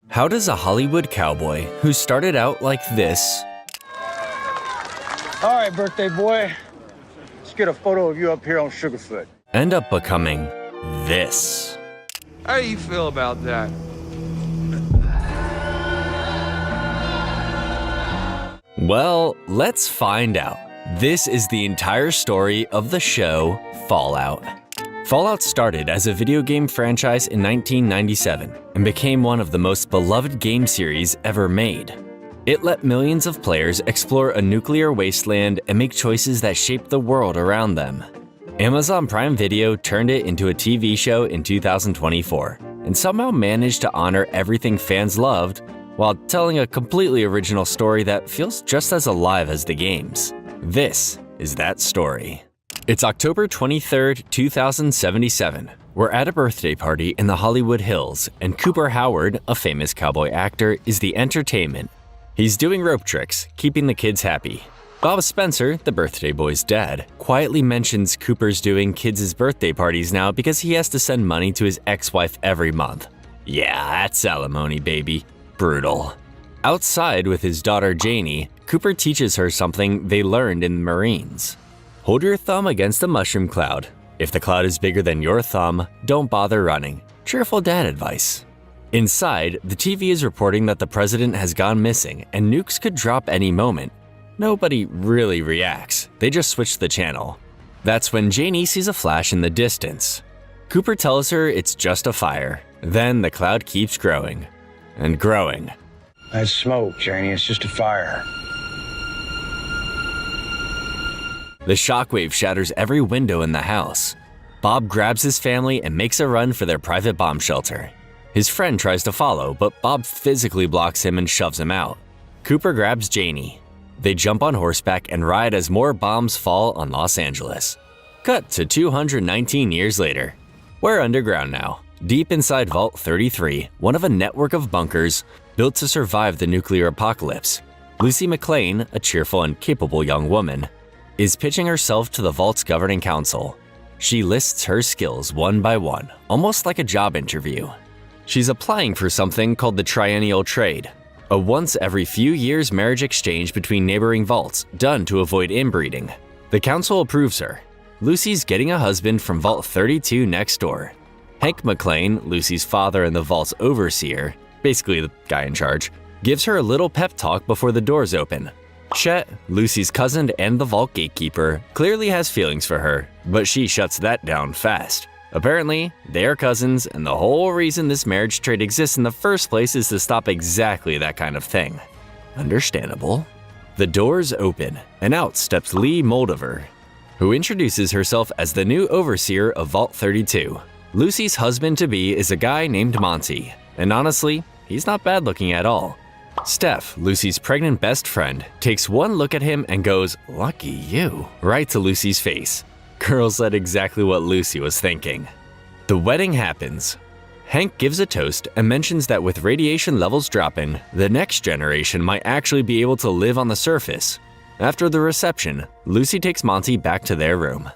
How does a Hollywood cowboy who started out like this All right, birthday boy. Let's get a photo of you up here on Sugarfoot. end up becoming this? How do you feel about that? Well, let's find out. This is the entire story of the show Fallout. Fallout started as a video game franchise in 1997 and became one of the most beloved game series ever made. It let millions of players explore a nuclear wasteland and make choices that shaped the world around them. Amazon Prime Video turned it into a TV show in 2024 and somehow managed to honor everything fans loved while telling a completely original story that feels just as alive as the games. This is that story. It's October 23rd, 2077. We're at a birthday party in the Hollywood Hills, and Cooper Howard, a famous cowboy actor, is the entertainment. He's doing rope tricks, keeping the kids happy. Bob Spencer, the birthday boy's dad, quietly mentions Cooper's doing kids' birthday parties now because he has to send money to his ex-wife every month. Yeah, that's alimony, baby. Brutal. Outside with his daughter Janie, Cooper teaches her something they learned in the Marines. Hold your thumb against a mushroom cloud. If the cloud is bigger than your thumb, don't bother running. Cheerful dad advice. Inside, the TV is reporting that the president has gone missing and nukes could drop any moment. Nobody really reacts, they just switch the channel. That's when Janie sees a flash in the distance. Cooper tells her it's just a fire. Then the cloud keeps growing and growing. That's smoke, Janie. It's just a fire. The shockwave shatters every window in the house. Bob grabs his family and makes a run for their private bomb shelter. His friend tries to follow, but Bob physically blocks him and shoves him out. Cooper grabs Janie. They jump on horseback and ride as more bombs fall on Los Angeles. Cut to 219 years later. We're underground now, deep inside Vault 33, one of a network of bunkers built to survive the nuclear apocalypse. Lucy McLean, a cheerful and capable young woman, is pitching herself to the Vault's governing council. She lists her skills one by one, almost like a job interview. She's applying for something called the Triennial Trade, a once every few years marriage exchange between neighboring vaults done to avoid inbreeding. The council approves her. Lucy's getting a husband from Vault 32 next door. Hank McLean, Lucy's father and the Vault's overseer, basically the guy in charge, gives her a little pep talk before the doors open. Chet, Lucy's cousin and the Vault gatekeeper, clearly has feelings for her, but she shuts that down fast. Apparently, they are cousins, and the whole reason this marriage trade exists in the first place is to stop exactly that kind of thing. Understandable. The doors open, and out steps Lee Moldover, who introduces herself as the new overseer of Vault 32. Lucy's husband-to-be is a guy named Monty, and honestly, he's not bad looking at all. Steph, Lucy's pregnant best friend, takes one look at him and goes, "Lucky you," right to Lucy's face. Girl said exactly what Lucy was thinking. The wedding happens. Hank gives a toast and mentions that with radiation levels dropping, the next generation might actually be able to live on the surface. After the reception, Lucy takes Monty back to their room.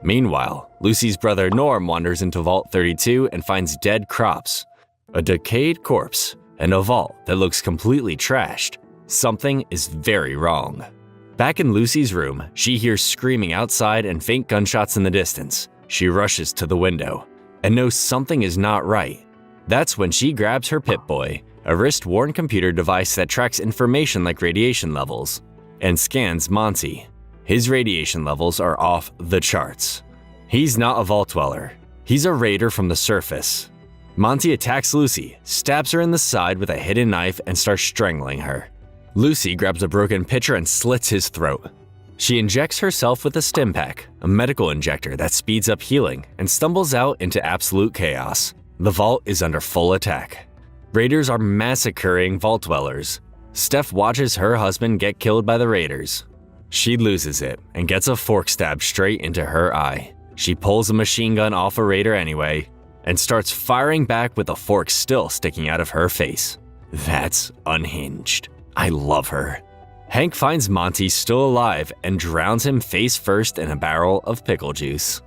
Meanwhile, Lucy's brother Norm wanders into Vault 32 and finds dead crops, a decayed corpse, and a vault that looks completely trashed. Something is very wrong. Back in Lucy's room, she hears screaming outside and faint gunshots in the distance. She rushes to the window and knows something is not right. That's when she grabs her Pip-Boy, a wrist-worn computer device that tracks information like radiation levels, and scans Monty. His radiation levels are off the charts. He's not a Vault Dweller. He's a raider from the surface. Monty attacks Lucy, stabs her in the side with a hidden knife, and starts strangling her. Lucy grabs a broken pitcher and slits his throat. She injects herself with a stim pack, a medical injector that speeds up healing, and stumbles out into absolute chaos. The vault is under full attack. Raiders are massacring Vault Dwellers. Steph watches her husband get killed by the raiders. She loses it and gets a fork stab straight into her eye. She pulls a machine gun off a raider anyway, and starts firing back with the fork still sticking out of her face. That's unhinged. I love her. Hank finds Monty still alive and drowns him face first in a barrel of pickle juice.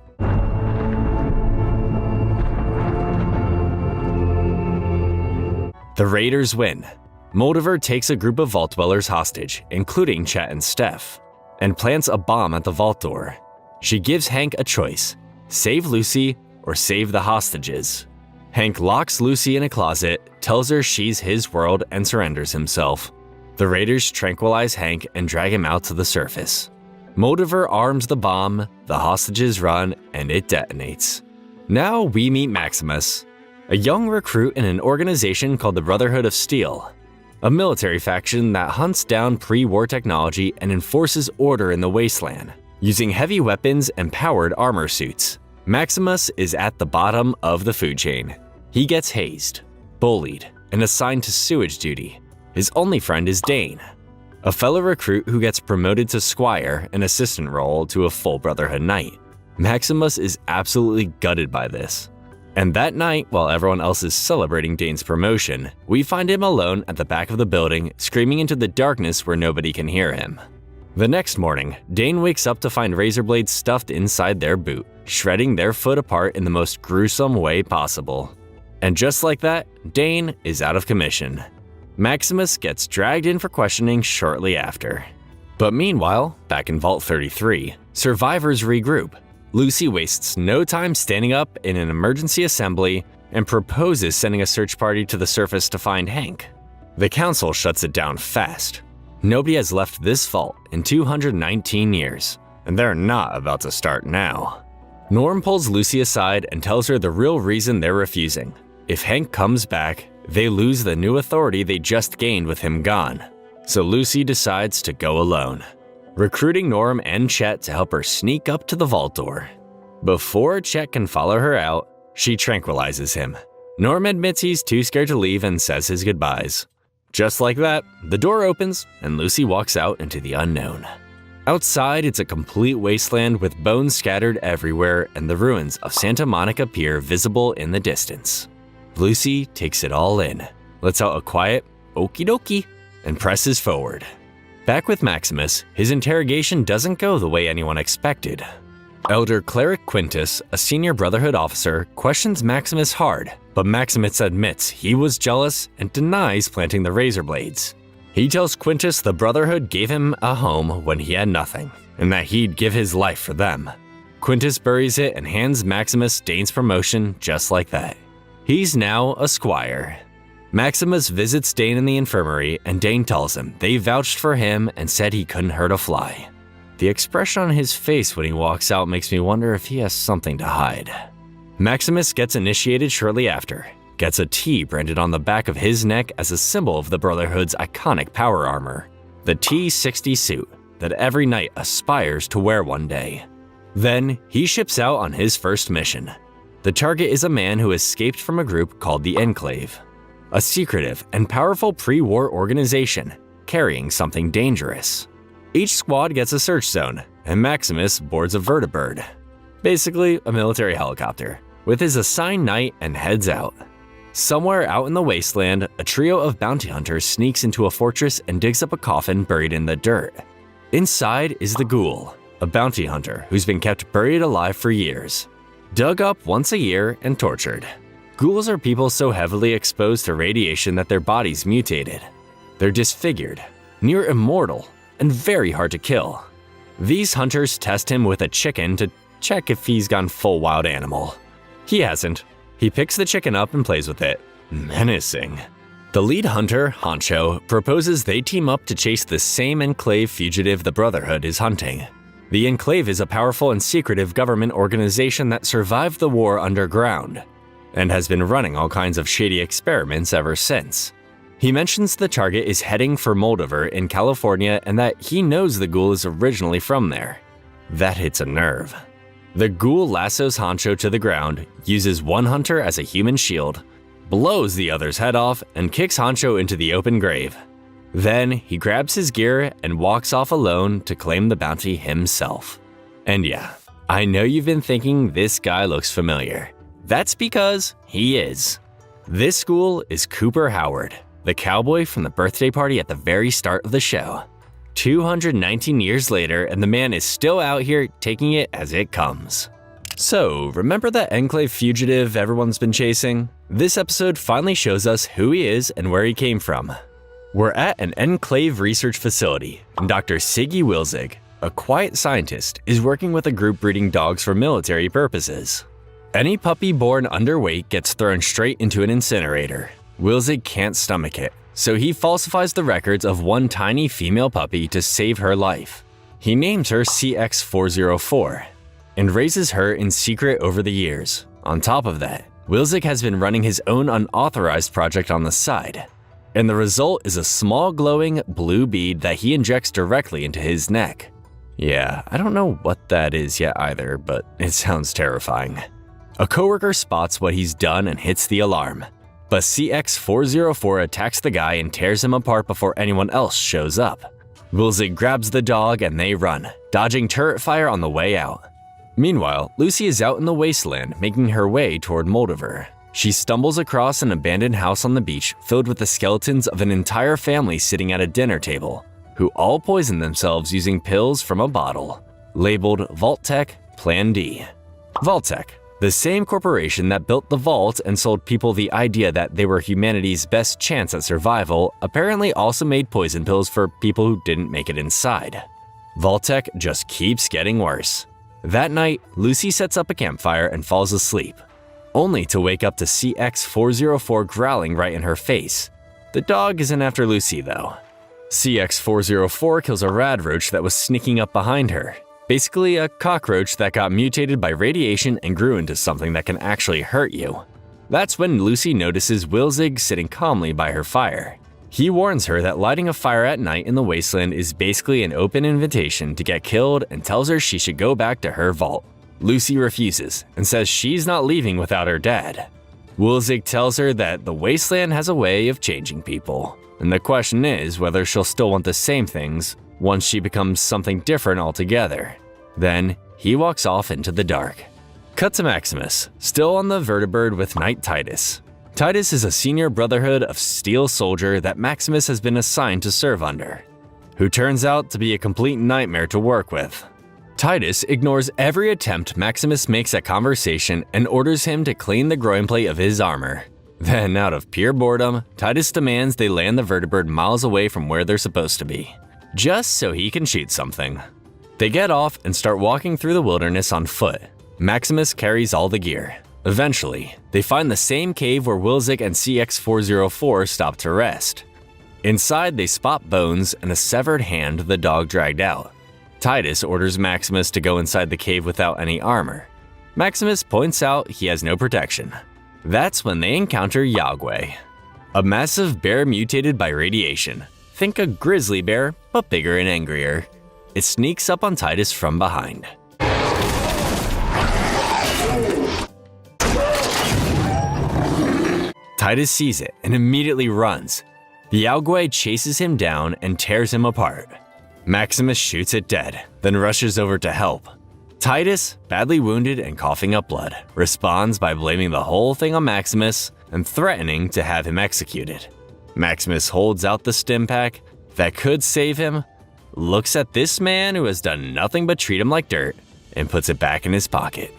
The raiders win. Moldover takes a group of vault dwellers hostage, including Chet and Steph, and plants a bomb at the vault door. She gives Hank a choice: save Lucy or save the hostages. Hank locks Lucy in a closet, tells her she's his world, and surrenders himself. The raiders tranquilize Hank and drag him out to the surface. Moldover arms the bomb, the hostages run, and it detonates. Now we meet Maximus, a young recruit in an organization called the Brotherhood of Steel, a military faction that hunts down pre-war technology and enforces order in the wasteland, using heavy weapons and powered armor suits. Maximus is at the bottom of the food chain. He gets hazed, bullied, and assigned to sewage duty. His only friend is Dane, a fellow recruit who gets promoted to squire, an assistant role to a full Brotherhood knight. Maximus is absolutely gutted by this. And that night, while everyone else is celebrating Dane's promotion, we find him alone at the back of the building, screaming into the darkness where nobody can hear him. The next morning, Dane wakes up to find razor blades stuffed inside their boot, shredding their foot apart in the most gruesome way possible. And just like that, Dane is out of commission. Maximus gets dragged in for questioning shortly after. But meanwhile, back in Vault 33, survivors regroup. Lucy wastes no time standing up in an emergency assembly and proposes sending a search party to the surface to find Hank. The council shuts it down fast. Nobody has left this vault in 219 years, and they're not about to start now. Norm pulls Lucy aside and tells her the real reason they're refusing. If Hank comes back, they lose the new authority they just gained with him gone. So Lucy decides to go alone, recruiting Norm and Chet to help her sneak up to the vault door. Before Chet can follow her out, she tranquilizes him. Norm admits he's too scared to leave and says his goodbyes. Just like that, the door opens and Lucy walks out into the unknown. Outside, it's a complete wasteland with bones scattered everywhere and the ruins of Santa Monica Pier visible in the distance. Lucy takes it all in, lets out a quiet "okie dokie," and presses forward. Back with Maximus, his interrogation doesn't go the way anyone expected. Elder Cleric Quintus, a senior Brotherhood officer, questions Maximus hard, but Maximus admits he was jealous and denies planting the razor blades. He tells Quintus the Brotherhood gave him a home when he had nothing, and that he'd give his life for them. Quintus buries it and hands Maximus Dane's promotion just like that. He's now a squire. Maximus visits Dane in the infirmary, and Dane tells him they vouched for him and said he couldn't hurt a fly. The expression on his face when he walks out makes me wonder if he has something to hide. Maximus gets initiated shortly after, gets a T branded on the back of his neck as a symbol of the Brotherhood's iconic power armor, the T-60 suit that every knight aspires to wear one day. Then he ships out on his first mission. The target is a man who escaped from a group called the Enclave, a secretive and powerful pre-war organization carrying something dangerous. Each squad gets a search zone, and Maximus boards a vertibird, basically a military helicopter, with his assigned knight and heads out. Somewhere out in the wasteland, a trio of bounty hunters sneaks into a fortress and digs up a coffin buried in the dirt. Inside is the Ghoul, a bounty hunter who's been kept buried alive for years, dug up once a year and tortured. Ghouls are people so heavily exposed to radiation that their bodies mutated. They're disfigured, near immortal, and very hard to kill. These hunters test him with a chicken to check if he's gone full wild animal. He hasn't. He picks the chicken up and plays with it. Menacing. The lead hunter, Honcho, proposes they team up to chase the same Enclave fugitive the Brotherhood is hunting. The Enclave is a powerful and secretive government organization that survived the war underground, and has been running all kinds of shady experiments ever since. He mentions the target is heading for Moldover in California and that he knows the Ghoul is originally from there. That hits a nerve. The Ghoul lassos Honcho to the ground, uses one hunter as a human shield, blows the other's head off, and kicks Honcho into the open grave. Then he grabs his gear and walks off alone to claim the bounty himself. And yeah, I know you've been thinking this guy looks familiar. That's because he is. This Ghoul is Cooper Howard, the cowboy from the birthday party at the very start of the show. 219 years later, and the man is still out here taking it as it comes. So, remember that Enclave fugitive everyone's been chasing? This episode finally shows us who he is and where he came from. We're at an Enclave research facility, and Dr. Siggy Wilzig, a quiet scientist, is working with a group breeding dogs for military purposes. Any puppy born underweight gets thrown straight into an incinerator. Wilzig can't stomach it, so he falsifies the records of one tiny female puppy to save her life. He names her CX404 and raises her in secret over the years. On top of that, Wilzig has been running his own unauthorized project on the side, and the result is a small glowing blue bead that he injects directly into his neck. Yeah, I don't know what that is yet either, but it sounds terrifying. A coworker spots what he's done and hits the alarm, but CX404 attacks the guy and tears him apart before anyone else shows up. Wilzig grabs the dog and they run, dodging turret fire on the way out. Meanwhile, Lucy is out in the wasteland making her way toward Moldover. She stumbles across an abandoned house on the beach filled with the skeletons of an entire family sitting at a dinner table, who all poisoned themselves using pills from a bottle, labeled Vault-Tec Plan D. Vault-Tec, the same corporation that built the Vault and sold people the idea that they were humanity's best chance at survival, apparently also made poison pills for people who didn't make it inside. Vault-Tec just keeps getting worse. That night, Lucy sets up a campfire and falls asleep, only to wake up to CX404 growling right in her face. The dog isn't after Lucy though. CX404 kills a rad roach that was sneaking up behind her. Basically a cockroach that got mutated by radiation and grew into something that can actually hurt you. That's when Lucy notices Wilzig sitting calmly by her fire. He warns her that lighting a fire at night in the wasteland is basically an open invitation to get killed and tells her she should go back to her vault. Lucy refuses and says she's not leaving without her dad. Wilzig tells her that the wasteland has a way of changing people, and the question is whether she'll still want the same things once she becomes something different altogether. Then, he walks off into the dark. Cut to Maximus, still on the vertibird with Knight Titus. Titus is a senior Brotherhood of Steel soldier that Maximus has been assigned to serve under, who turns out to be a complete nightmare to work with. Titus ignores every attempt Maximus makes at conversation and orders him to clean the groin plate of his armor. Then, out of pure boredom, Titus demands they land the vertibird miles away from where they're supposed to be, just so he can shoot something. They get off and start walking through the wilderness on foot. Maximus carries all the gear. Eventually, they find the same cave where Wilzig and CX404 stop to rest. Inside, they spot bones and a severed hand the dog dragged out. Titus orders Maximus to go inside the cave without any armor. Maximus points out he has no protection. That's when they encounter Yagwe, a massive bear mutated by radiation. Think a grizzly bear, but bigger and angrier. It sneaks up on Titus from behind. Titus sees it and immediately runs. The Yagwe chases him down and tears him apart. Maximus shoots it dead, then rushes over to help. Titus, badly wounded and coughing up blood, responds by blaming the whole thing on Maximus and threatening to have him executed. Maximus holds out the stim pack that could save him, looks at this man who has done nothing but treat him like dirt, and puts it back in his pocket.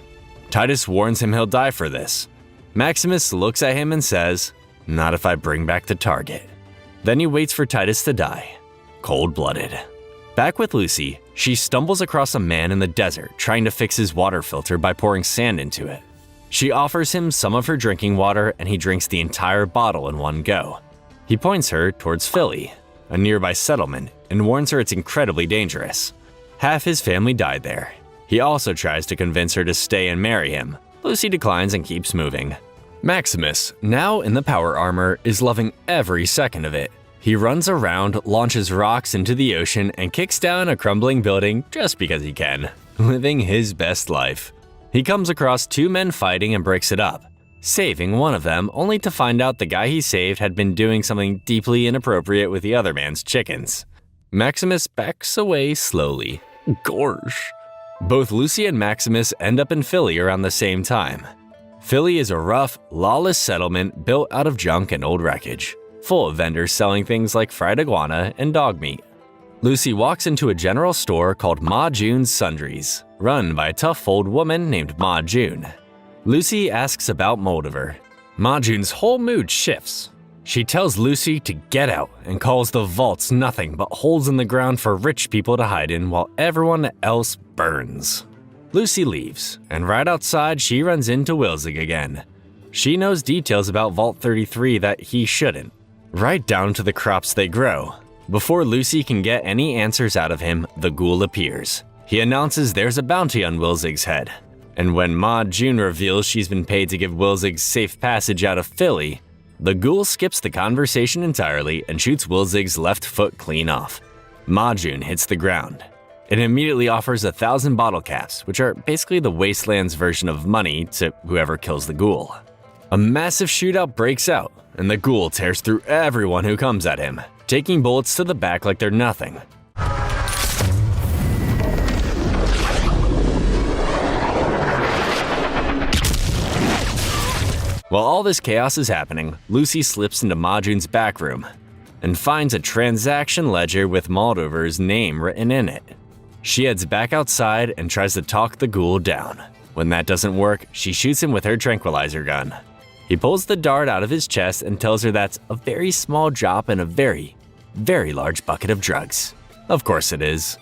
Titus warns him he'll die for this. Maximus looks at him and says, "Not if I bring back the target." Then he waits for Titus to die, cold-blooded. Back with Lucy, she stumbles across a man in the desert trying to fix his water filter by pouring sand into it. She offers him some of her drinking water and he drinks the entire bottle in one go. He points her towards Philly, a nearby settlement, and warns her it's incredibly dangerous. Half his family died there. He also tries to convince her to stay and marry him. Lucy declines and keeps moving. Maximus, now in the power armor, is loving every second of it. He runs around, launches rocks into the ocean, and kicks down a crumbling building just because he can, living his best life. He comes across two men fighting and breaks it up, saving one of them only to find out the guy he saved had been doing something deeply inappropriate with the other man's chickens. Maximus backs away slowly. Gorsh. Both Lucy and Maximus end up in Philly around the same time. Philly is a rough, lawless settlement built out of junk and old wreckage, full of vendors selling things like fried iguana and dog meat. Lucy walks into a general store called Ma June's Sundries, run by a tough old woman named Ma June. Lucy asks about Moldiver. Ma June's whole mood shifts. She tells Lucy to get out and calls the vaults nothing but holes in the ground for rich people to hide in while everyone else burns. Lucy leaves, and right outside she runs into Wilzig again. She knows details about Vault 33 that he shouldn't, right down to the crops they grow. Before Lucy can get any answers out of him, the ghoul appears. He announces there's a bounty on Wilzig's head. And when Ma June reveals she's been paid to give Wilzig safe passage out of Philly, the ghoul skips the conversation entirely and shoots Wilzig's left foot clean off. Ma June hits the ground. It immediately offers 1,000 bottle caps, which are basically the Wasteland's version of money, to whoever kills the ghoul. A massive shootout breaks out, and the ghoul tears through everyone who comes at him, taking bullets to the back like they're nothing. While all this chaos is happening, Lucy slips into Ma June's back room and finds a transaction ledger with Moldiver's name written in it. She heads back outside and tries to talk the ghoul down. When that doesn't work, she shoots him with her tranquilizer gun. He pulls the dart out of his chest and tells her that's a very small drop in a very, very large bucket of drugs. Of course it is.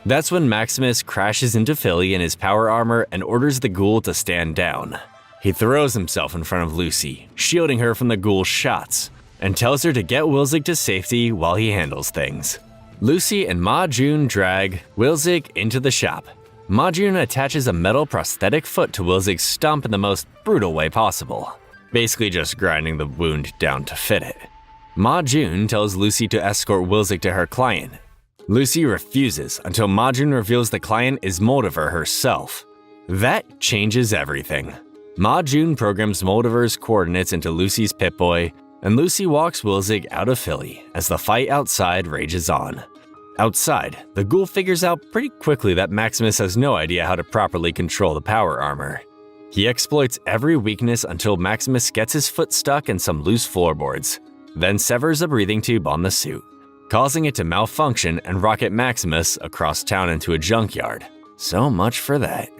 That's when Maximus crashes into Philly in his power armor and orders the ghoul to stand down. He throws himself in front of Lucy, shielding her from the ghoul's shots, and tells her to get Wilzig to safety while he handles things. Lucy and Ma June drag Wilzig into the shop. Ma June attaches a metal prosthetic foot to Wilzig's stump in the most brutal way possible, basically just grinding the wound down to fit it. Ma June tells Lucy to escort Wilzig to her client. Lucy refuses until Ma June reveals the client is Moldiver herself. That changes everything. Ma June programs Moldiver's coordinates into Lucy's Pip-Boy, and Lucy walks Wilzig out of Philly as the fight outside rages on. Outside, the ghoul figures out pretty quickly that Maximus has no idea how to properly control the power armor. He exploits every weakness until Maximus gets his foot stuck in some loose floorboards, then severs a breathing tube on the suit, causing it to malfunction and rocket Maximus across town into a junkyard. So much for that.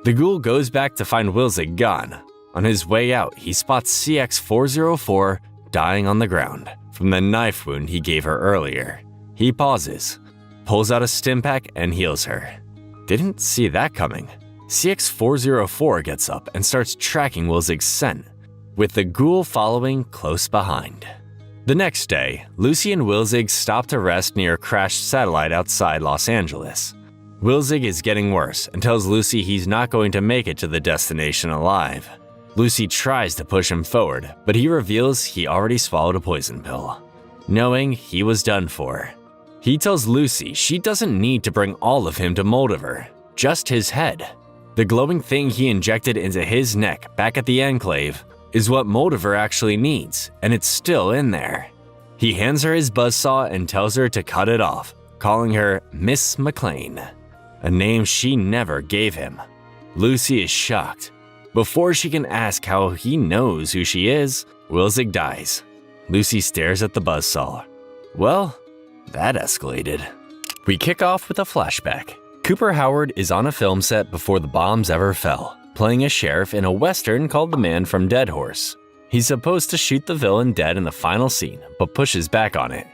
The ghoul goes back to find Wilzig gone. On his way out, he spots CX-404 dying on the ground from the knife wound he gave her earlier. He pauses, pulls out a stim pack, and heals her. Didn't see that coming. CX-404 gets up and starts tracking Wilzig's scent, with the ghoul following close behind. The next day, Lucy and Wilzig stop to rest near a crashed satellite outside Los Angeles. Wilzig is getting worse and tells Lucy he's not going to make it to the destination alive. Lucy tries to push him forward, but he reveals he already swallowed a poison pill, knowing he was done for. He tells Lucy she doesn't need to bring all of him to Moldiver, just his head. The glowing thing he injected into his neck back at the Enclave is what Moldiver actually needs, and it's still in there. He hands her his buzzsaw and tells her to cut it off, calling her Miss McLean, a name she never gave him. Lucy is shocked. Before she can ask how he knows who she is, Wilzig dies. Lucy stares at the buzzsaw. Well, that escalated. We kick off with a flashback. Cooper Howard is on a film set before the bombs ever fell, playing a sheriff in a western called The Man from Dead Horse. He's supposed to shoot the villain dead in the final scene, but pushes back on it.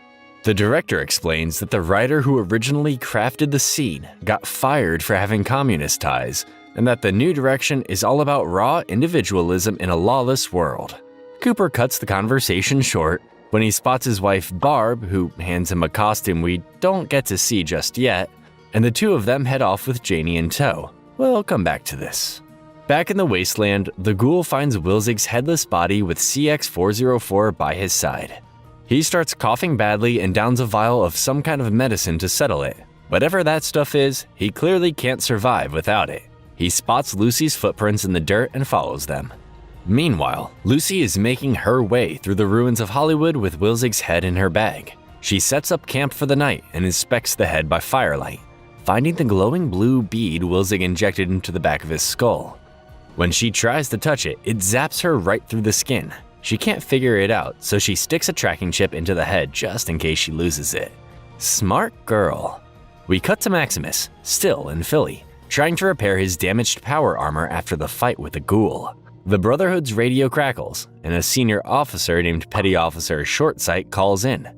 The director explains that the writer who originally crafted the scene got fired for having communist ties, and that the new direction is all about raw individualism in a lawless world. Cooper cuts the conversation short when he spots his wife Barb, who hands him a costume we don't get to see just yet, and the two of them head off with Janie in tow. We'll come back to this. Back in the wasteland, the ghoul finds Wilzig's headless body with CX-404 by his side. He starts coughing badly and downs a vial of some kind of medicine to settle it. Whatever that stuff is, he clearly can't survive without it. He spots Lucy's footprints in the dirt and follows them. Meanwhile, Lucy is making her way through the ruins of Hollywood with Wilzig's head in her bag. She sets up camp for the night and inspects the head by firelight, finding the glowing blue bead Wilzig injected into the back of his skull. When she tries to touch it, it zaps her right through the skin. She can't figure it out, so she sticks a tracking chip into the head just in case she loses it. Smart girl. We cut to Maximus, still in Philly, trying to repair his damaged power armor after the fight with the ghoul. The Brotherhood's radio crackles, and a senior officer named Petty Officer Shortsight calls in,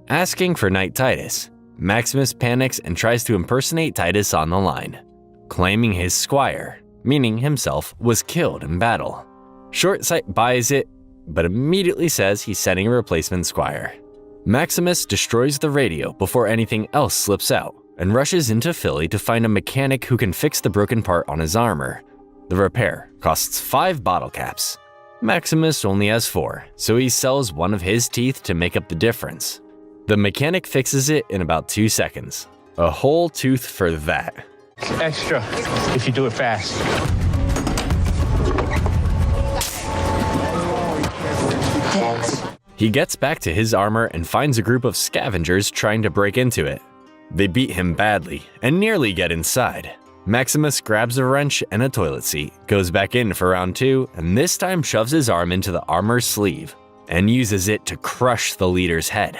asking for Knight Titus. Maximus panics and tries to impersonate Titus on the line, claiming his squire, meaning himself, was killed in battle. Shortsight buys it, but immediately says he's sending a replacement squire. Maximus destroys the radio before anything else slips out, and rushes into Philly to find a mechanic who can fix the broken part on his armor. The repair costs 5 bottle caps. Maximus only has 4, so he sells one of his teeth to make up the difference. The mechanic fixes it in about 2 seconds. A whole tooth for that. Extra if you do it fast. He gets back to his armor and finds a group of scavengers trying to break into it. They beat him badly and nearly get inside. Maximus grabs a wrench and a toilet seat, goes back in for round 2, and this time shoves his arm into the armor's sleeve and uses it to crush the leader's head.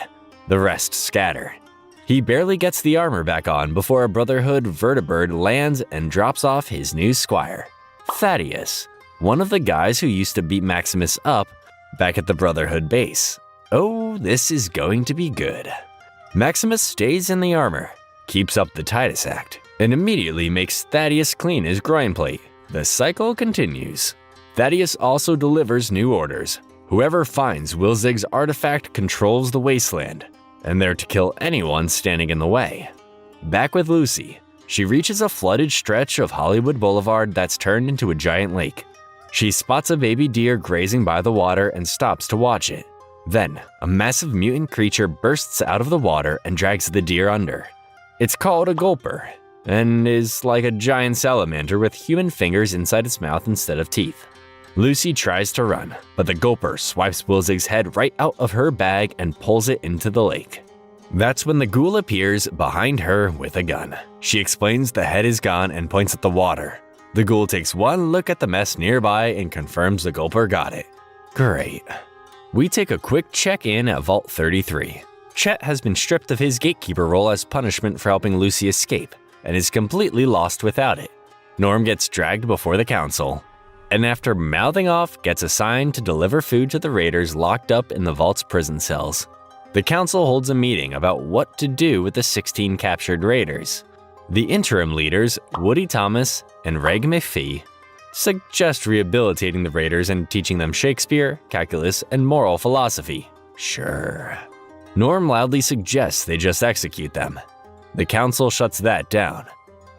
The rest scatter. He barely gets the armor back on before a Brotherhood vertibird lands and drops off his new squire, Thaddeus, one of the guys who used to beat Maximus up back at the Brotherhood base. Oh, this is going to be good. Maximus stays in the armor, keeps up the Titus act, and immediately makes Thaddeus clean his groin plate. The cycle continues. Thaddeus also delivers new orders. Whoever finds Wilzig's artifact controls the wasteland, and they're to kill anyone standing in the way. Back with Lucy, she reaches a flooded stretch of Hollywood Boulevard that's turned into a giant lake. She spots a baby deer grazing by the water and stops to watch it. Then, a massive mutant creature bursts out of the water and drags the deer under. It's called a gulper, and is like a giant salamander with human fingers inside its mouth instead of teeth. Lucy tries to run, but the gulper swipes Wilzig's head right out of her bag and pulls it into the lake. That's when the ghoul appears behind her with a gun. She explains the head is gone and points at the water. The ghoul takes one look at the mess nearby and confirms the gulper got it. Great. We take a quick check-in at Vault 33. Chet has been stripped of his gatekeeper role as punishment for helping Lucy escape, and is completely lost without it. Norm gets dragged before the council, and after mouthing off, gets assigned to deliver food to the raiders locked up in the vault's prison cells. The council holds a meeting about what to do with the 16 captured raiders. The interim leaders, Woody Thomas and Reg McPhee, suggest rehabilitating the raiders and teaching them Shakespeare, calculus, and moral philosophy. Sure. Norm loudly suggests they just execute them. The council shuts that down.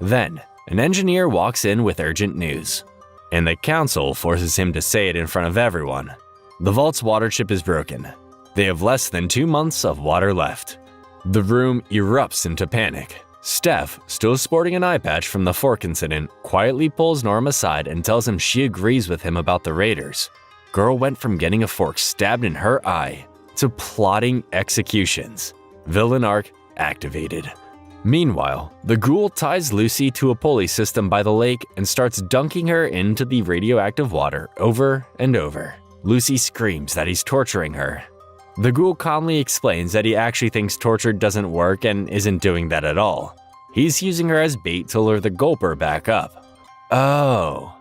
Then, an engineer walks in with urgent news, and the council forces him to say it in front of everyone. The vault's water chip is broken. They have less than 2 months of water left. The room erupts into panic. Steph, still sporting an eye patch from the fork incident, quietly pulls Norm aside and tells him she agrees with him about the raiders. Girl went from getting a fork stabbed in her eye to plotting executions. Villain arc activated. Meanwhile, the ghoul ties Lucy to a pulley system by the lake and starts dunking her into the radioactive water over and over. Lucy screams that he's torturing her. The ghoul calmly explains that he actually thinks torture doesn't work and isn't doing that at all. He's using her as bait to lure the gulper back up. Oh.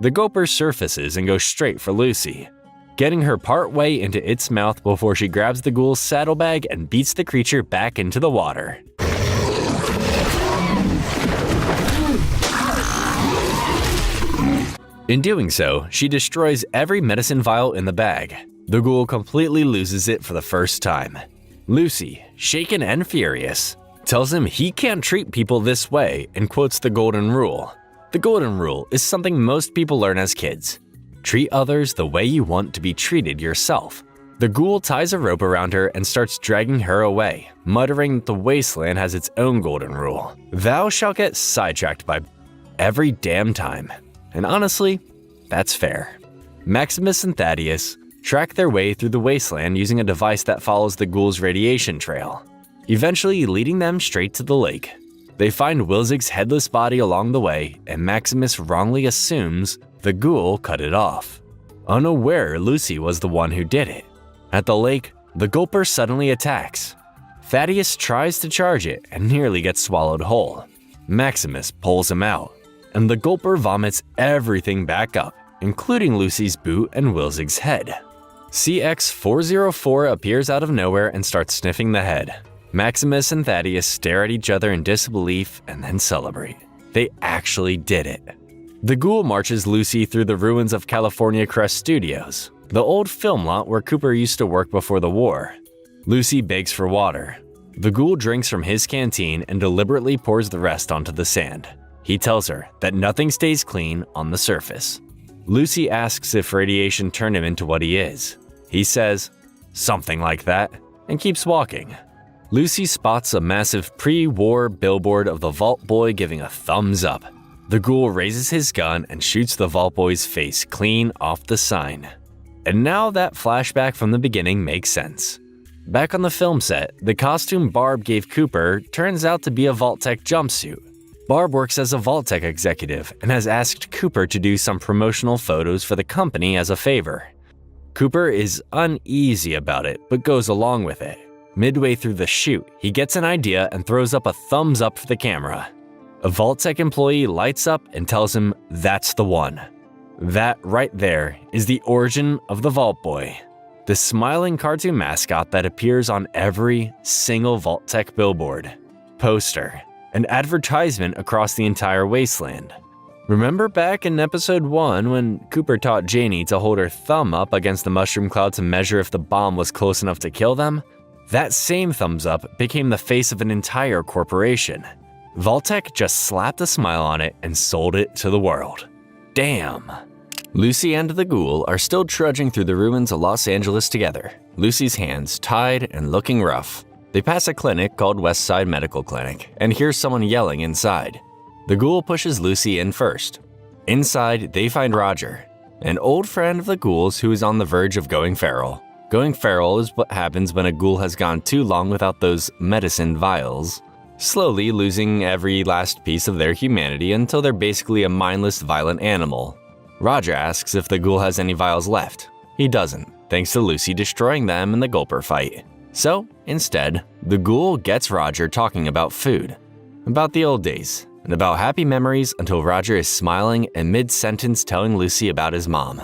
The gulper surfaces and goes straight for Lucy, getting her part way into its mouth before she grabs the ghoul's saddlebag and beats the creature back into the water. In doing so, she destroys every medicine vial in the bag. The ghoul completely loses it for the first time. Lucy, shaken and furious, tells him he can't treat people this way and quotes the golden rule. The golden rule is something most people learn as kids. Treat others the way you want to be treated yourself. The ghoul ties a rope around her and starts dragging her away, muttering that the wasteland has its own golden rule. Thou shalt get sidetracked by every damn time. And honestly, that's fair. Maximus and Thaddeus track their way through the wasteland using a device that follows the ghoul's radiation trail, eventually leading them straight to the lake. They find Wilzig's headless body along the way, and Maximus wrongly assumes the ghoul cut it off, unaware Lucy was the one who did it. At the lake, the gulper suddenly attacks. Thaddeus tries to charge it and nearly gets swallowed whole. Maximus pulls him out, and the gulper vomits everything back up, including Lucy's boot and Wilzig's head. CX-404 appears out of nowhere and starts sniffing the head. Maximus and Thaddeus stare at each other in disbelief and then celebrate. They actually did it. The ghoul marches Lucy through the ruins of California Crest Studios, the old film lot where Cooper used to work before the war. Lucy begs for water. The ghoul drinks from his canteen and deliberately pours the rest onto the sand. He tells her that nothing stays clean on the surface. Lucy asks if radiation turned him into what he is. He says, "Something like that," and keeps walking. Lucy spots a massive pre-war billboard of the Vault Boy giving a thumbs up. The ghoul raises his gun and shoots the Vault Boy's face clean off the sign. And now that flashback from the beginning makes sense. Back on the film set, the costume Barb gave Cooper turns out to be a Vault-Tec jumpsuit. Barb works as a Vault-Tec executive and has asked Cooper to do some promotional photos for the company as a favor. Cooper is uneasy about it, but goes along with it. Midway through the shoot, he gets an idea and throws up a thumbs up for the camera. A Vault-Tec employee lights up and tells him that's the one. That right there is the origin of the Vault Boy, the smiling cartoon mascot that appears on every single Vault-Tec billboard, poster, and advertisement across the entire wasteland. Remember back in episode 1 when Cooper taught Janie to hold her thumb up against the mushroom cloud to measure if the bomb was close enough to kill them? That same thumbs up became the face of an entire corporation. Vault-Tec just slapped a smile on it and sold it to the world. Damn. Lucy and the ghoul are still trudging through the ruins of Los Angeles together, Lucy's hands tied and looking rough. They pass a clinic called Westside Medical Clinic and hear someone yelling inside. The ghoul pushes Lucy in first. Inside, they find Roger, an old friend of the ghoul's who is on the verge of going feral. Going feral is what happens when a ghoul has gone too long without those medicine vials, slowly losing every last piece of their humanity until they're basically a mindless, violent animal. Roger asks if the ghoul has any vials left. He doesn't, thanks to Lucy destroying them in the gulper fight. So, instead, the ghoul gets Roger talking about food, about the old days, and about happy memories until Roger is smiling and mid-sentence telling Lucy about his mom.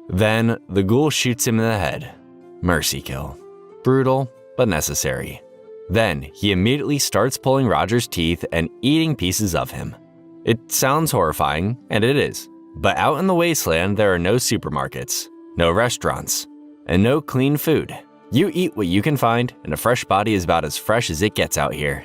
Then, the ghoul shoots him in the head. Mercy kill. Brutal, but necessary. Then, he immediately starts pulling Roger's teeth and eating pieces of him. It sounds horrifying, and it is. But out in the wasteland, there are no supermarkets, no restaurants, and no clean food. You eat what you can find, and a fresh body is about as fresh as it gets out here.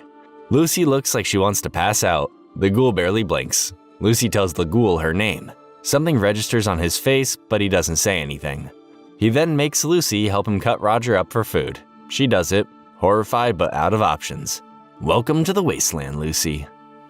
Lucy looks like she wants to pass out. The ghoul barely blinks. Lucy tells the ghoul her name. Something registers on his face, but he doesn't say anything. He then makes Lucy help him cut Roger up for food. She does it, horrified but out of options. Welcome to the wasteland, Lucy.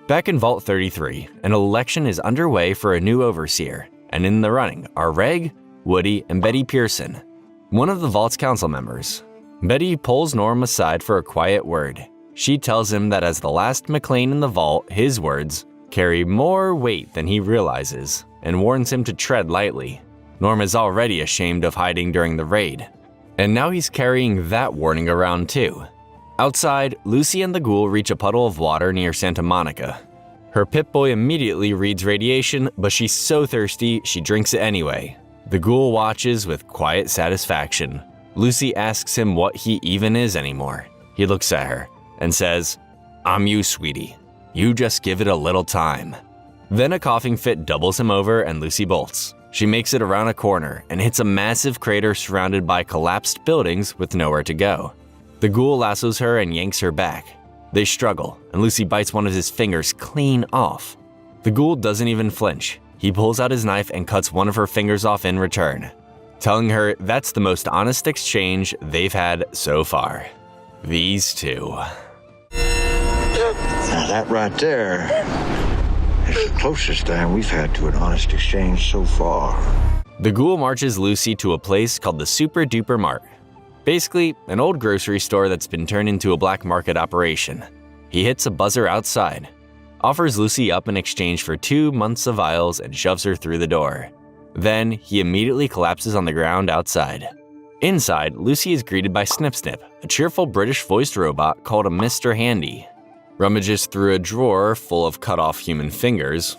Back in Vault 33, an election is underway for a new overseer, and in the running are Reg, Woody, and Betty Pearson, one of the Vault's council members. Betty pulls Norm aside for a quiet word. She tells him that as the last McLean in the Vault, his words carry more weight than he realizes, and warns him to tread lightly. Norm is already ashamed of hiding during the raid, and now he's carrying that warning around too. Outside, Lucy and the ghoul reach a puddle of water near Santa Monica. Her Pip-Boy immediately reads radiation, but she's so thirsty she drinks it anyway. The ghoul watches with quiet satisfaction. Lucy asks him what he even is anymore. He looks at her and says, "I'm you, sweetie. You just give it a little time." Then a coughing fit doubles him over and Lucy bolts. She makes it around a corner and hits a massive crater surrounded by collapsed buildings with nowhere to go. The ghoul lassos her and yanks her back. They struggle, and Lucy bites one of his fingers clean off. The ghoul doesn't even flinch. He pulls out his knife and cuts one of her fingers off in return, telling her that's the most honest exchange they've had so far. These two. Now that right there is the closest thing we've had to an honest exchange so far. The ghoul marches Lucy to a place called the Super Duper Mart. Basically, an old grocery store that's been turned into a black market operation. He hits a buzzer outside, offers Lucy up in exchange for 2 months of vials and shoves her through the door. Then, he immediately collapses on the ground outside. Inside, Lucy is greeted by Snip Snip, a cheerful British-voiced robot called a Mr. Handy. Rummages through a drawer full of cut-off human fingers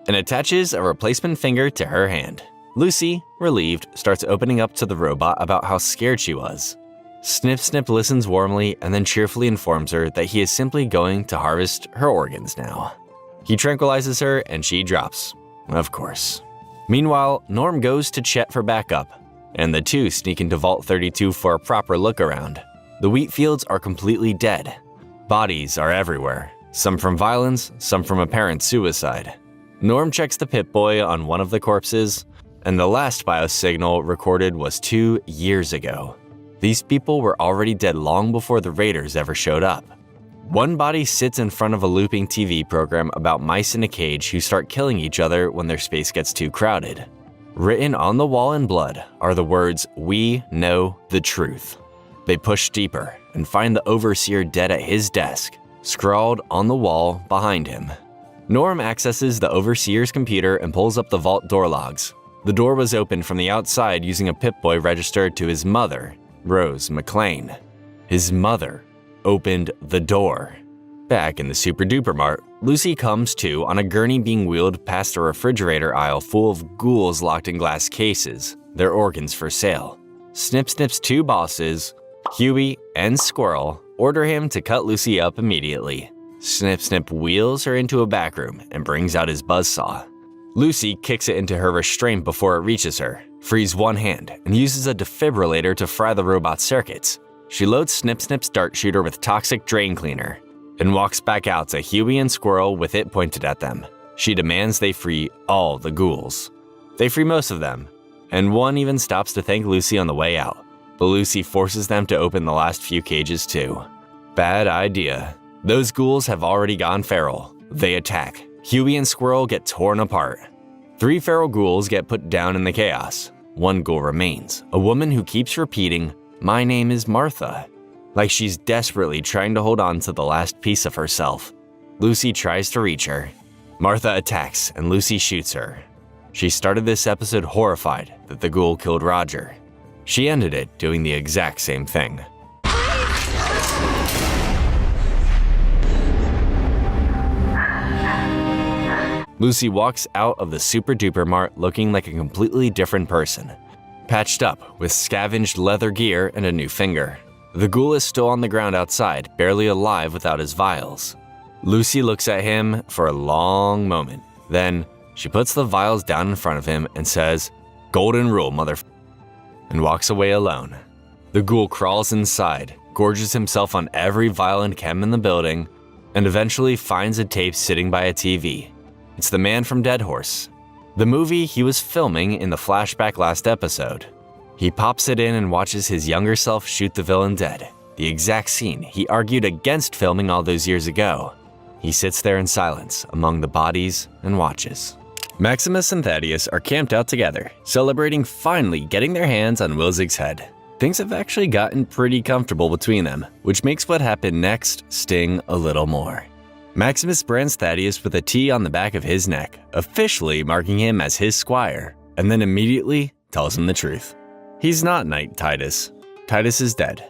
and attaches a replacement finger to her hand. Lucy, relieved, starts opening up to the robot about how scared she was. Snip Snip listens warmly and then cheerfully informs her that he is simply going to harvest her organs now. He tranquilizes her and she drops. Of course. Meanwhile, Norm goes to Chet for backup, and the two sneak into Vault 32 for a proper look around. The wheat fields are completely dead. Bodies are everywhere, some from violence, some from apparent suicide. Norm checks the Pip-Boy on one of the corpses, and the last biosignal recorded was 2 years ago. These people were already dead long before the raiders ever showed up. One body sits in front of a looping TV program about mice in a cage who start killing each other when their space gets too crowded. Written on the wall in blood are the words, "We know the truth." They push deeper and find the Overseer dead at his desk, scrawled on the wall behind him. Norm accesses the Overseer's computer and pulls up the vault door logs. The door was opened from the outside using a Pip-Boy registered to his mother, Rose McLean. His mother opened the door. Back in the Super Duper Mart, Lucy comes to on a gurney being wheeled past a refrigerator aisle full of ghouls locked in glass cases, their organs for sale. Snip Snip's two bosses, Huey and Squirrel, order him to cut Lucy up immediately. Snip Snip wheels her into a back room and brings out his buzzsaw. Lucy kicks it into her restraint before it reaches her, frees one hand, and uses a defibrillator to fry the robot's circuits. She loads Snip Snip's dart shooter with toxic drain cleaner and walks back out to Huey and Squirrel with it pointed at them. She demands they free all the ghouls. They free most of them, and one even stops to thank Lucy on the way out, but Lucy forces them to open the last few cages too. Bad idea. Those ghouls have already gone feral. They attack. Huey and Squirrel get torn apart. 3 feral ghouls get put down in the chaos. One ghoul remains, a woman who keeps repeating, "My name is Martha," like she's desperately trying to hold on to the last piece of herself. Lucy tries to reach her. Martha attacks and Lucy shoots her. She started this episode horrified that the ghoul killed Roger. She ended it doing the exact same thing. Lucy walks out of the Super Duper Mart looking like a completely different person. Patched up, with scavenged leather gear and a new finger. The ghoul is still on the ground outside, barely alive without his vials. Lucy looks at him for a long moment. Then, she puts the vials down in front of him and says, "Golden rule, and walks away alone. The ghoul crawls inside, gorges himself on every vial and chem in the building, and eventually finds a tape sitting by a TV. It's the man from Dead Horse, the movie he was filming in the flashback last episode. He pops it in and watches his younger self shoot the villain dead, the exact scene he argued against filming all those years ago. He sits there in silence among the bodies and watches. Maximus and Thaddeus are camped out together, celebrating finally getting their hands on Wilzig's head. Things have actually gotten pretty comfortable between them, which makes what happened next sting a little more. Maximus brands Thaddeus with a T on the back of his neck, officially marking him as his squire, and then immediately tells him the truth. He's not Knight Titus. Titus is dead.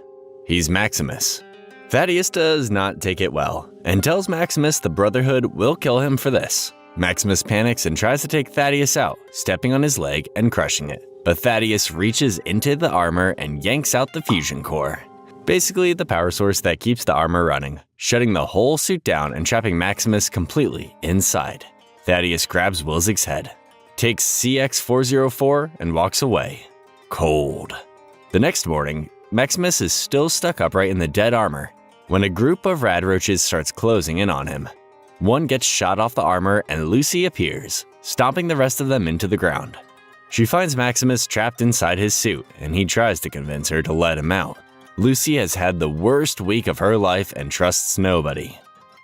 He's Maximus. Thaddeus does not take it well, and tells Maximus the Brotherhood will kill him for this. Maximus panics and tries to take Thaddeus out, stepping on his leg and crushing it. But Thaddeus reaches into the armor and yanks out the fusion core. Basically, the power source that keeps the armor running, shutting the whole suit down and trapping Maximus completely inside. Thaddeus grabs Wilzig's head, takes CX-404 and walks away. Cold. The next morning, Maximus is still stuck upright in the dead armor when a group of radroaches starts closing in on him. One gets shot off the armor and Lucy appears, stomping the rest of them into the ground. She finds Maximus trapped inside his suit and he tries to convince her to let him out. Lucy has had the worst week of her life and trusts nobody,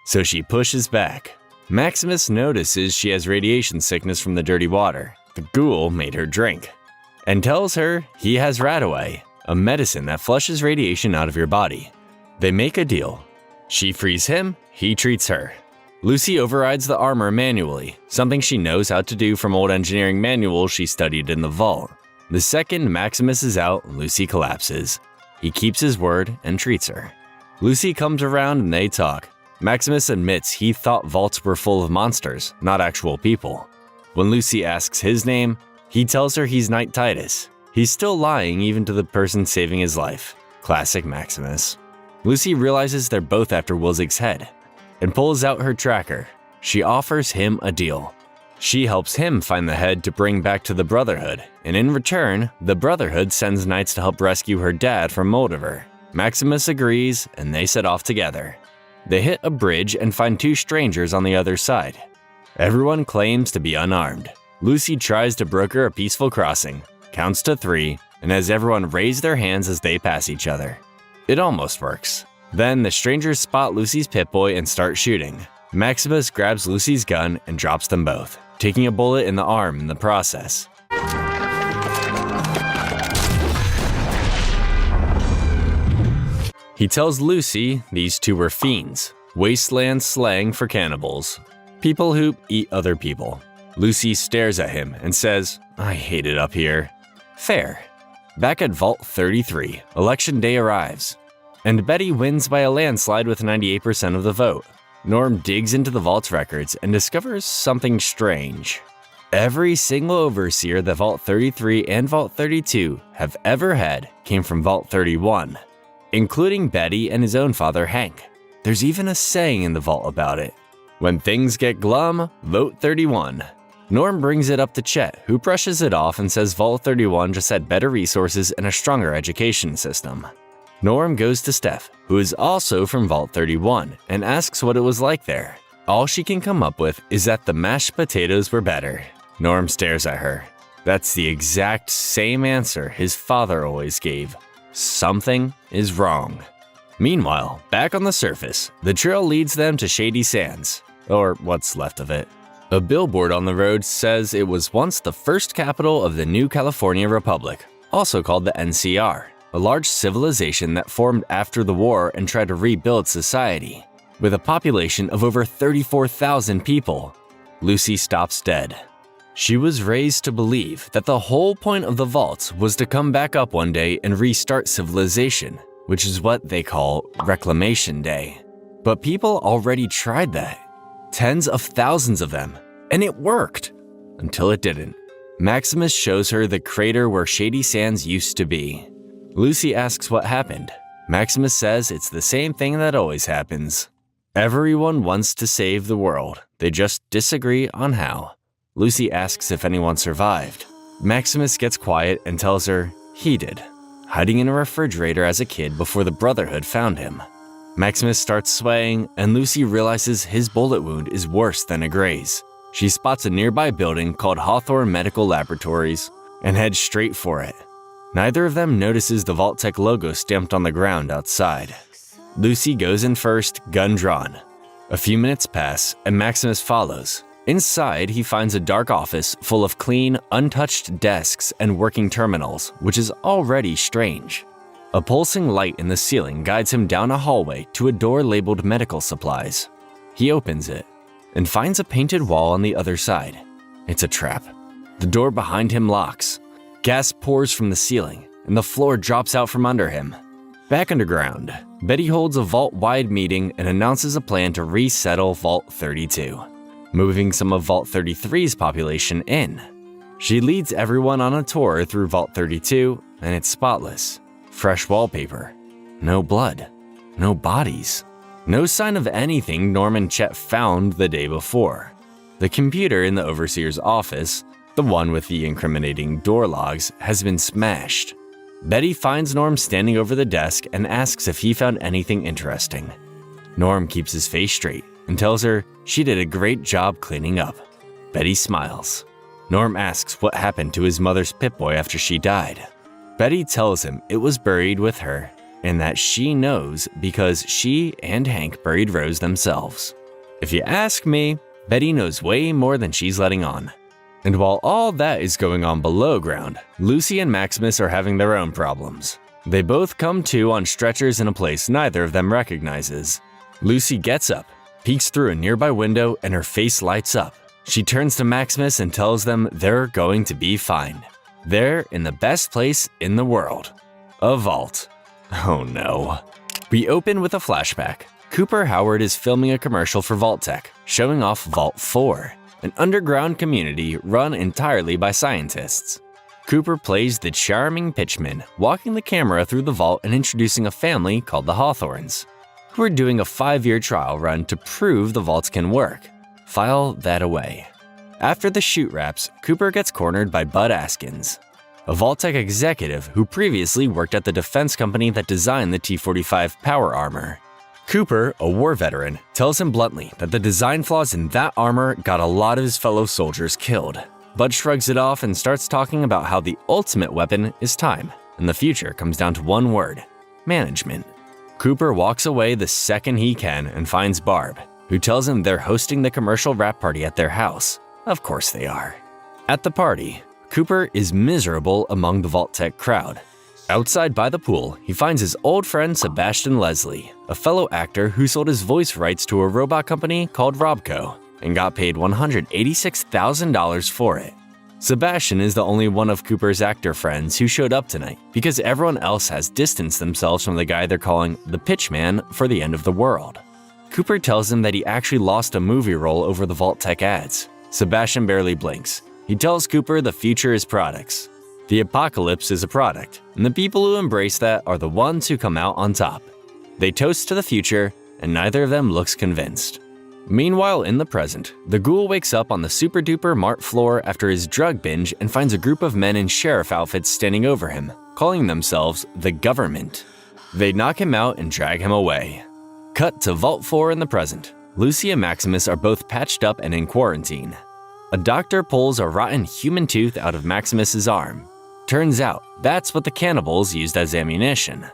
so she pushes back. Maximus notices she has radiation sickness from the dirty water the ghoul made her drink, and tells her he has Radaway, a medicine that flushes radiation out of your body. They make a deal. She frees him, he treats her. Lucy overrides the armor manually, something she knows how to do from old engineering manuals she studied in the vault. The second Maximus is out, Lucy collapses. He keeps his word and treats her. Lucy comes around and they talk. Maximus admits he thought vaults were full of monsters, not actual people. When Lucy asks his name, he tells her he's Knight Titus. He's still lying even to the person saving his life. Classic Maximus. Lucy realizes they're both after Wilzig's head and pulls out her tracker. She offers him a deal. She helps him find the head to bring back to the Brotherhood, and in return, the Brotherhood sends knights to help rescue her dad from Moldiver. Maximus agrees, and they set off together. They hit a bridge and find two strangers on the other side. Everyone claims to be unarmed. Lucy tries to broker a peaceful crossing, counts to 3, and has everyone raise their hands as they pass each other. It almost works. Then the strangers spot Lucy's Pip-Boy and start shooting. Maximus grabs Lucy's gun and drops them both, taking a bullet in the arm in the process. He tells Lucy these two were fiends, wasteland slang for cannibals, people who eat other people. Lucy stares at him and says, "I hate it up here." Fair. Back at Vault 33, Election Day arrives, and Betty wins by a landslide with 98% of the vote. Norm digs into the Vault's records and discovers something strange. Every single overseer that Vault 33 and Vault 32 have ever had came from Vault 31, including Betty and his own father, Hank. There's even a saying in the Vault about it. When things get glum, vote 31. Norm brings it up to Chet, who brushes it off and says Vault 31 just had better resources and a stronger education system. Norm goes to Steph, who is also from Vault 31, and asks what it was like there. All she can come up with is that the mashed potatoes were better. Norm stares at her. That's the exact same answer his father always gave. Something is wrong. Meanwhile, back on the surface, the trail leads them to Shady Sands, or what's left of it. A billboard on the road says it was once the first capital of the New California Republic, also called the NCR, a large civilization that formed after the war and tried to rebuild society. With a population of over 34,000 people, Lucy stops dead. She was raised to believe that the whole point of the vaults was to come back up one day and restart civilization, which is what they call Reclamation Day. But people already tried that. Tens of thousands of them, and it worked. Until it didn't. Maximus shows her the crater where Shady Sands used to be. Lucy asks what happened. Maximus says it's the same thing that always happens. Everyone wants to save the world, they just disagree on how. Lucy asks if anyone survived. Maximus gets quiet and tells her he did, hiding in a refrigerator as a kid before the Brotherhood found him. Maximus starts swaying, and Lucy realizes his bullet wound is worse than a graze. She spots a nearby building called Hawthorne Medical Laboratories and heads straight for it. Neither of them notices the Vault-Tec logo stamped on the ground outside. Lucy goes in first, gun drawn. A few minutes pass, and Maximus follows. Inside, he finds a dark office full of clean, untouched desks and working terminals, which is already strange. A pulsing light in the ceiling guides him down a hallway to a door labeled medical supplies. He opens it and finds a painted wall on the other side. It's a trap. The door behind him locks. Gas pours from the ceiling, and the floor drops out from under him. Back underground, Betty holds a vault-wide meeting and announces a plan to resettle Vault 32, moving some of Vault 33's population in. She leads everyone on a tour through Vault 32, and it's spotless. Fresh wallpaper. No blood. No bodies. No sign of anything Norm and Chet found the day before. The computer in the Overseer's office, the one with the incriminating door logs, has been smashed. Betty finds Norm standing over the desk and asks if he found anything interesting. Norm keeps his face straight and tells her she did a great job cleaning up. Betty smiles. Norm asks what happened to his mother's Pip-Boy after she died. Betty tells him it was buried with her and that she knows because she and Hank buried Rose themselves. If you ask me, Betty knows way more than she's letting on. And while all that is going on below ground, Lucy and Maximus are having their own problems. They both come to on stretchers in a place neither of them recognizes. Lucy gets up, peeks through a nearby window, and her face lights up. She turns to Maximus and tells them they're going to be fine. They're in the best place in the world, a vault. Oh no. We open with a flashback. Cooper Howard is filming a commercial for Vault-Tec, showing off Vault 4, an underground community run entirely by scientists. Cooper plays the charming pitchman, walking the camera through the vault and introducing a family called the Hawthorns, who are doing a 5-year trial run to prove the vaults can work. File that away. After the shoot wraps, Cooper gets cornered by Bud Askins, a Vault-Tec executive who previously worked at the defense company that designed the T-45 power armor. Cooper, a war veteran, tells him bluntly that the design flaws in that armor got a lot of his fellow soldiers killed. Bud shrugs it off and starts talking about how the ultimate weapon is time, and the future comes down to one word: management. Cooper walks away the second he can and finds Barb, who tells him they're hosting the commercial wrap party at their house. Of course they are. At the party, Cooper is miserable among the Vault-Tec crowd. Outside by the pool, he finds his old friend Sebastian Leslie, a fellow actor who sold his voice rights to a robot company called Robco and got paid $186,000 for it. Sebastian is the only one of Cooper's actor friends who showed up tonight because everyone else has distanced themselves from the guy they're calling the pitchman for the end of the world. Cooper tells him that he actually lost a movie role over the Vault-Tec ads. Sebastian barely blinks. He tells Cooper the future is products. The apocalypse is a product, and the people who embrace that are the ones who come out on top. They toast to the future, and neither of them looks convinced. Meanwhile, in the present, the ghoul wakes up on the super-duper Mart floor after his drug binge and finds a group of men in sheriff outfits standing over him, calling themselves the government. They knock him out and drag him away. Cut to Vault 4 in the present. Lucy and Maximus are both patched up and in quarantine. A doctor pulls a rotten human tooth out of Maximus's arm. Turns out, that's what the cannibals used as ammunition.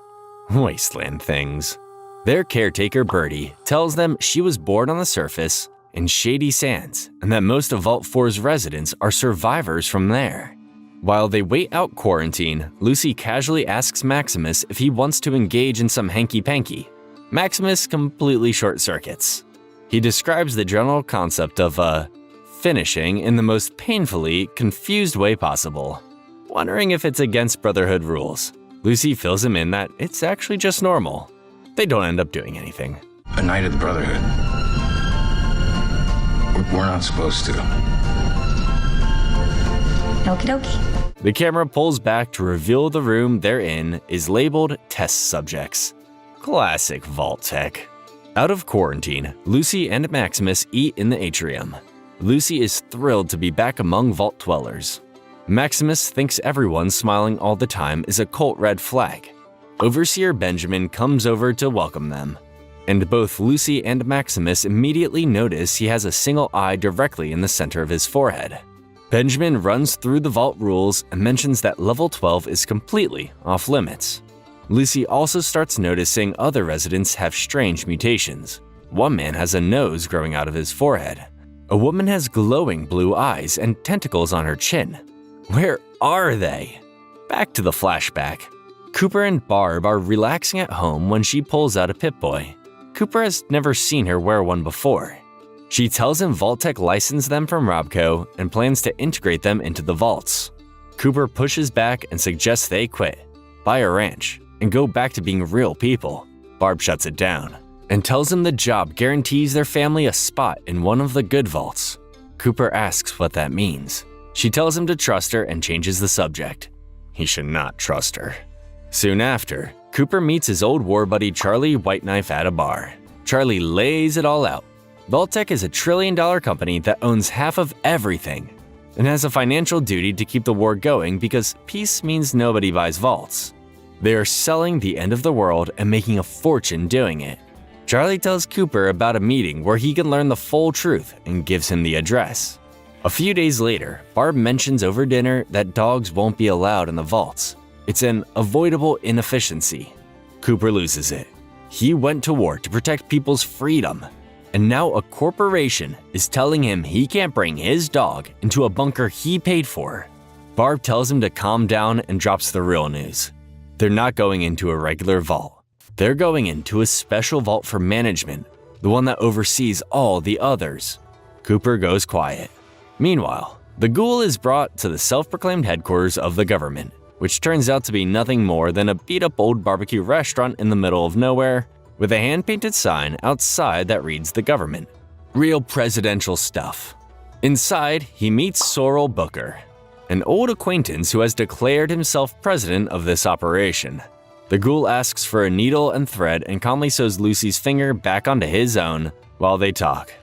Wasteland things. Their caretaker, Birdie, tells them she was born on the surface in Shady Sands and that most of Vault 4's residents are survivors from there. While they wait out quarantine, Lucy casually asks Maximus if he wants to engage in some hanky-panky. Maximus completely short-circuits. He describes the general concept of finishing in the most painfully confused way possible, wondering if it's against Brotherhood rules. Lucy fills him in that it's actually just normal. They don't end up doing anything. A Knight of the Brotherhood. We're not supposed to. Okie dokie. The camera pulls back to reveal the room they're in is labeled test subjects. Classic Vault-Tec. Out of quarantine, Lucy and Maximus eat in the atrium. Lucy is thrilled to be back among Vault dwellers. Maximus thinks everyone smiling all the time is a cult red flag. Overseer Benjamin comes over to welcome them, and both Lucy and Maximus immediately notice he has a single eye directly in the center of his forehead. Benjamin runs through the Vault rules and mentions that level 12 is completely off limits. Lucy also starts noticing other residents have strange mutations. One man has a nose growing out of his forehead. A woman has glowing blue eyes and tentacles on her chin. Where are they? Back to the flashback. Cooper and Barb are relaxing at home when she pulls out a Pip-Boy. Cooper has never seen her wear one before. She tells him Vault-Tec licensed them from Robco and plans to integrate them into the vaults. Cooper pushes back and suggests they quit, buy a ranch, and go back to being real people. Barb shuts it down and tells him the job guarantees their family a spot in one of the good vaults. Cooper asks what that means. She tells him to trust her and changes the subject. He should not trust her. Soon after, Cooper meets his old war buddy Charlie Whiteknife at a bar. Charlie lays it all out. Vault-Tec is a $1 trillion company that owns half of everything and has a financial duty to keep the war going because peace means nobody buys vaults. They are selling the end of the world and making a fortune doing it. Charlie tells Cooper about a meeting where he can learn the full truth and gives him the address. A few days later, Barb mentions over dinner that dogs won't be allowed in the vaults. It's an avoidable inefficiency. Cooper loses it. He went to war to protect people's freedom, and now a corporation is telling him he can't bring his dog into a bunker he paid for. Barb tells him to calm down and drops the real news. They're not going into a regular vault. They're going into a special vault for management, the one that oversees all the others. Cooper goes quiet. Meanwhile, The ghoul is brought to the self-proclaimed headquarters of the government, which turns out to be nothing more than a beat-up old barbecue restaurant in the middle of nowhere with a hand-painted sign outside that reads the government. Real presidential stuff. Inside, he meets Sorrel Booker, an old acquaintance who has declared himself president of this operation. The ghoul asks for a needle and thread and calmly sews Lucy's finger back onto his own while they talk.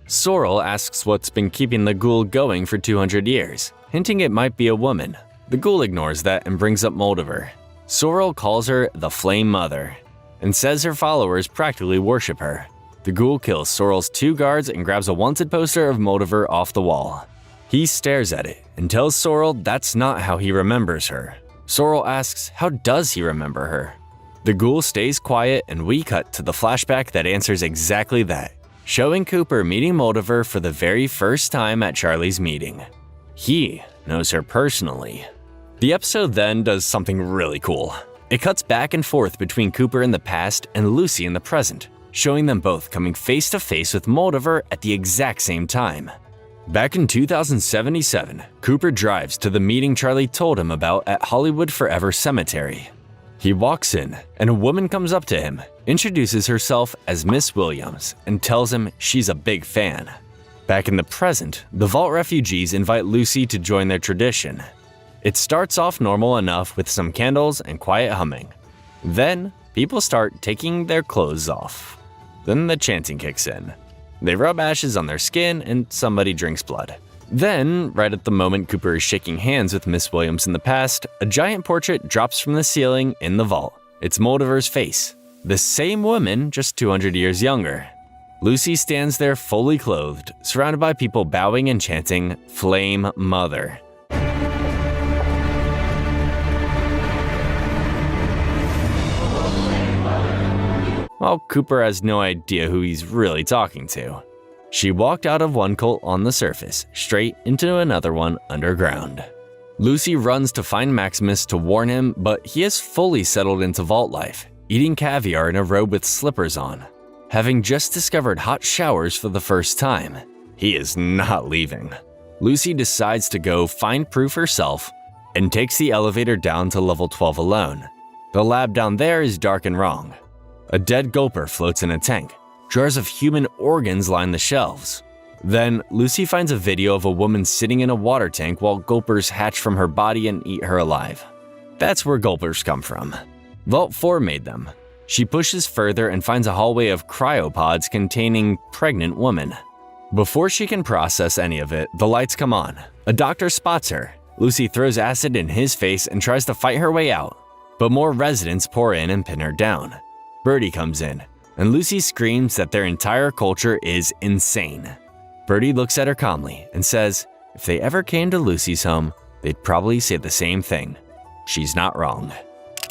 Sorrel asks what's been keeping the ghoul going for 200 years, hinting it might be a woman. The ghoul ignores that and brings up Moldaver. Sorrel calls her the Flame Mother and says her followers practically worship her. The ghoul kills Sorrel's 2 guards and grabs a wanted poster of Moldaver off the wall. He stares at it and tells Sorrel that's not how he remembers her. Sorrel asks how does he remember her? The ghoul stays quiet and we cut to the flashback that answers exactly that, showing Cooper meeting Moldaver for the very first time at Charlie's meeting. He knows her personally. The episode then does something really cool. It cuts back and forth between Cooper in the past and Lucy in the present, showing them both coming face to face with Moldaver at the exact same time. Back in 2077, Cooper drives to the meeting Charlie told him about at Hollywood Forever Cemetery. He walks in, and a woman comes up to him, introduces herself as Miss Williams, and tells him she's a big fan. Back in the present, the Vault refugees invite Lucy to join their tradition. It starts off normal enough with some candles and quiet humming. Then, people start taking their clothes off. Then the chanting kicks in. They rub ashes on their skin and somebody drinks blood. Then, right at the moment Cooper is shaking hands with Miss Williams in the past, a giant portrait drops from the ceiling in the vault. It's Moldaver's face. The same woman, just 200 years younger. Lucy stands there fully clothed, surrounded by people bowing and chanting, "Flame Mother." While Cooper has no idea who he's really talking to. She walked out of one cult on the surface, straight into another one underground. Lucy runs to find Maximus to warn him, but he has fully settled into vault life, eating caviar in a robe with slippers on. Having just discovered hot showers for the first time, he is not leaving. Lucy decides to go find proof herself and takes the elevator down to level 12 alone. The lab down there is dark and wrong. A dead gulper floats in a tank. Jars of human organs line the shelves. Then, Lucy finds a video of a woman sitting in a water tank while gulpers hatch from her body and eat her alive. That's where gulpers come from. Vault 4 made them. She pushes further and finds a hallway of cryopods containing pregnant women. Before she can process any of it, the lights come on. A doctor spots her. Lucy throws acid in his face and tries to fight her way out. But more residents pour in and pin her down. Birdie comes in, and Lucy screams that their entire culture is insane. Birdie looks at her calmly and says if they ever came to Lucy's home, they'd probably say the same thing. She's not wrong.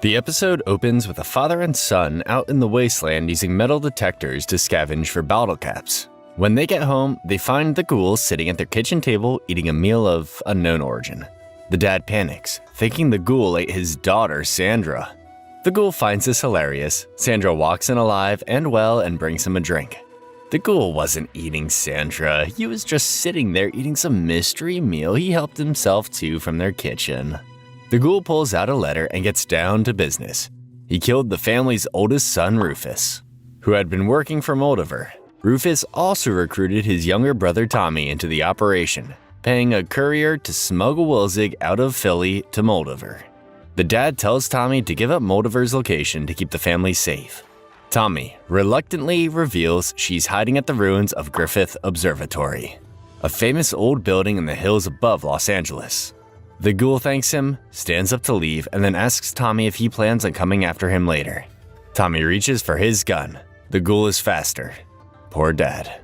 The episode opens with a father and son out in the wasteland using metal detectors to scavenge for bottle caps. When they get home, they find the ghoul sitting at their kitchen table eating a meal of unknown origin. The dad panics, thinking the ghoul ate his daughter, Sandra. The ghoul finds this hilarious. Sandra walks in alive and well and brings him a drink. The ghoul wasn't eating Sandra, he was just sitting there eating some mystery meal he helped himself to from their kitchen. The ghoul pulls out a letter and gets down to business. He killed the family's oldest son, Rufus, who had been working for Moldaver. Rufus also recruited his younger brother Tommy into the operation, paying a courier to smuggle Wilzig out of Philly to Moldaver. The dad tells Tommy to give up Moldaver's location to keep the family safe. Tommy reluctantly reveals she's hiding at the ruins of Griffith Observatory, a famous old building in the hills above Los Angeles. The ghoul thanks him, stands up to leave, and then asks Tommy if he plans on coming after him later. Tommy reaches for his gun. The ghoul is faster. Poor dad.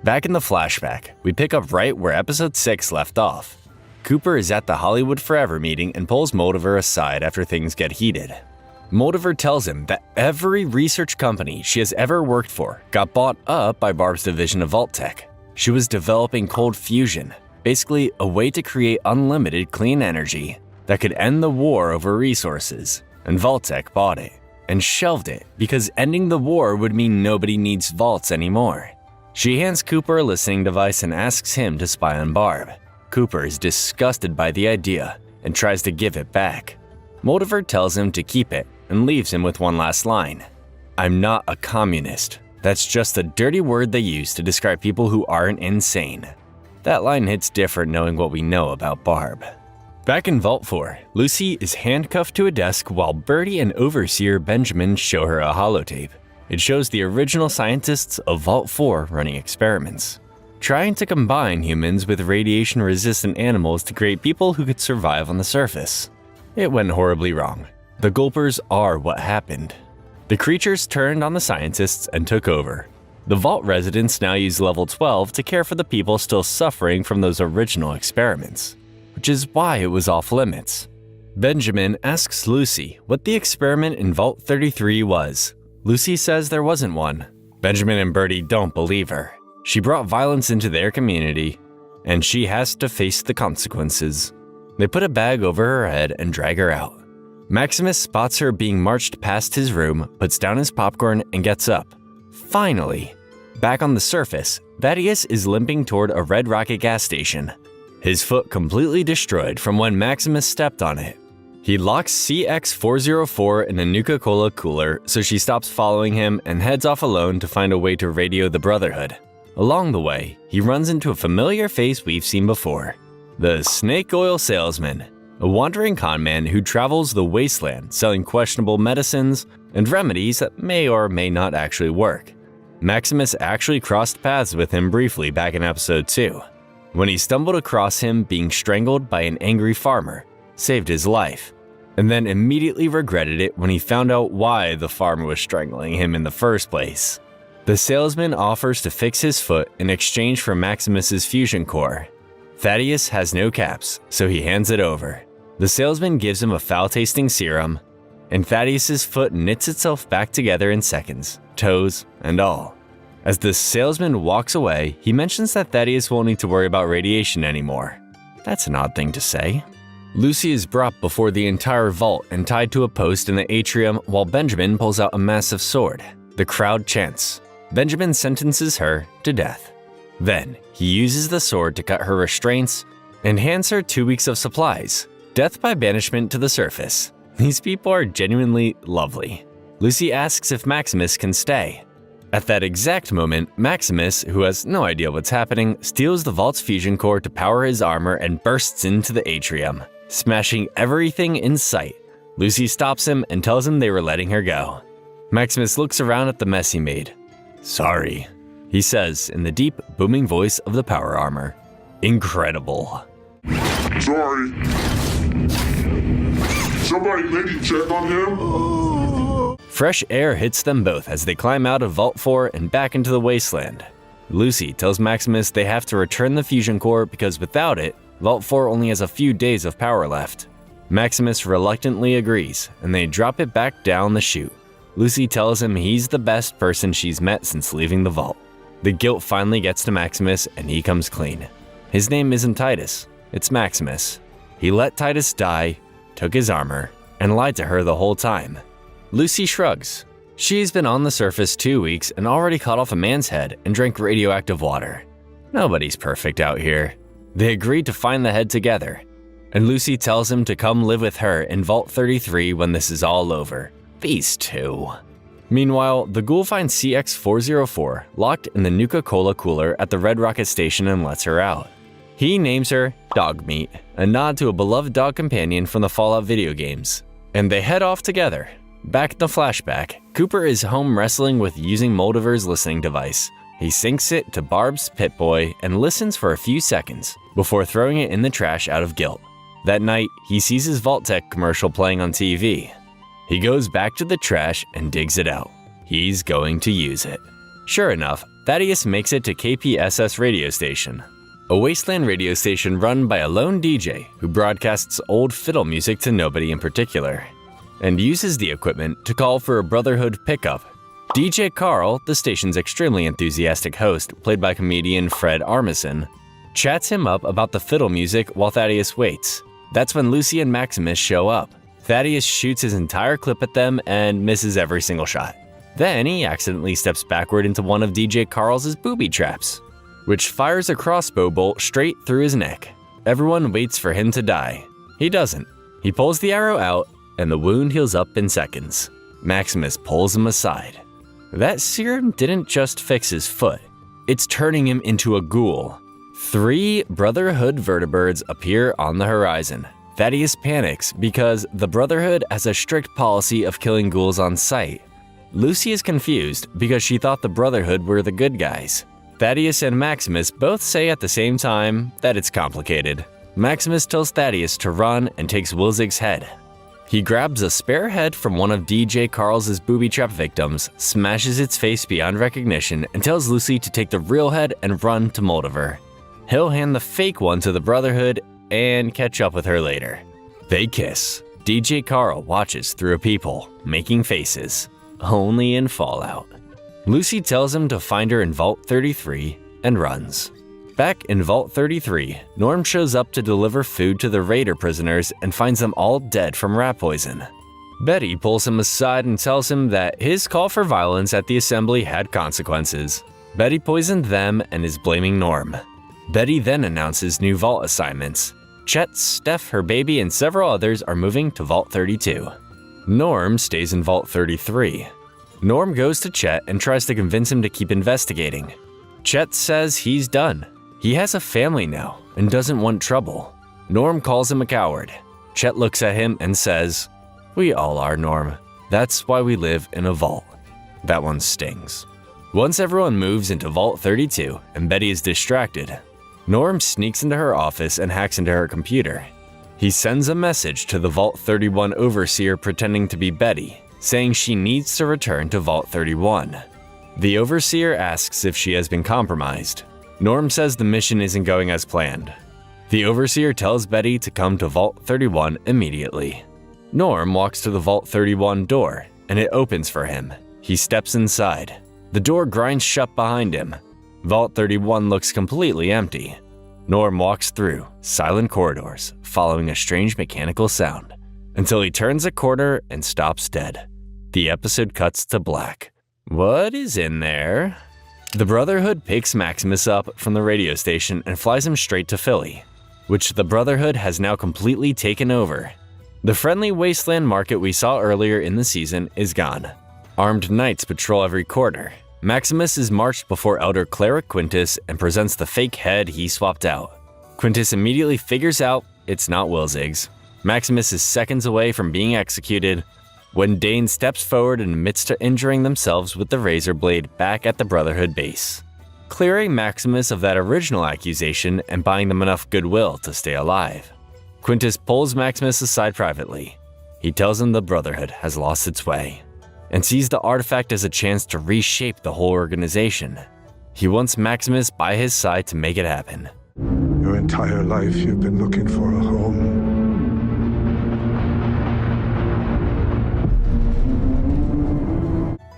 Back in the flashback, we pick up right where episode 6 left off. Cooper is at the Hollywood Forever meeting and pulls Moldaver aside after things get heated. Moldaver tells him that every research company she has ever worked for got bought up by Barb's division of Vault-Tec. She was developing cold fusion, basically a way to create unlimited clean energy that could end the war over resources, and Vault-Tec bought it and shelved it because ending the war would mean nobody needs vaults anymore. She hands Cooper a listening device and asks him to spy on Barb. Cooper is disgusted by the idea and tries to give it back. Moldiver tells him to keep it and leaves him with one last line. "I'm not a communist. That's just a dirty word they use to describe people who aren't insane." That line hits different knowing what we know about Barb. Back in Vault 4, Lucy is handcuffed to a desk while Birdie and Overseer Benjamin show her a holotape. It shows the original scientists of Vault 4 running experiments, trying to combine humans with radiation-resistant animals to create people who could survive on the surface. It went horribly wrong. The Gulpers are what happened. The creatures turned on the scientists and took over. The Vault residents now use Level 12 to care for the people still suffering from those original experiments, which is why it was off limits. Benjamin asks Lucy what the experiment in Vault 33 was. Lucy says there wasn't one. Benjamin and Birdie don't believe her. She brought violence into their community, and she has to face the consequences. They put a bag over her head and drag her out. Maximus spots her being marched past his room, puts down his popcorn, and gets up. Finally! Back on the surface, Thaddeus is limping toward a Red Rocket gas station, his foot completely destroyed from when Maximus stepped on it. He locks CX-404 in a Nuka-Cola cooler, so she stops following him and heads off alone to find a way to radio the Brotherhood. Along the way, he runs into a familiar face we've seen before, the Snake Oil Salesman, a wandering conman who travels the wasteland selling questionable medicines and remedies that may or may not actually work. Maximus actually crossed paths with him briefly back in episode 2, when he stumbled across him being strangled by an angry farmer, saved his life, and then immediately regretted it when he found out why the farmer was strangling him in the first place. The salesman offers to fix his foot in exchange for Maximus's fusion core. Thaddeus has no caps, so he hands it over. The salesman gives him a foul-tasting serum, and Thaddeus's foot knits itself back together in seconds, toes and all. As the salesman walks away, he mentions that Thaddeus won't need to worry about radiation anymore. That's an odd thing to say. Lucy is brought before the entire vault and tied to a post in the atrium while Benjamin pulls out a massive sword. The crowd chants. Benjamin sentences her to death. Then, he uses the sword to cut her restraints and hands her 2 weeks of supplies. Death by banishment to the surface. These people are genuinely lovely. Lucy asks if Maximus can stay. At that exact moment, Maximus, who has no idea what's happening, steals the vault's fusion core to power his armor and bursts into the atrium, smashing everything in sight. Lucy stops him and tells him they were letting her go. Maximus looks around at the mess he made. "Sorry," he says in the deep, booming voice of the power armor. "Incredible." Sorry. Somebody maybe check on him? Fresh air hits them both as they climb out of Vault 4 and back into the wasteland. Lucy tells Maximus they have to return the fusion core because without it, Vault 4 only has a few days of power left. Maximus reluctantly agrees, and they drop it back down the chute. Lucy tells him he's the best person she's met since leaving the vault. The guilt finally gets to Maximus and he comes clean. His name isn't Titus, it's Maximus. He let Titus die, took his armor, and lied to her the whole time. Lucy shrugs. She's been on the surface 2 weeks and already cut off a man's head and drank radioactive water. Nobody's perfect out here. They agree to find the head together, and Lucy tells him to come live with her in Vault 33 when this is all over. These two. Meanwhile, the ghoul finds CX-404 locked in the Nuka-Cola cooler at the Red Rocket station and lets her out. He names her Dogmeat, a nod to a beloved dog companion from the Fallout video games, and they head off together. Back in the flashback, Cooper is home wrestling with using Moldiver's listening device. He syncs it to Barb's Pit-Boy and listens for a few seconds before throwing it in the trash out of guilt. That night, he sees his Vault-Tec commercial playing on TV. He goes back to the trash and digs it out. He's going to use it. Sure enough, Thaddeus makes it to KPSS radio station, a wasteland radio station run by a lone DJ who broadcasts old fiddle music to nobody in particular, and uses the equipment to call for a Brotherhood pickup. DJ Carl, the station's extremely enthusiastic host, played by comedian Fred Armisen, chats him up about the fiddle music while Thaddeus waits. That's when Lucy and Maximus show up. Thaddeus shoots his entire clip at them and misses every single shot. Then he accidentally steps backward into one of DJ Carl's booby traps, which fires a crossbow bolt straight through his neck. Everyone waits for him to die. He doesn't. He pulls the arrow out, and the wound heals up in seconds. Maximus pulls him aside. That serum didn't just fix his foot. It's turning him into a ghoul. 3 Brotherhood vertibirds appear on the horizon. Thaddeus panics because the Brotherhood has a strict policy of killing ghouls on sight. Lucy is confused because she thought the Brotherhood were the good guys. Thaddeus and Maximus both say at the same time that it's complicated. Maximus tells Thaddeus to run and takes Wilzig's head. He grabs a spare head from one of DJ Carl's booby trap victims, smashes its face beyond recognition, and tells Lucy to take the real head and run to Moldover. He'll hand the fake one to the Brotherhood and catch up with her later. They kiss. DJ Carl watches through a peephole, making faces. Only in Fallout. Lucy tells him to find her in Vault 33 and runs. Back in Vault 33, Norm shows up to deliver food to the Raider prisoners and finds them all dead from rat poison. Betty pulls him aside and tells him that his call for violence at the assembly had consequences. Betty poisoned them and is blaming Norm. Betty then announces new vault assignments. Chet, Steph, her baby, and several others are moving to Vault 32. Norm stays in Vault 33. Norm goes to Chet and tries to convince him to keep investigating. Chet says he's done. He has a family now and doesn't want trouble. Norm calls him a coward. Chet looks at him and says, "We all are, Norm. That's why we live in a vault." That one stings. Once everyone moves into Vault 32 and Betty is distracted, Norm sneaks into her office and hacks into her computer. He sends a message to the Vault 31 overseer pretending to be Betty, saying she needs to return to Vault 31. The overseer asks if she has been compromised. Norm says the mission isn't going as planned. The overseer tells Betty to come to Vault 31 immediately. Norm walks to the Vault 31 door, and it opens for him. He steps inside. The door grinds shut behind him. Vault 31 looks completely empty. Norm walks through silent corridors, following a strange mechanical sound, until he turns a corner and stops dead. The episode cuts to black. What is in there? The Brotherhood picks Maximus up from the radio station and flies him straight to Philly, which the Brotherhood has now completely taken over. The friendly wasteland market we saw earlier in the season is gone. Armed knights patrol every corner. Maximus is marched before Elder Cleric Quintus and presents the fake head he swapped out. Quintus immediately figures out it's not Wilzig's. Maximus is seconds away from being executed when Dane steps forward and admits to injuring themselves with the razor blade back at the Brotherhood base, clearing Maximus of that original accusation and buying them enough goodwill to stay alive. Quintus pulls Maximus aside privately. He tells him the Brotherhood has lost its way and sees the artifact as a chance to reshape the whole organization. He wants Maximus by his side to make it happen. Your entire life you've been looking for a home.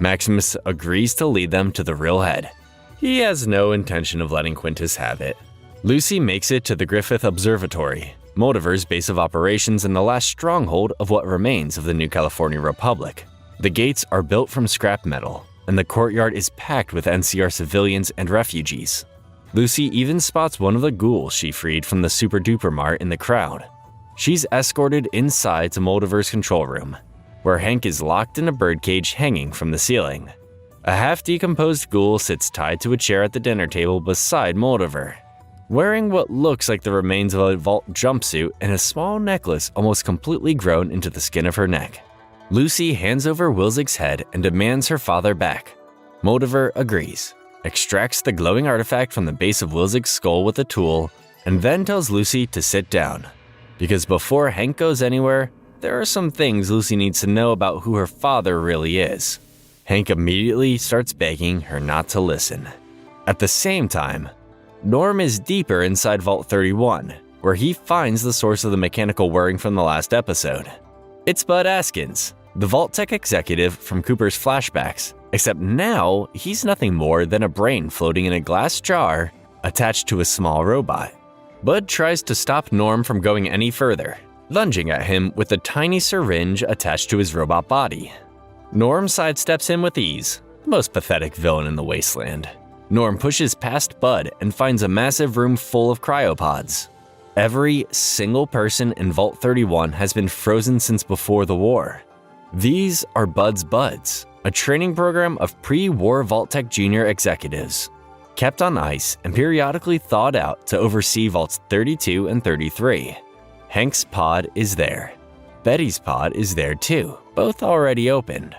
Maximus agrees to lead them to the real head. He has no intention of letting Quintus have it. Lucy makes it to the Griffith Observatory, Moldover's base of operations and the last stronghold of what remains of the New California Republic. The gates are built from scrap metal, and the courtyard is packed with NCR civilians and refugees. Lucy even spots one of the ghouls she freed from the Super Duper Mart in the crowd. She's escorted inside to Moldover's control room, where Hank is locked in a birdcage hanging from the ceiling. A half-decomposed ghoul sits tied to a chair at the dinner table beside Moldover, wearing what looks like the remains of a vault jumpsuit and a small necklace almost completely grown into the skin of her neck. Lucy hands over Wilzig's head and demands her father back. Moldover agrees, extracts the glowing artifact from the base of Wilzig's skull with a tool, and then tells Lucy to sit down. Because before Hank goes anywhere, there are some things Lucy needs to know about who her father really is. Hank immediately starts begging her not to listen. At the same time, Norm is deeper inside Vault 31, where he finds the source of the mechanical whirring from the last episode. It's Bud Askins, the Vault Tech executive from Cooper's flashbacks, except now he's nothing more than a brain floating in a glass jar attached to a small robot. Bud tries to stop Norm from going any further, lunging at him with a tiny syringe attached to his robot body. Norm sidesteps him with ease, most pathetic villain in the wasteland. Norm pushes past Bud and finds a massive room full of cryopods. Every single person in Vault 31 has been frozen since before the war. These are Bud's Buds, a training program of pre-war Vault-Tec Junior executives, kept on ice and periodically thawed out to oversee Vaults 32 and 33. Hank's pod is there. Betty's pod is there too, both already opened.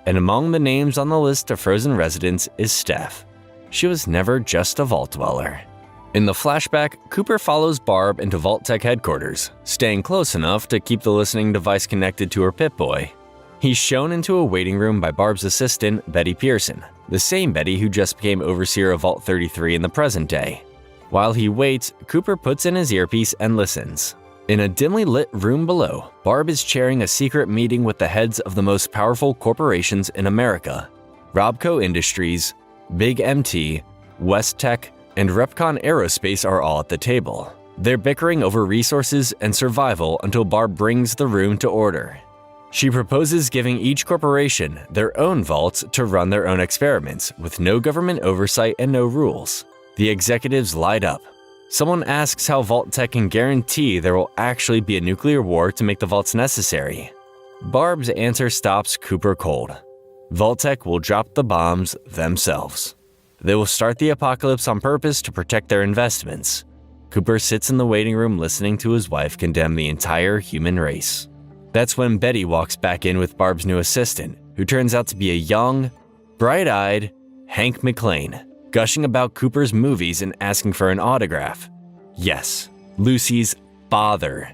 And among the names on the list of frozen residents is Steph. She was never just a Vault dweller. In the flashback, Cooper follows Barb into Vault-Tec headquarters, staying close enough to keep the listening device connected to her Pip-Boy. He's shown into a waiting room by Barb's assistant, Betty Pearson, the same Betty who just became overseer of Vault 33 in the present day. While he waits, Cooper puts in his earpiece and listens. In a dimly lit room below, Barb is chairing a secret meeting with the heads of the most powerful corporations in America. Robco Industries, Big MT, West-Tec, and Repcon Aerospace are all at the table. They're bickering over resources and survival until Barb brings the room to order. She proposes giving each corporation their own vaults to run their own experiments, with no government oversight and no rules. The executives light up. Someone asks how Vault-Tec can guarantee there will actually be a nuclear war to make the vaults necessary. Barb's answer stops Cooper cold. Vault-Tec will drop the bombs themselves. They will start the apocalypse on purpose to protect their investments. Cooper sits in the waiting room listening to his wife condemn the entire human race. That's when Betty walks back in with Barb's new assistant, who turns out to be a young, bright-eyed Hank McClane, gushing about Cooper's movies and asking for an autograph. Yes, Lucy's father.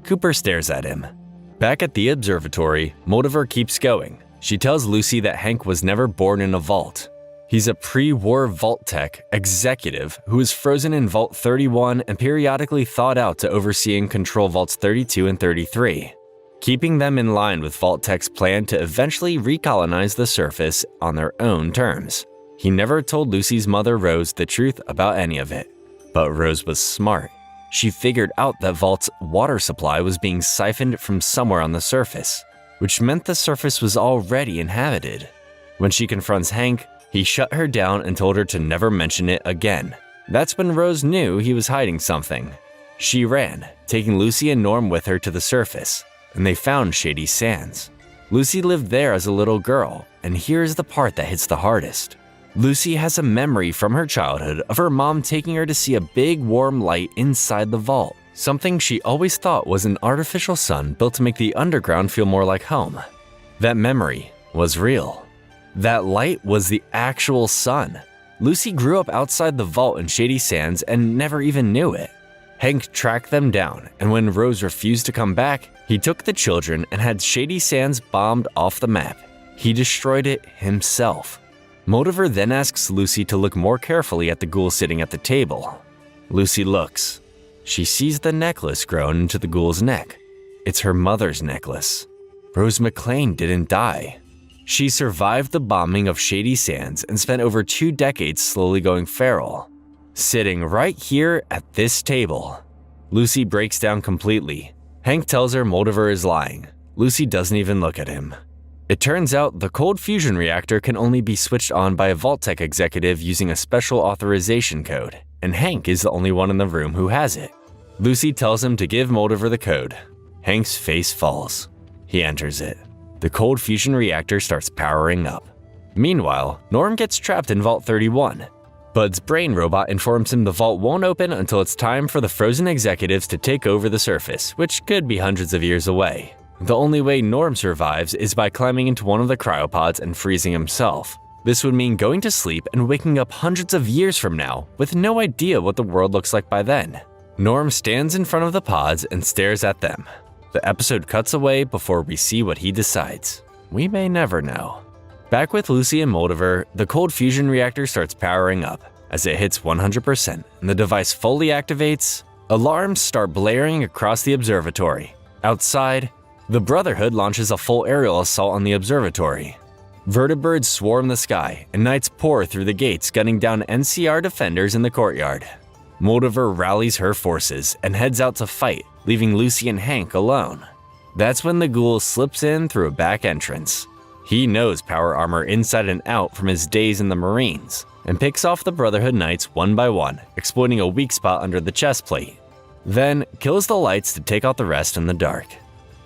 Cooper stares at him. Back at the observatory, Moldover keeps going. She tells Lucy that Hank was never born in a vault. He's a pre-war Vault-Tec executive who is frozen in Vault 31 and periodically thawed out to oversee and control Vaults 32 and 33, keeping them in line with Vault-Tec's plan to eventually recolonize the surface on their own terms. He never told Lucy's mother Rose the truth about any of it, but Rose was smart. She figured out that Vault's water supply was being siphoned from somewhere on the surface, which meant the surface was already inhabited. When she confronts Hank, he shut her down and told her to never mention it again. That's when Rose knew he was hiding something. She ran, taking Lucy and Norm with her to the surface, and they found Shady Sands. Lucy lived there as a little girl, and here's the part that hits the hardest. Lucy has a memory from her childhood of her mom taking her to see a big warm light inside the vault, something she always thought was an artificial sun built to make the underground feel more like home. That memory was real. That light was the actual sun. Lucy grew up outside the vault in Shady Sands and never even knew it. Hank tracked them down, and when Rose refused to come back, he took the children and had Shady Sands bombed off the map. He destroyed it himself. Moldover then asks Lucy to look more carefully at the ghoul sitting at the table. Lucy looks. She sees the necklace grown into the ghoul's neck. It's her mother's necklace. Rose McClane didn't die. She survived the bombing of Shady Sands and spent over 2 decades slowly going feral. Sitting right here at this table. Lucy breaks down completely. Hank tells her Moldover is lying. Lucy doesn't even look at him. It turns out the cold fusion reactor can only be switched on by a Vault-Tec executive using a special authorization code, and Hank is the only one in the room who has it. Lucy tells him to give Moldover the code. Hank's face falls. He enters it. The cold fusion reactor starts powering up. Meanwhile, Norm gets trapped in Vault 31. Bud's brain robot informs him the vault won't open until it's time for the frozen executives to take over the surface, which could be hundreds of years away. The only way Norm survives is by climbing into one of the cryopods and freezing himself. This would mean going to sleep and waking up hundreds of years from now, with no idea what the world looks like by then. Norm stands in front of the pods and stares at them. The episode cuts away before we see what he decides. We may never know. Back with Lucy and Moldover, the cold fusion reactor starts powering up. As it hits 100% and the device fully activates, alarms start blaring across the observatory. Outside, the Brotherhood launches a full aerial assault on the observatory. Vertibirds swarm the sky, and knights pour through the gates, gunning down NCR defenders in the courtyard. Moldover rallies her forces and heads out to fight, leaving Lucy and Hank alone. That's when the ghoul slips in through a back entrance. He knows power armor inside and out from his days in the Marines, and picks off the Brotherhood Knights one by one, exploiting a weak spot under the chest plate. then kills the lights to take out the rest in the dark.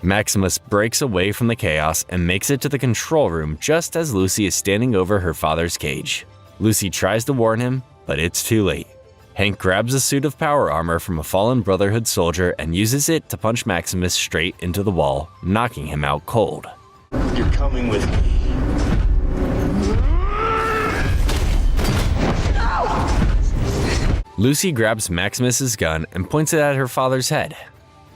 Maximus breaks away from the chaos and makes it to the control room just as Lucy is standing over her father's cage. Lucy tries to warn him, but it's too late. Hank grabs a suit of power armor from a fallen Brotherhood soldier and uses it to punch Maximus straight into the wall, knocking him out cold. You're coming with me. Lucy grabs Maximus's gun and points it at her father's head.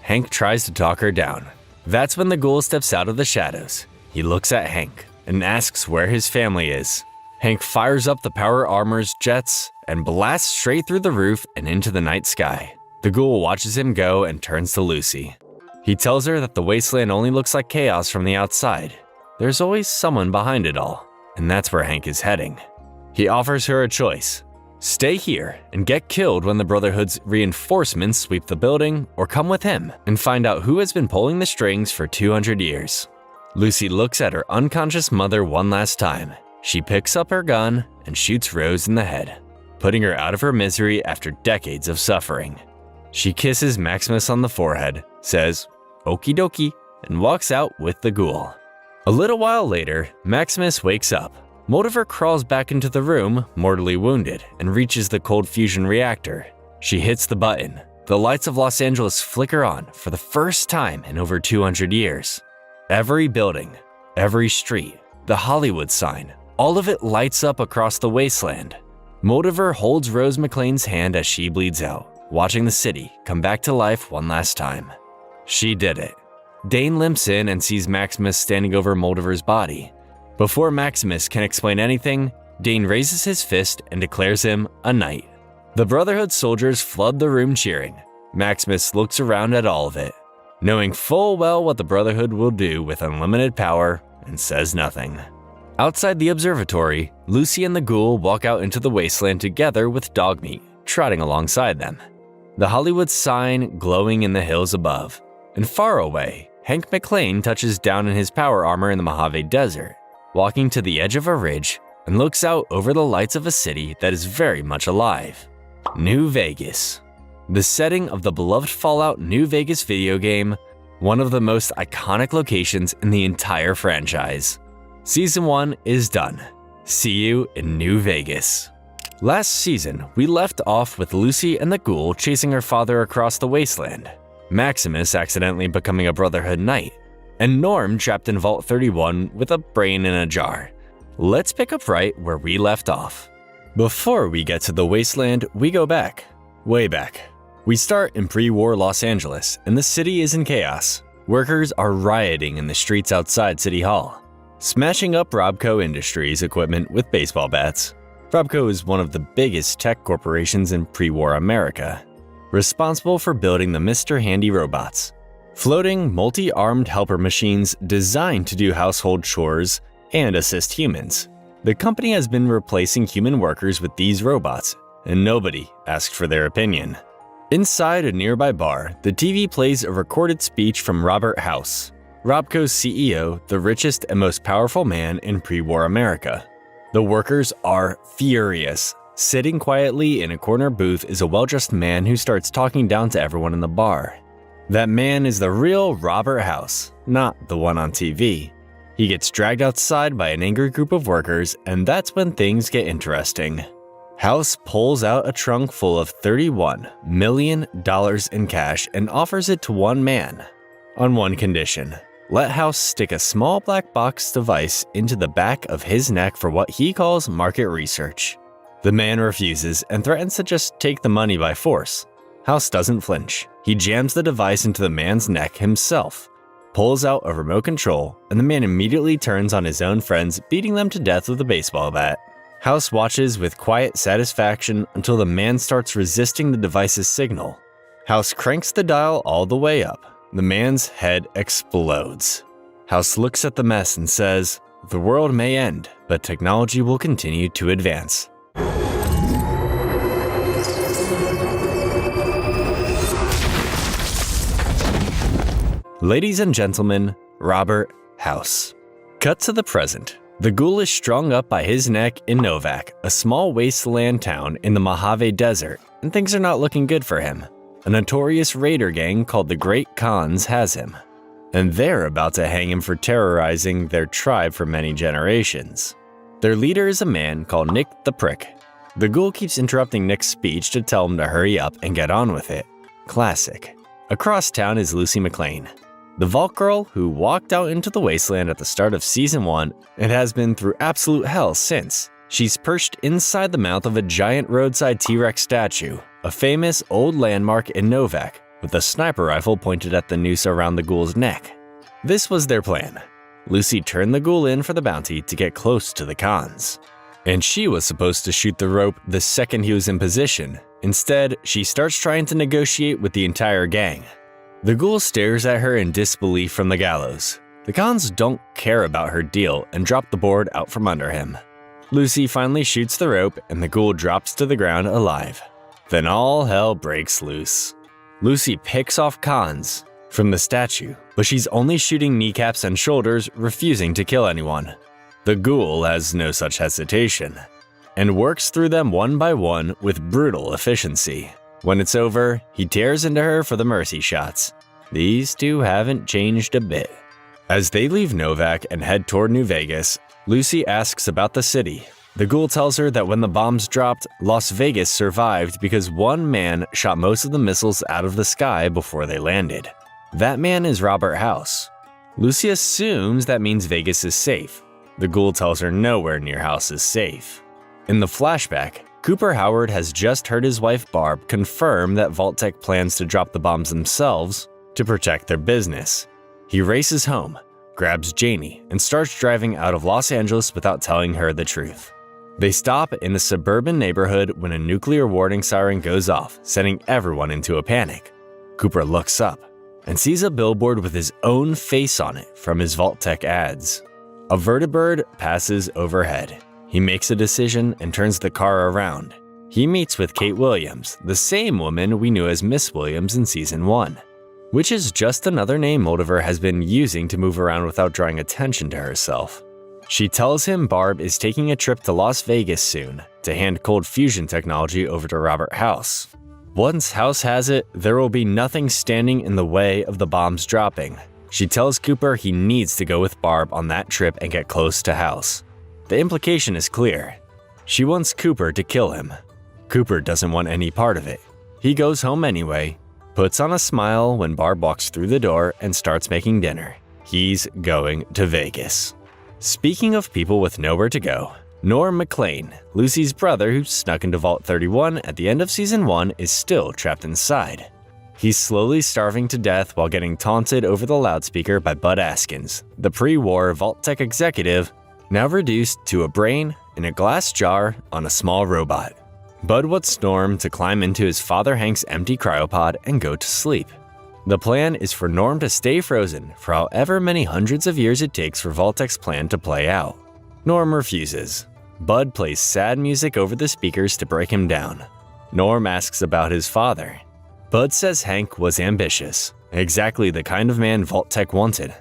Hank tries to talk her down. That's when the ghoul steps out of the shadows. He looks at Hank and asks where his family is. Hank fires up the power armor's jets and blasts straight through the roof and into the night sky. The ghoul watches him go and turns to Lucy. He tells her that the wasteland only looks like chaos from the outside. There's always someone behind it all, and that's where Hank is heading. He offers her a choice. Stay here and get killed when the Brotherhood's reinforcements sweep the building, or come with him and find out who has been pulling the strings for 200 years. Lucy looks at her unconscious mother one last time. She picks up her gun and shoots Rose in the head, putting her out of her misery after decades of suffering. She kisses Maximus on the forehead, says, "Okie dokie," and walks out with the ghoul. A little while later, Maximus wakes up. Moldiver crawls back into the room, mortally wounded, and reaches the cold fusion reactor. She hits the button. The lights of Los Angeles flicker on for the first time in over 200 years. Every building, every street, the Hollywood sign, all of it lights up across the wasteland. Moldiver holds Rose McClane's hand as she bleeds out, watching the city come back to life one last time. She did it. Dane limps in and sees Maximus standing over Moldiver's body. Before Maximus can explain anything, Dane raises his fist and declares him a knight. The Brotherhood soldiers flood the room cheering. Maximus looks around at all of it, knowing full well what the Brotherhood will do with unlimited power, and says nothing. Outside the observatory, Lucy and the ghoul walk out into the wasteland together with Dogmeat trotting alongside them. The Hollywood sign glowing in the hills above. And far away, Hank McClane touches down in his power armor in the Mojave Desert, walking to the edge of a ridge and looks out over the lights of a city that is very much alive. New Vegas. The setting of the beloved Fallout New Vegas video game, one of the most iconic locations in the entire franchise. Season 1 is done. See you in New Vegas. Last season, we left off with Lucy and the ghoul chasing her father across the wasteland, Maximus accidentally becoming a Brotherhood knight, and Norm trapped in Vault 31 with a brain in a jar. Let's pick up right where we left off. Before we get to the wasteland, we go back, way back. We start in pre-war Los Angeles, and the city is in chaos. Workers are rioting in the streets outside City Hall, smashing up Robco Industries equipment with baseball bats. Robco is one of the biggest tech corporations in pre-war America, responsible for building the Mr. Handy robots, floating, multi-armed helper machines designed to do household chores and assist humans. The company has been replacing human workers with these robots, and nobody asked for their opinion. Inside a nearby bar, the TV plays a recorded speech from Robert House, Robco's CEO, the richest and most powerful man in pre-war America. The workers are furious. Sitting quietly in a corner booth is a well-dressed man who starts talking down to everyone in the bar. That man is the real Robert House, not the one on TV. He gets dragged outside by an angry group of workers, and that's when things get interesting. House pulls out a trunk full of $31 million in cash and offers it to one man, on one condition. Let House stick a small black box device into the back of his neck for what he calls market research. The man refuses and threatens to just take the money by force. House doesn't flinch. He jams the device into the man's neck himself, pulls out a remote control, and the man immediately turns on his own friends, beating them to death with a baseball bat. House watches with quiet satisfaction until the man starts resisting the device's signal. House cranks the dial all the way up. The man's head explodes. House looks at the mess and says, "The world may end, but technology will continue to advance." Ladies and gentlemen, Robert House. Cut to the present. The ghoul is strung up by his neck in Novak, a small wasteland town in the Mojave Desert, and things are not looking good for him. A notorious raider gang called the Great Khans has him, and they're about to hang him for terrorizing their tribe for many generations. Their leader is a man called Nick the Prick. The ghoul keeps interrupting Nick's speech to tell him to hurry up and get on with it. Classic. Across town is Lucy McLean, the Vault Girl who walked out into the wasteland at the start of Season 1 and has been through absolute hell since. She's perched inside the mouth of a giant roadside T-Rex statue, a famous old landmark in Novak, with a sniper rifle pointed at the noose around the ghoul's neck. This was their plan. Lucy turned the ghoul in for the bounty to get close to the Khans. And she was supposed to shoot the rope the second he was in position. Instead, she starts trying to negotiate with the entire gang. The ghoul stares at her in disbelief from the gallows. The Khans don't care about her deal and drop the board out from under him. Lucy finally shoots the rope and the ghoul drops to the ground alive. Then all hell breaks loose. Lucy picks off Khans from the statue, but she's only shooting kneecaps and shoulders, refusing to kill anyone. The ghoul has no such hesitation and works through them one by one with brutal efficiency. When it's over, he tears into her for the mercy shots. These two haven't changed a bit. As they leave Novak and head toward New Vegas, Lucy asks about the city. The ghoul tells her that when the bombs dropped, Las Vegas survived because one man shot most of the missiles out of the sky before they landed. That man is Robert House. Lucy assumes that means Vegas is safe. The ghoul tells her nowhere near House is safe. In the flashback, Cooper Howard has just heard his wife Barb confirm that Vault-Tec plans to drop the bombs themselves to protect their business. He races home, grabs Janie, and starts driving out of Los Angeles without telling her the truth. They stop in a suburban neighborhood when a nuclear warning siren goes off, sending everyone into a panic. Cooper looks up and sees a billboard with his own face on it from his Vault-Tec ads. A vertibird passes overhead. He makes a decision and turns the car around. He meets with Kate Williams, the same woman we knew as Miss Williams in Season 1, which is just another name Moldover has been using to move around without drawing attention to herself. She tells him Barb is taking a trip to Las Vegas soon to hand cold fusion technology over to Robert House. Once House has it, there will be nothing standing in the way of the bombs dropping. She tells Cooper he needs to go with Barb on that trip and get close to House. The implication is clear. She wants Cooper to kill him. Cooper doesn't want any part of it. He goes home anyway, puts on a smile when Barb walks through the door and starts making dinner. He's going to Vegas. Speaking of people with nowhere to go, Norm McLean, Lucy's brother who snuck into Vault 31 at the end of Season 1, is still trapped inside. He's slowly starving to death while getting taunted over the loudspeaker by Bud Askins, the pre-war Vault-Tec executive, now reduced to a brain in a glass jar on a small robot. Bud wants Norm to climb into his father Hank's empty cryopod and go to sleep. The plan is for Norm to stay frozen for however many hundreds of years it takes for Vault-Tec's plan to play out. Norm refuses. Bud plays sad music over the speakers to break him down. Norm asks about his father. Bud says Hank was ambitious, exactly the kind of man Vault-Tec wanted.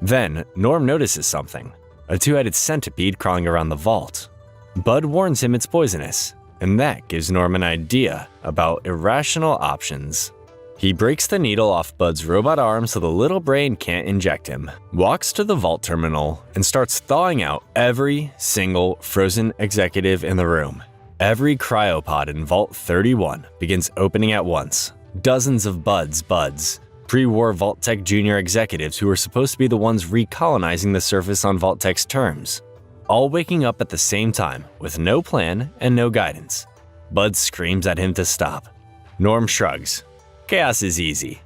Then, Norm notices something. A two-headed centipede crawling around the vault. Bud warns him it's poisonous, and that gives Norm an idea about irrational options. He breaks the needle off Bud's robot arm so the little brain can't inject him, walks to the vault terminal, and starts thawing out every single frozen executive in the room. Every cryopod in Vault 31 begins opening at once. Dozens of buds, pre-war Vault-Tec junior executives who were supposed to be the ones recolonizing the surface on Vault-Tec's terms, all waking up at the same time with no plan and no guidance. Bud screams at him to stop. Norm shrugs. Chaos is easy.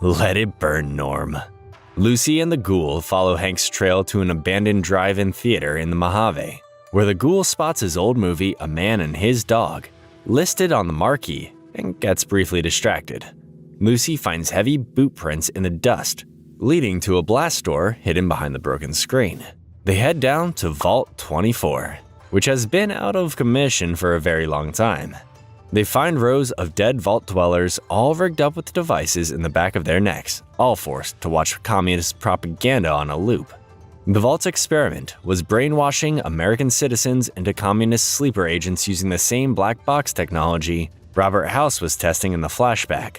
Let it burn, Norm. Lucy and the ghoul follow Hank's trail to an abandoned drive-in theater in the Mojave, where the ghoul spots his old movie A Man and His Dog listed on the marquee and gets briefly distracted. Lucy finds heavy boot prints in the dust, leading to a blast door hidden behind the broken screen. They head down to Vault 24, which has been out of commission for a very long time. They find rows of dead vault dwellers all rigged up with devices in the back of their necks, all forced to watch communist propaganda on a loop. The Vault's experiment was brainwashing American citizens into communist sleeper agents using the same black box technology Robert House was testing in the flashback.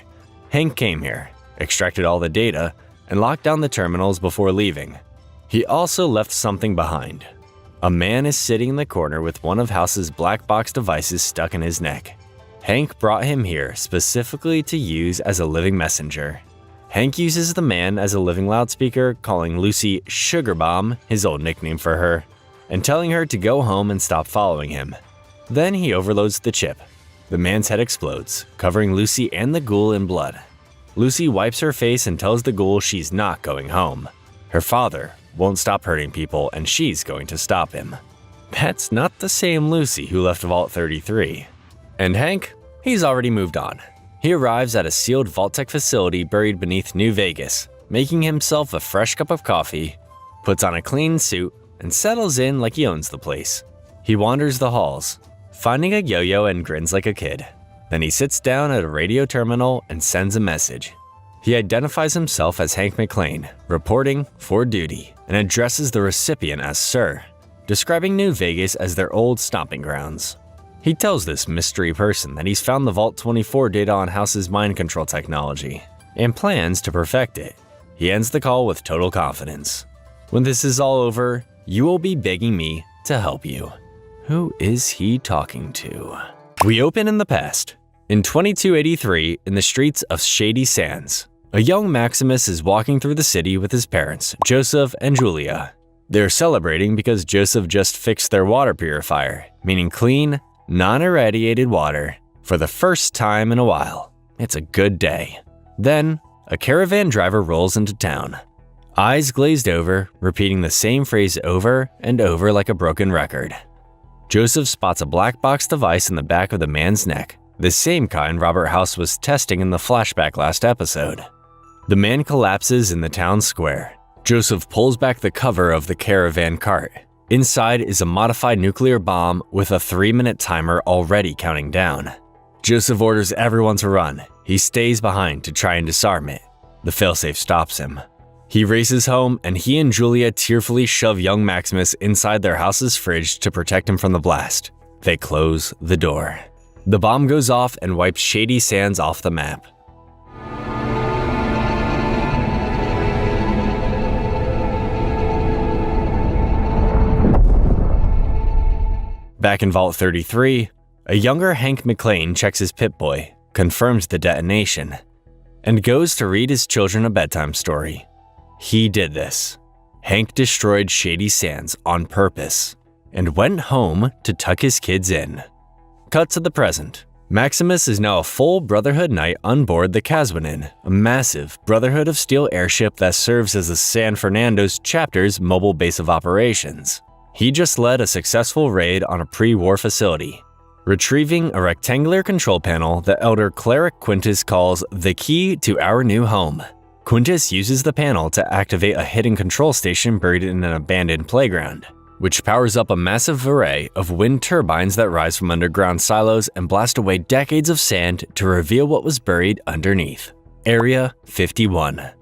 Hank came here, extracted all the data, and locked down the terminals before leaving. He also left something behind. A man is sitting in the corner with one of House's black box devices stuck in his neck. Hank brought him here specifically to use as a living messenger. Hank uses the man as a living loudspeaker, calling Lucy Sugar Bomb, his old nickname for her, and telling her to go home and stop following him. Then he overloads the chip. The man's head explodes, covering Lucy and the ghoul in blood. Lucy wipes her face and tells the ghoul she's not going home. Her father won't stop hurting people and she's going to stop him. That's not the same Lucy who left Vault 33. And Hank? He's already moved on. He arrives at a sealed Vault-Tec facility buried beneath New Vegas, making himself a fresh cup of coffee, puts on a clean suit, and settles in like he owns the place. He wanders the halls, finding a yo-yo and grins like a kid. Then he sits down at a radio terminal and sends a message. He identifies himself as Hank McClane, reporting for duty, and addresses the recipient as Sir, describing New Vegas as their old stomping grounds. He tells this mystery person that he's found the Vault 24 data on House's mind control technology, and plans to perfect it. He ends the call with total confidence. When this is all over, you will be begging me to help you. Who is he talking to? We open in the past. In 2283, in the streets of Shady Sands, a young Maximus is walking through the city with his parents, Joseph and Julia. They're celebrating because Joseph just fixed their water purifier, meaning clean, non-irradiated water, for the first time in a while. It's a good day. Then, a caravan driver rolls into town. Eyes glazed over, repeating the same phrase over and over like a broken record. Joseph spots a black box device in the back of the man's neck, the same kind Robert House was testing in the flashback last episode. The man collapses in the town square. Joseph pulls back the cover of the caravan cart. Inside is a modified nuclear bomb with a 3-minute timer already counting down. Joseph orders everyone to run. He stays behind to try and disarm it. The failsafe stops him. He races home, and he and Julia tearfully shove young Maximus inside their house's fridge to protect him from the blast. They close the door. The bomb goes off and wipes Shady Sands off the map. Back in Vault 33, a younger Hank McClane checks his Pip-Boy, confirms the detonation, and goes to read his children a bedtime story. He did this. Hank destroyed Shady Sands on purpose and went home to tuck his kids in. Cut to the present. Maximus is now a full Brotherhood Knight on board the Caswinen, a massive Brotherhood of Steel airship that serves as the San Fernando's chapter's mobile base of operations. He just led a successful raid on a pre-war facility, retrieving a rectangular control panel that Elder Cleric Quintus calls the key to our new home. Quintus uses the panel to activate a hidden control station buried in an abandoned playground, which powers up a massive array of wind turbines that rise from underground silos and blast away decades of sand to reveal what was buried underneath. Area 51.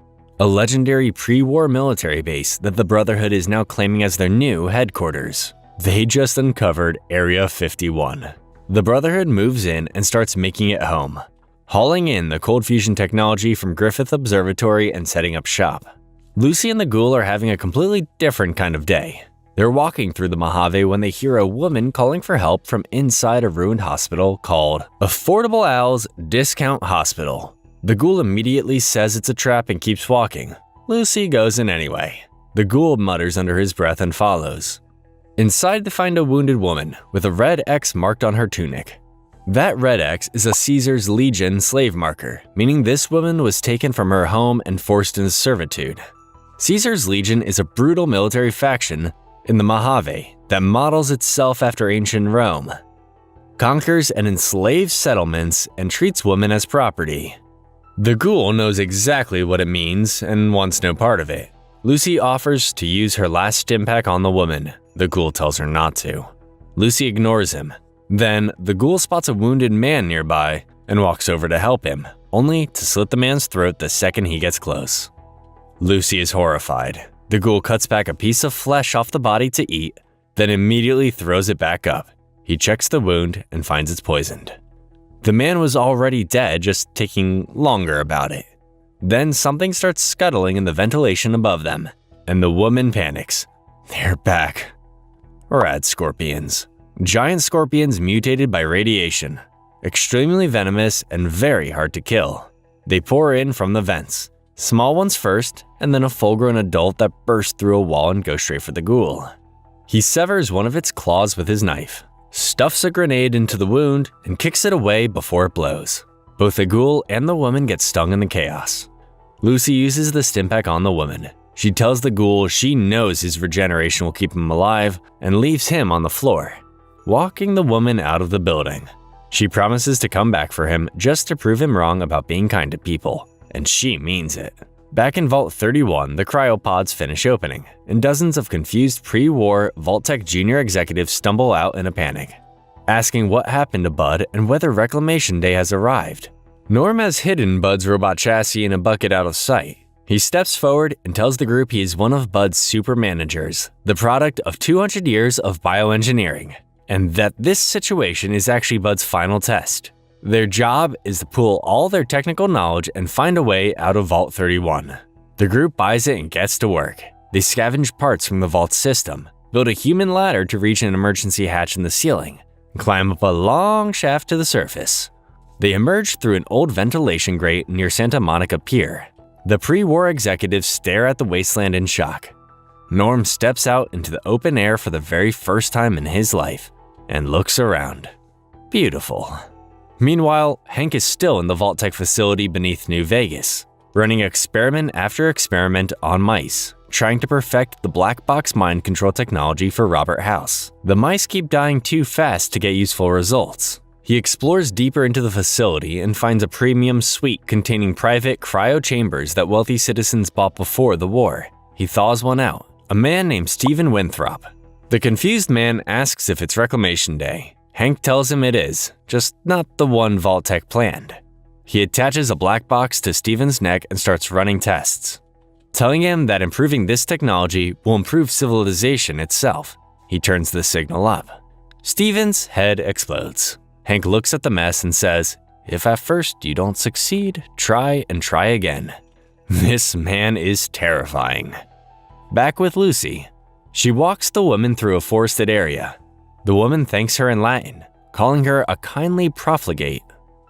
A legendary pre-war military base that the Brotherhood is now claiming as their new headquarters. They just uncovered Area 51. The Brotherhood moves in and starts making it home, hauling in the cold fusion technology from Griffith Observatory and setting up shop. Lucy and the ghoul are having a completely different kind of day. They're walking through the Mojave when they hear a woman calling for help from inside a ruined hospital called Affordable Al's Discount Hospital. The ghoul immediately says it's a trap and keeps walking. Lucy goes in anyway. The ghoul mutters under his breath and follows. Inside they find a wounded woman with a red X marked on her tunic. That red X is a Caesar's Legion slave marker, meaning this woman was taken from her home and forced into servitude. Caesar's Legion is a brutal military faction in the Mojave that models itself after ancient Rome, conquers and enslaves settlements, and treats women as property. The ghoul knows exactly what it means and wants no part of it. Lucy offers to use her last stim pack on the woman. The ghoul tells her not to. Lucy ignores him. Then, the ghoul spots a wounded man nearby and walks over to help him, only to slit the man's throat the second he gets close. Lucy is horrified. The ghoul cuts back a piece of flesh off the body to eat, then immediately throws it back up. He checks the wound and finds it's poisoned. The man was already dead, just taking longer about it. Then something starts scuttling in the ventilation above them, and the woman panics. They're back. Rad scorpions. Giant scorpions mutated by radiation. Extremely venomous and very hard to kill. They pour in from the vents. Small ones first, and then a full-grown adult that bursts through a wall and goes straight for the ghoul. He severs one of its claws with his knife, stuffs a grenade into the wound, and kicks it away before it blows. Both the ghoul and the woman get stung in the chaos. Lucy uses the Stimpack on the woman. She tells the ghoul she knows his regeneration will keep him alive and leaves him on the floor, walking the woman out of the building. She promises to come back for him just to prove him wrong about being kind to people, and she means it. Back in Vault 31, the cryopods finish opening, and dozens of confused pre-war Vault-Tec junior executives stumble out in a panic, asking what happened to Bud and whether Reclamation Day has arrived. Norm has hidden Bud's robot chassis in a bucket out of sight. He steps forward and tells the group he is one of Bud's super managers, the product of 200 years of bioengineering, and that this situation is actually Bud's final test. Their job is to pool all their technical knowledge and find a way out of Vault 31. The group buys it and gets to work. They scavenge parts from the vault system, build a human ladder to reach an emergency hatch in the ceiling, and climb up a long shaft to the surface. They emerge through an old ventilation grate near Santa Monica Pier. The pre-war executives stare at the wasteland in shock. Norm steps out into the open air for the very first time in his life and looks around. Beautiful. Meanwhile, Hank is still in the Vault-Tec facility beneath New Vegas, running experiment after experiment on mice, trying to perfect the black box mind control technology for Robert House. The mice keep dying too fast to get useful results. He explores deeper into the facility and finds a premium suite containing private cryo chambers that wealthy citizens bought before the war. He thaws one out, a man named Stephen Winthrop. The confused man asks if it's Reclamation Day. Hank tells him it is, just not the one Vault-Tec planned. He attaches a black box to Stephen's neck and starts running tests, telling him that improving this technology will improve civilization itself. He turns the signal up. Stephen's head explodes. Hank looks at the mess and says, "If at first you don't succeed, try and try again." This man is terrifying. Back with Lucy. She walks the woman through a forested area. The woman thanks her in Latin, calling her a kindly profligate.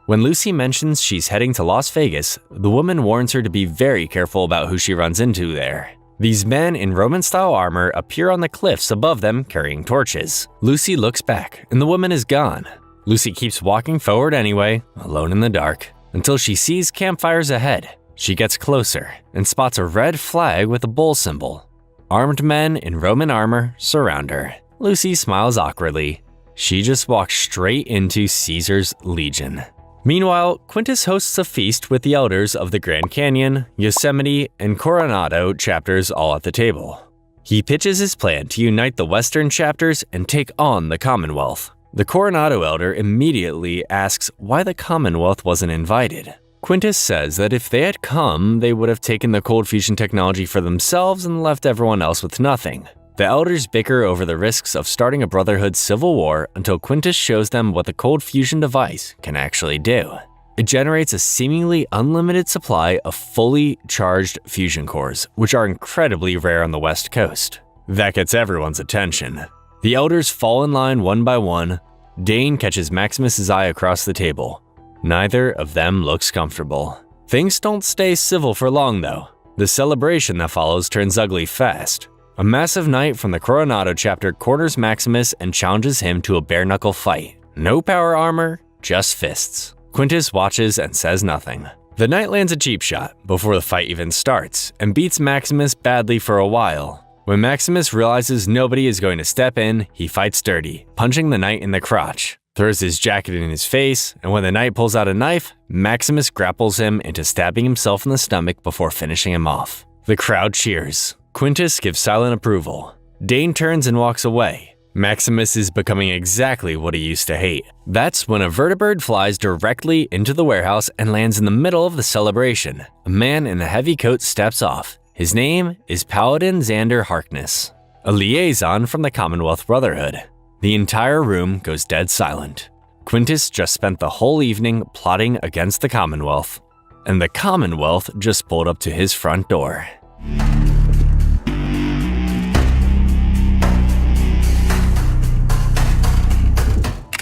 When Lucy mentions she's heading to Las Vegas, the woman warns her to be very careful about who she runs into there. These men in Roman-style armor appear on the cliffs above them carrying torches. Lucy looks back, and the woman is gone. Lucy keeps walking forward anyway, alone in the dark, until she sees campfires ahead. She gets closer and spots a red flag with a bull symbol. Armed men in Roman armor surround her. Lucy smiles awkwardly. She just walks straight into Caesar's Legion. Meanwhile, Quintus hosts a feast with the elders of the Grand Canyon, Yosemite, and Coronado chapters all at the table. He pitches his plan to unite the Western chapters and take on the Commonwealth. The Coronado elder immediately asks why the Commonwealth wasn't invited. Quintus says that if they had come, they would have taken the cold fusion technology for themselves and left everyone else with nothing. The elders bicker over the risks of starting a Brotherhood civil war until Quintus shows them what the cold fusion device can actually do. It generates a seemingly unlimited supply of fully charged fusion cores, which are incredibly rare on the West Coast. That gets everyone's attention. The elders fall in line one by one. Dane catches Maximus's eye across the table. Neither of them looks comfortable. Things don't stay civil for long though. The celebration that follows turns ugly fast. A massive knight from the Coronado chapter corners Maximus and challenges him to a bare-knuckle fight. No power armor, just fists. Quintus watches and says nothing. The knight lands a cheap shot before the fight even starts and beats Maximus badly for a while. When Maximus realizes nobody is going to step in, he fights dirty, punching the knight in the crotch, throws his jacket in his face, and when the knight pulls out a knife, Maximus grapples him into stabbing himself in the stomach before finishing him off. The crowd cheers. Quintus gives silent approval. Dane turns and walks away. Maximus is becoming exactly what he used to hate. That's when a vertibird flies directly into the warehouse and lands in the middle of the celebration. A man in a heavy coat steps off. His name is Paladin Xander Harkness, a liaison from the Commonwealth Brotherhood. The entire room goes dead silent. Quintus just spent the whole evening plotting against the Commonwealth, and the Commonwealth just pulled up to his front door.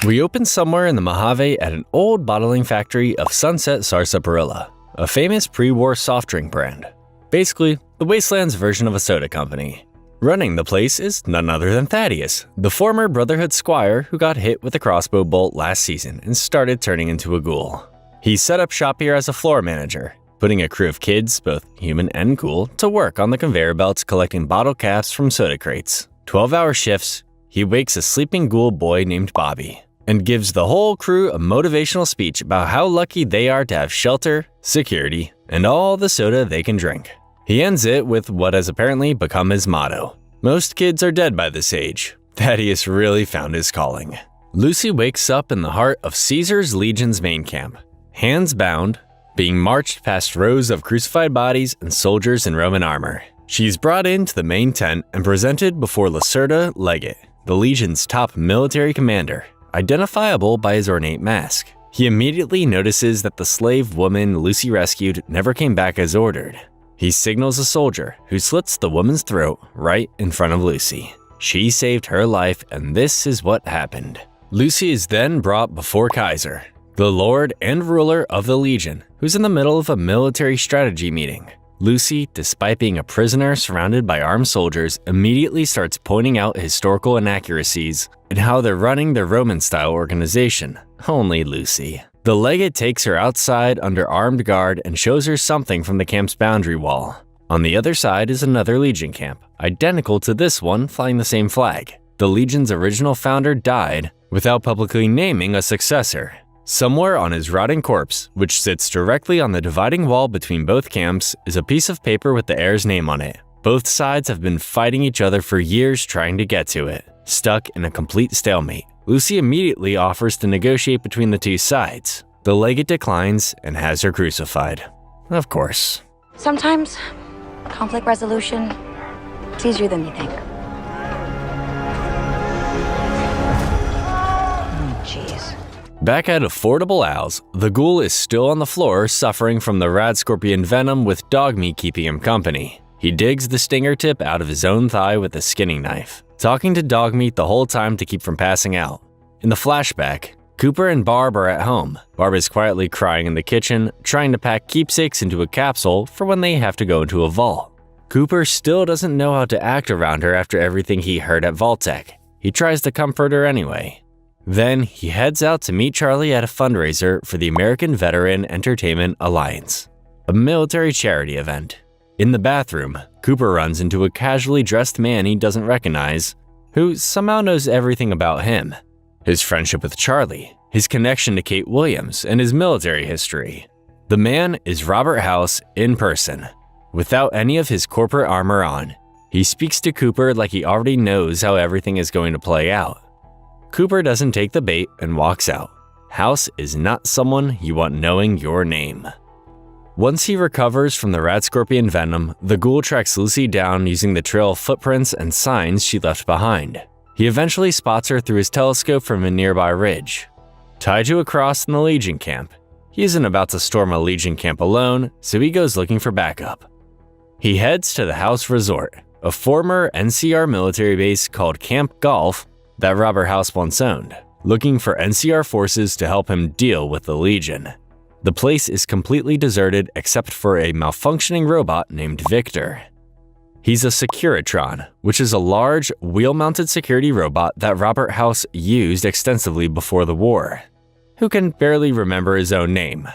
We open somewhere in the Mojave at an old bottling factory of Sunset Sarsaparilla, a famous pre-war soft drink brand. Basically, the Wasteland's version of a soda company. Running the place is none other than Thaddeus, the former Brotherhood squire who got hit with a crossbow bolt last season and started turning into a ghoul. He set up shop here as a floor manager, putting a crew of kids, both human and ghoul, to work on the conveyor belts collecting bottle caps from soda crates. 12-hour shifts, he wakes a sleeping ghoul boy named Bobby, and gives the whole crew a motivational speech about how lucky they are to have shelter, security, and all the soda they can drink. He ends it with what has apparently become his motto. Most kids are dead by this age. Thaddeus really found his calling. Lucy wakes up in the heart of Caesar's Legion's main camp, hands bound, being marched past rows of crucified bodies and soldiers in Roman armor. She's brought into the main tent and presented before Lacerda Legate, the Legion's top military commander, identifiable by his ornate mask. He immediately notices that the slave woman Lucy rescued never came back as ordered. He signals a soldier who slits the woman's throat right in front of Lucy. She saved her life, and this is what happened. Lucy is then brought before Kaiser, the lord and ruler of the Legion, who's in the middle of a military strategy meeting. Lucy, despite being a prisoner surrounded by armed soldiers, immediately starts pointing out historical inaccuracies and how they're running their Roman-style organization. Only Lucy. The legate takes her outside under armed guard and shows her something from the camp's boundary wall. On the other side is another Legion camp, identical to this one, flying the same flag. The Legion's original founder died without publicly naming a successor. Somewhere on his rotting corpse, which sits directly on the dividing wall between both camps, is a piece of paper with the heir's name on it. Both sides have been fighting each other for years trying to get to it. Stuck in a complete stalemate, Lucy immediately offers to negotiate between the two sides. The legate declines and has her crucified. Of course. Sometimes, conflict resolution is easier than you think. Jeez. Back at Affordable Al's, the ghoul is still on the floor suffering from the rad scorpion venom with dog meat keeping him company. He digs the stinger tip out of his own thigh with a skinning knife, talking to dog meat the whole time to keep from passing out. In the flashback, Cooper and Barb are at home. Barb is quietly crying in the kitchen, trying to pack keepsakes into a capsule for when they have to go into a vault. Cooper still doesn't know how to act around her after everything he heard at Vault-Tec. He tries to comfort her anyway. Then he heads out to meet Charlie at a fundraiser for the American Veteran Entertainment Alliance, a military charity event. In the bathroom, Cooper runs into a casually dressed man he doesn't recognize, who somehow knows everything about him. His friendship with Charlie, his connection to Kate Williams, and his military history. The man is Robert House in person, without any of his corporate armor on. He speaks to Cooper like he already knows how everything is going to play out. Cooper doesn't take the bait and walks out. House is not someone you want knowing your name. Once he recovers from the rad scorpion venom, the ghoul tracks Lucy down using the trail of footprints and signs she left behind. He eventually spots her through his telescope from a nearby ridge. Tied to a cross in the Legion camp, he isn't about to storm a Legion camp alone, so he goes looking for backup. He heads to the House Resort, a former NCR military base called Camp Golf that Robert House once owned, looking for NCR forces to help him deal with the Legion. The place is completely deserted except for a malfunctioning robot named Victor. He's a Securitron, which is a large, wheel-mounted security robot that Robert House used extensively before the war, who can barely remember his own name.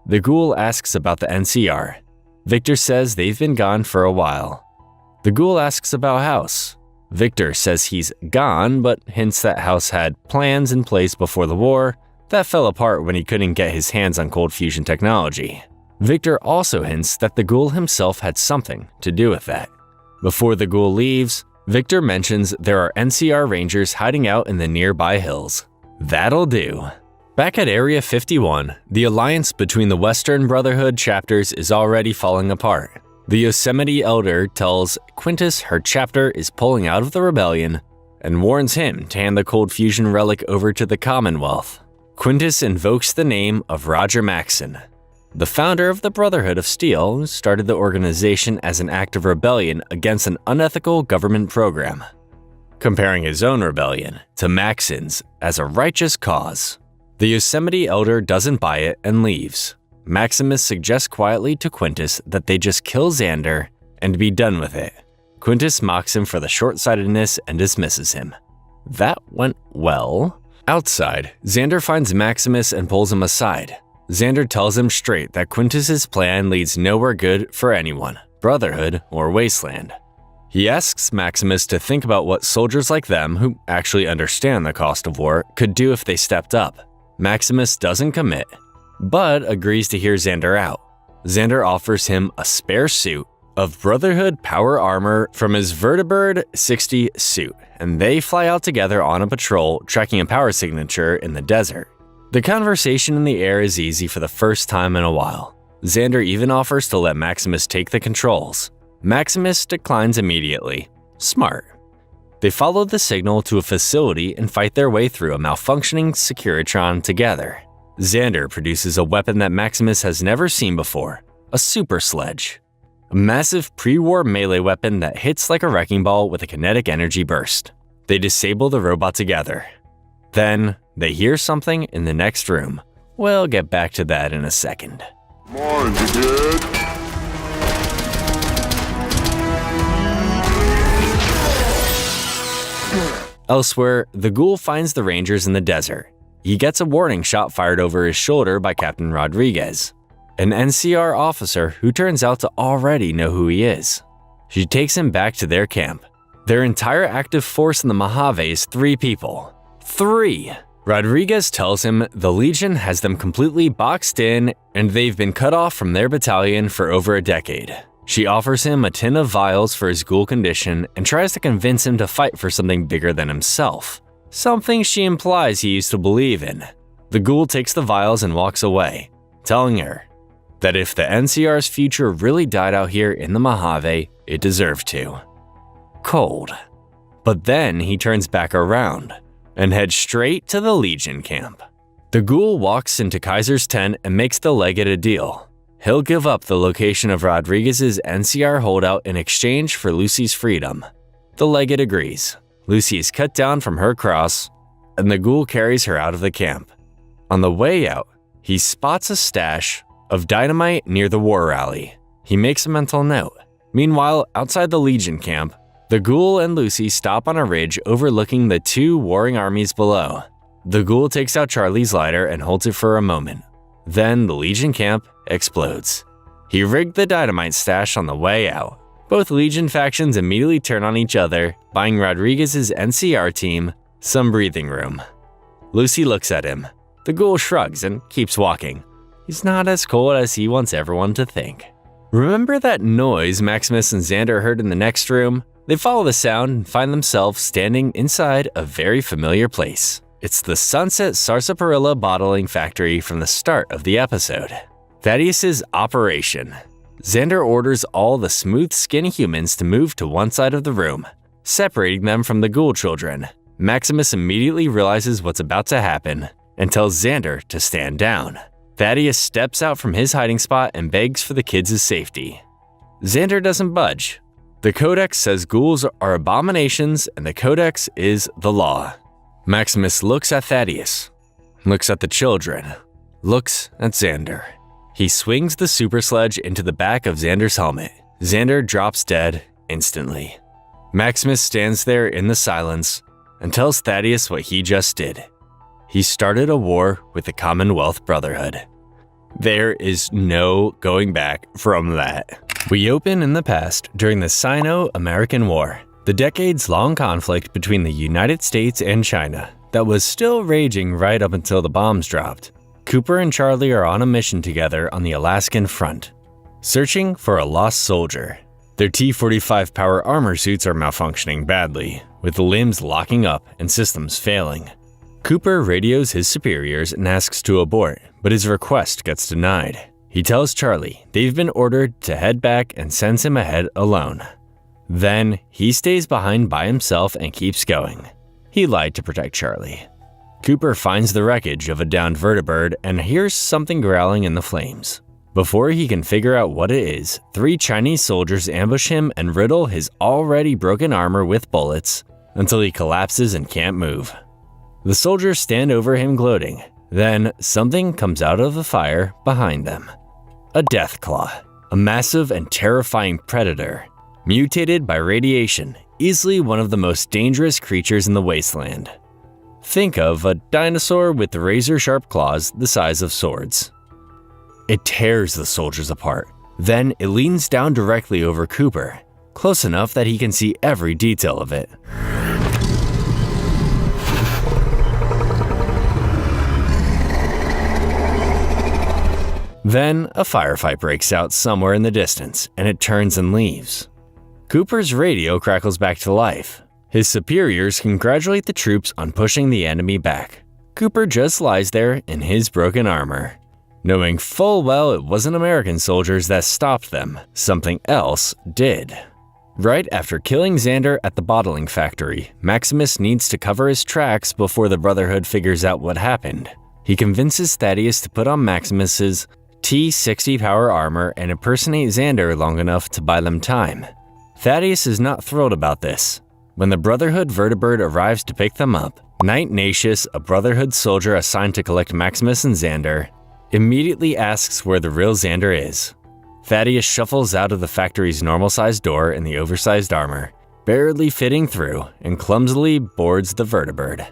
The ghoul asks about the NCR. Victor says they've been gone for a while. The ghoul asks about House. Victor says he's gone, but hints that House had plans in place before the war that fell apart when he couldn't get his hands on cold fusion technology. Victor also hints that the ghoul himself had something to do with that. Before the ghoul leaves, Victor mentions there are NCR Rangers hiding out in the nearby hills. That'll do. Back at Area 51, the alliance between the Western Brotherhood chapters is already falling apart. The Yosemite Elder tells Quintus her chapter is pulling out of the rebellion and warns him to hand the cold fusion relic over to the Commonwealth. Quintus invokes the name of Roger Maxson, the founder of the Brotherhood of Steel, who started the organization as an act of rebellion against an unethical government program, comparing his own rebellion to Maxson's as a righteous cause. The Yosemite elder doesn't buy it and leaves. Maximus suggests quietly to Quintus that they just kill Xander and be done with it. Quintus mocks him for the short-sightedness and dismisses him. That went well. Outside, Xander finds Maximus and pulls him aside. Xander tells him straight that Quintus's plan leads nowhere good for anyone, Brotherhood or Wasteland. He asks Maximus to think about what soldiers like them, who actually understand the cost of war, could do if they stepped up. Maximus doesn't commit, but agrees to hear Xander out. Xander offers him a spare suit of Brotherhood power armor from his Vertibird 60 suit, and they fly out together on a patrol, tracking a power signature in the desert. The conversation in the air is easy for the first time in a while. Xander even offers to let Maximus take the controls. Maximus declines immediately. Smart. They follow the signal to a facility and fight their way through a malfunctioning Securitron together. Xander produces a weapon that Maximus has never seen before, a super sledge. A massive pre-war melee weapon that hits like a wrecking ball with a kinetic energy burst. They disable the robot together. Then, they hear something in the next room. We'll get back to that in a second. Come on, you did. Elsewhere, the ghoul finds the Rangers in the desert. He gets a warning shot fired over his shoulder by Captain Rodriguez, an NCR officer who turns out to already know who he is. She takes him back to their camp. Their entire active force in the Mojave is 3 people. 3! Rodriguez tells him the Legion has them completely boxed in and they've been cut off from their battalion for over a decade. She offers him a tin of vials for his ghoul condition and tries to convince him to fight for something bigger than himself. Something she implies he used to believe in. The ghoul takes the vials and walks away, telling her that if the NCR's future really died out here in the Mojave, it deserved to. Cold. But then he turns back around and heads straight to the Legion camp. The ghoul walks into Kaiser's tent and makes the legate a deal. He'll give up the location of Rodriguez's NCR holdout in exchange for Lucy's freedom. The legate agrees. Lucy is cut down from her cross, and the ghoul carries her out of the camp. On the way out, he spots a stash of dynamite near the war rally. He makes a mental note. Meanwhile, outside the Legion camp, the ghoul and Lucy stop on a ridge overlooking the 2 warring armies below. The ghoul takes out Charlie's lighter and holds it for a moment. Then the Legion camp explodes. He rigged the dynamite stash on the way out. Both Legion factions immediately turn on each other, buying Rodriguez's NCR team some breathing room. Lucy looks at him. The ghoul shrugs and keeps walking. He's not as cold as he wants everyone to think. Remember that noise Maximus and Xander heard in the next room? They follow the sound and find themselves standing inside a very familiar place. It's the Sunset Sarsaparilla bottling factory from the start of the episode. Thaddeus's operation. Xander orders all the smooth-skinned humans to move to one side of the room, separating them from the ghoul children. Maximus immediately realizes what's about to happen and tells Xander to stand down. Thaddeus steps out from his hiding spot and begs for the kids' safety. Xander doesn't budge. The Codex says ghouls are abominations and the Codex is the law. Maximus looks at Thaddeus, looks at the children, looks at Xander. He swings the super sledge into the back of Xander's helmet. Xander drops dead instantly. Maximus stands there in the silence and tells Thaddeus what he just did. He started a war with the Commonwealth Brotherhood. There is no going back from that. We open in the past during the Sino-American War, the decades-long conflict between the United States and China that was still raging right up until the bombs dropped. Cooper and Charlie are on a mission together on the Alaskan front, searching for a lost soldier. Their T-45 power armor suits are malfunctioning badly, with the limbs locking up and systems failing. Cooper radios his superiors and asks to abort, but his request gets denied. He tells Charlie they've been ordered to head back and sends him ahead alone. Then, he stays behind by himself and keeps going. He lied to protect Charlie. Cooper finds the wreckage of a downed vertibird and hears something growling in the flames. Before he can figure out what it is, 3 Chinese soldiers ambush him and riddle his already broken armor with bullets until he collapses and can't move. The soldiers stand over him gloating. Then, something comes out of the fire behind them. A Deathclaw, a massive and terrifying predator, mutated by radiation, easily one of the most dangerous creatures in the wasteland. Think of a dinosaur with razor-sharp claws the size of swords. It tears the soldiers apart. Then it leans down directly over Cooper, close enough that he can see every detail of it. Then a firefight breaks out somewhere in the distance, and it turns and leaves. Cooper's radio crackles back to life. His superiors congratulate the troops on pushing the enemy back. Cooper just lies there in his broken armor, knowing full well it wasn't American soldiers that stopped them, something else did. Right after killing Xander at the bottling factory, Maximus needs to cover his tracks before the Brotherhood figures out what happened. He convinces Thaddeus to put on Maximus's T-60 power armor and impersonate Xander long enough to buy them time. Thaddeus is not thrilled about this. When the Brotherhood vertibird arrives to pick them up, Knight Natius, a Brotherhood soldier assigned to collect Maximus and Xander, immediately asks where the real Xander is. Thaddeus shuffles out of the factory's normal-sized door in the oversized armor, barely fitting through, and clumsily boards the vertibird.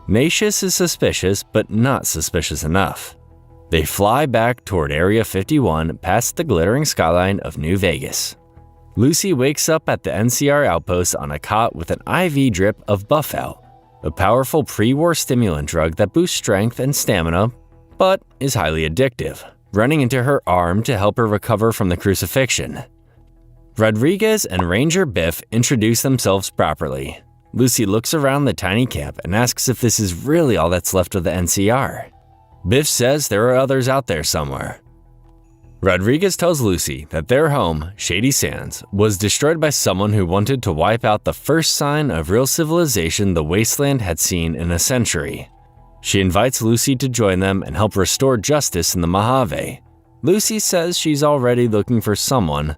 Natius is suspicious, but not suspicious enough. They fly back toward Area 51 past the glittering skyline of New Vegas. Lucy wakes up at the NCR outpost on a cot with an IV drip of Buffout, a powerful pre-war stimulant drug that boosts strength and stamina, but is highly addictive, running into her arm to help her recover from the crucifixion. Rodriguez and Ranger Biff introduce themselves properly. Lucy looks around the tiny camp and asks if this is really all that's left of the NCR. Biff says there are others out there somewhere. Rodriguez tells Lucy that their home, Shady Sands, was destroyed by someone who wanted to wipe out the first sign of real civilization the wasteland had seen in a century. She invites Lucy to join them and help restore justice in the Mojave. Lucy says she's already looking for someone,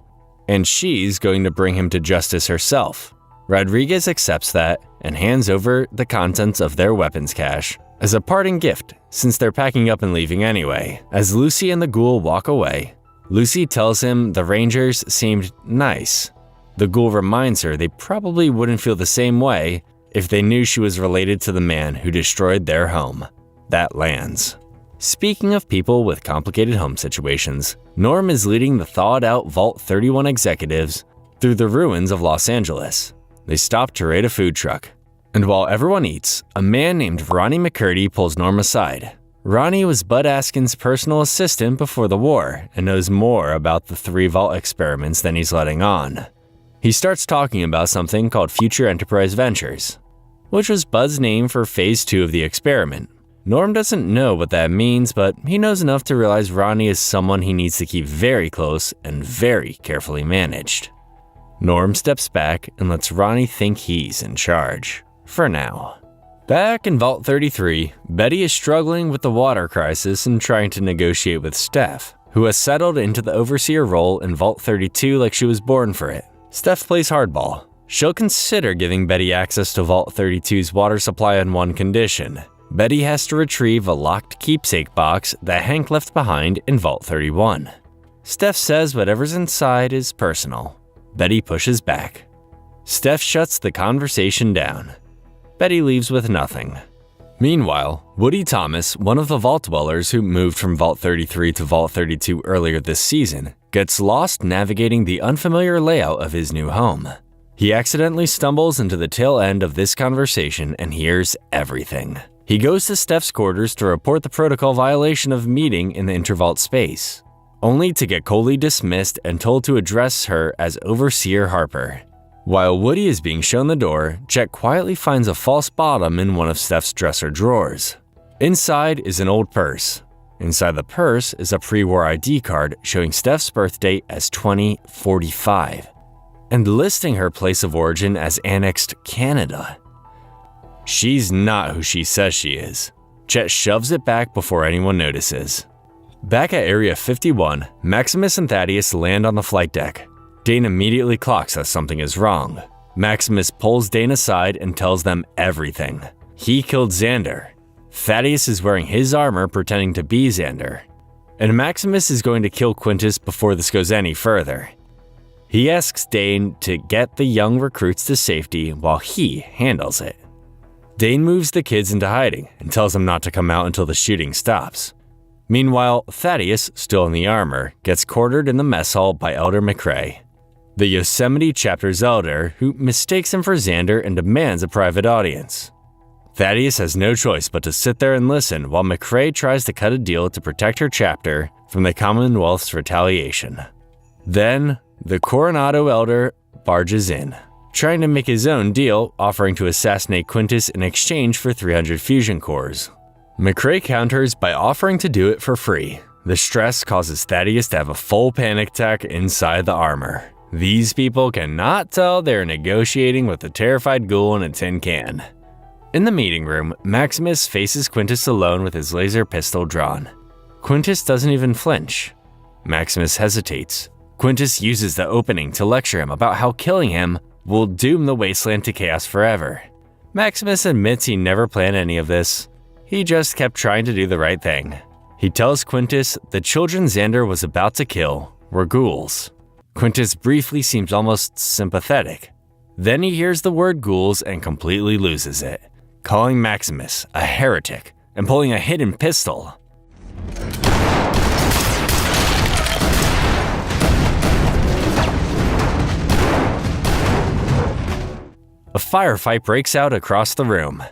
and she's going to bring him to justice herself. Rodriguez accepts that and hands over the contents of their weapons cache as a parting gift, since they're packing up and leaving anyway. As Lucy and the ghoul walk away, Lucy tells him the Rangers seemed nice. The ghoul reminds her they probably wouldn't feel the same way if they knew she was related to the man who destroyed their home. That lands. Speaking of people with complicated home situations, Norm is leading the thawed-out Vault 31 executives through the ruins of Los Angeles. They stop to raid a food truck, and while everyone eats, a man named Ronnie McCurdy pulls Norm aside. Ronnie was Bud Askin's personal assistant before the war and knows more about the 3 Vault experiments than he's letting on. He starts talking about something called Future Enterprise Ventures, which was Bud's name for Phase 2 of the experiment. Norm doesn't know what that means, but he knows enough to realize Ronnie is someone he needs to keep very close and very carefully managed. Norm steps back and lets Ronnie think he's in charge. For now. Back in Vault 33, Betty is struggling with the water crisis and trying to negotiate with Steph, who has settled into the overseer role in Vault 32 like she was born for it. Steph plays hardball. She'll consider giving Betty access to Vault 32's water supply on one condition. Betty has to retrieve a locked keepsake box that Hank left behind in Vault 31. Steph says whatever's inside is personal. Betty pushes back. Steph shuts the conversation down. Betty leaves with nothing. Meanwhile, Woody Thomas, one of the Vault dwellers who moved from Vault 33 to Vault 32 earlier this season, gets lost navigating the unfamiliar layout of his new home. He accidentally stumbles into the tail end of this conversation and hears everything. He goes to Steph's quarters to report the protocol violation of meeting in the intervault space, only to get coldly dismissed and told to address her as Overseer Harper. While Woody is being shown the door, Chet quietly finds a false bottom in one of Steph's dresser drawers. Inside is an old purse. Inside the purse is a pre-war ID card showing Steph's birth date as 2045 and listing her place of origin as annexed Canada. She's not who she says she is. Chet shoves it back before anyone notices. Back at Area 51, Maximus and Thaddeus land on the flight deck. Dane immediately clocks that something is wrong. Maximus pulls Dane aside and tells them everything. He killed Xander. Thaddeus is wearing his armor pretending to be Xander. And Maximus is going to kill Quintus before this goes any further. He asks Dane to get the young recruits to safety while he handles it. Dane moves the kids into hiding and tells them not to come out until the shooting stops. Meanwhile, Thaddeus, still in the armor, gets quartered in the mess hall by Elder McRae, the Yosemite chapter's elder who mistakes him for Xander and demands a private audience. Thaddeus has no choice but to sit there and listen while McRae tries to cut a deal to protect her chapter from the Commonwealth's retaliation. Then, the Coronado elder barges in, trying to make his own deal, offering to assassinate Quintus in exchange for 300 fusion cores. McRae counters by offering to do it for free. The stress causes Thaddeus to have a full panic attack inside the armor. These people cannot tell they're negotiating with a terrified ghoul in a tin can. In the meeting room, Maximus faces Quintus alone with his laser pistol drawn. Quintus doesn't even flinch. Maximus hesitates. Quintus uses the opening to lecture him about how killing him will doom the wasteland to chaos forever. Maximus admits he never planned any of this. He just kept trying to do the right thing. He tells Quintus the children Xander was about to kill were ghouls. Quintus briefly seems almost sympathetic. Then he hears the word ghouls and completely loses it, calling Maximus a heretic and pulling a hidden pistol. A firefight breaks out across the room.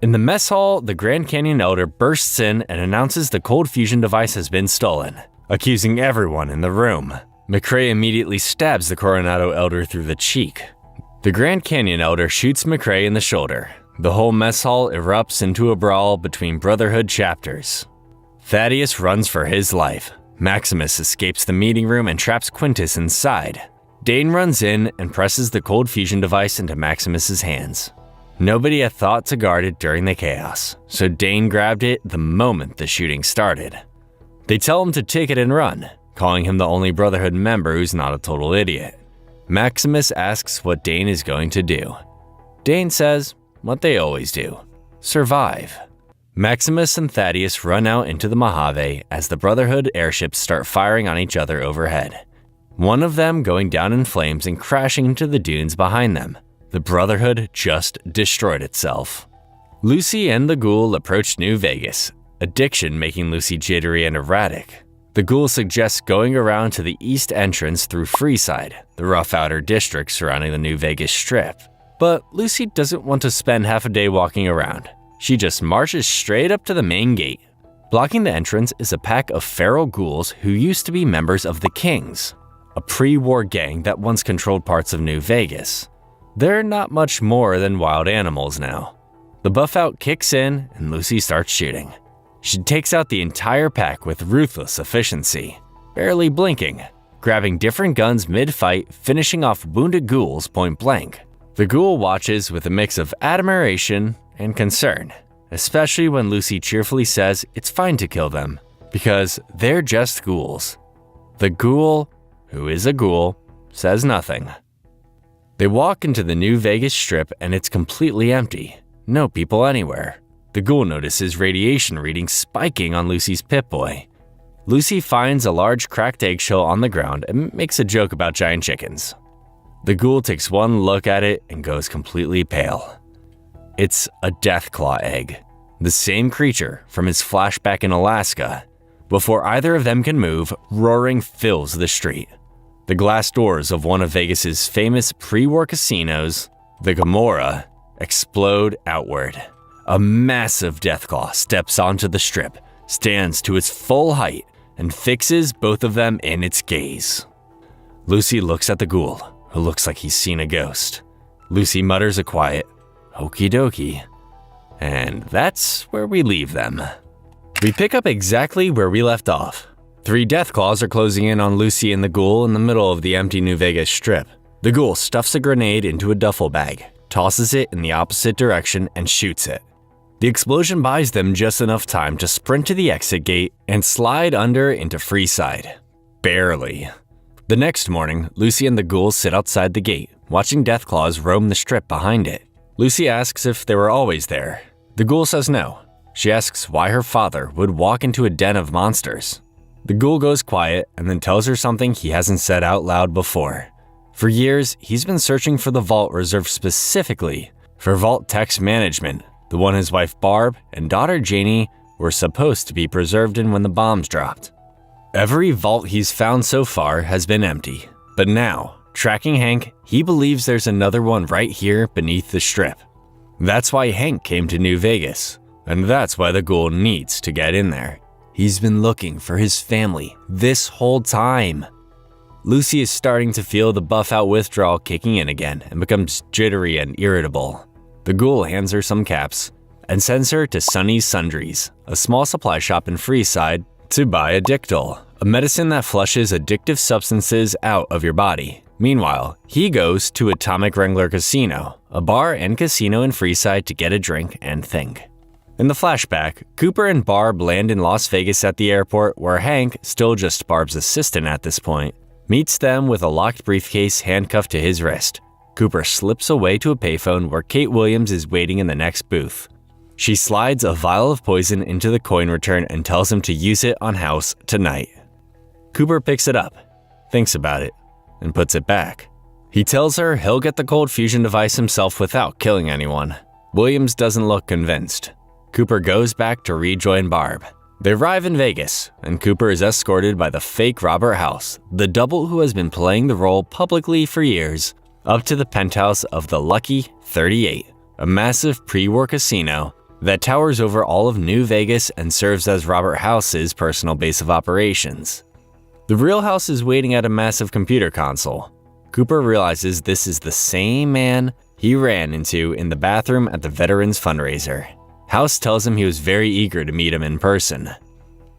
In the mess hall, the Grand Canyon Elder bursts in and announces the cold fusion device has been stolen, accusing everyone in the room. McRae immediately stabs the Coronado Elder through the cheek. The Grand Canyon Elder shoots McRae in the shoulder. The whole mess hall erupts into a brawl between Brotherhood chapters. Thaddeus runs for his life. Maximus escapes the meeting room and traps Quintus inside. Dane runs in and presses the cold fusion device into Maximus's hands. Nobody had thought to guard it during the chaos, so Dane grabbed it the moment the shooting started. They tell him to take it and run, calling him the only Brotherhood member who's not a total idiot. Maximus asks what Dane is going to do. Dane says what they always do: survive. Maximus and Thaddeus run out into the Mojave as the Brotherhood airships start firing on each other overhead. One of them going down in flames and crashing into the dunes behind them. The Brotherhood just destroyed itself. Lucy and the ghoul approach New Vegas, addiction making Lucy jittery and erratic. The ghoul suggests going around to the east entrance through Freeside, the rough outer district surrounding the New Vegas Strip. But Lucy doesn't want to spend half a day walking around. She just marches straight up to the main gate. Blocking the entrance is a pack of feral ghouls who used to be members of the Kings, a pre-war gang that once controlled parts of New Vegas. They're not much more than wild animals now. The buff-out kicks in and Lucy starts shooting. She takes out the entire pack with ruthless efficiency, barely blinking, grabbing different guns mid-fight, finishing off wounded ghouls point blank. The ghoul watches with a mix of admiration and concern, especially when Lucy cheerfully says it's fine to kill them, because they're just ghouls. The ghoul, who is a ghoul, says nothing. They walk into the New Vegas Strip and it's completely empty. No people anywhere. The ghoul notices radiation readings spiking on Lucy's Pip-Boy. Lucy finds a large cracked eggshell on the ground and makes a joke about giant chickens. The ghoul takes one look at it and goes completely pale. It's a Deathclaw egg, the same creature from his flashback in Alaska. Before either of them can move, roaring fills the street. The glass doors of one of Vegas's famous pre-war casinos, the Gomorrah, explode outward. A massive Deathclaw steps onto the strip, stands to its full height, and fixes both of them in its gaze. Lucy looks at the ghoul, who looks like he's seen a ghost. Lucy mutters a quiet, "Okie dokie." And that's where we leave them. We pick up exactly where we left off. 3 Deathclaws are closing in on Lucy and the ghoul in the middle of the empty New Vegas Strip. The ghoul stuffs a grenade into a duffel bag. tosses it in the opposite direction, and shoots it. The explosion buys them just enough time to sprint to the exit gate and slide under into Freeside. Barely. The next morning, Lucy and the ghouls sit outside the gate, watching Deathclaws roam the strip behind it. Lucy asks if they were always there. The ghoul says no. She asks why her father would walk into a den of monsters. The ghoul goes quiet and then tells her something he hasn't said out loud before. For years, he's been searching for the vault reserved specifically for Vault-Tec's management, the one his wife Barb and daughter Janie were supposed to be preserved in when the bombs dropped. Every vault he's found so far has been empty, but now, tracking Hank, he believes there's another one right here beneath the strip. That's why Hank came to New Vegas, and that's why the ghoul needs to get in there. He's been looking for his family this whole time. Lucy is starting to feel the buff-out withdrawal kicking in again and becomes jittery and irritable. The ghoul hands her some caps and sends her to Sonny's Sundries, a small supply shop in Freeside, to buy Addictol, a medicine that flushes addictive substances out of your body. Meanwhile, he goes to Atomic Wrangler Casino, a bar and casino in Freeside, to get a drink and think. In the flashback, Cooper and Barb land in Las Vegas at the airport, where Hank, still just Barb's assistant at this point, meets them with a locked briefcase handcuffed to his wrist. Cooper slips away to a payphone where Kate Williams is waiting in the next booth. She slides a vial of poison into the coin return and tells him to use it on House tonight. Cooper picks it up, thinks about it, and puts it back. He tells her he'll get the cold fusion device himself without killing anyone. Williams doesn't look convinced. Cooper goes back to rejoin Barb. They arrive in Vegas, and Cooper is escorted by the fake Robert House, the double who has been playing the role publicly for years, up to the penthouse of the Lucky 38, a massive pre-war casino that towers over all of New Vegas and serves as Robert House's personal base of operations. The real House is waiting at a massive computer console. Cooper realizes this is the same man he ran into in the bathroom at the Veterans Fundraiser. House tells him he was very eager to meet him in person.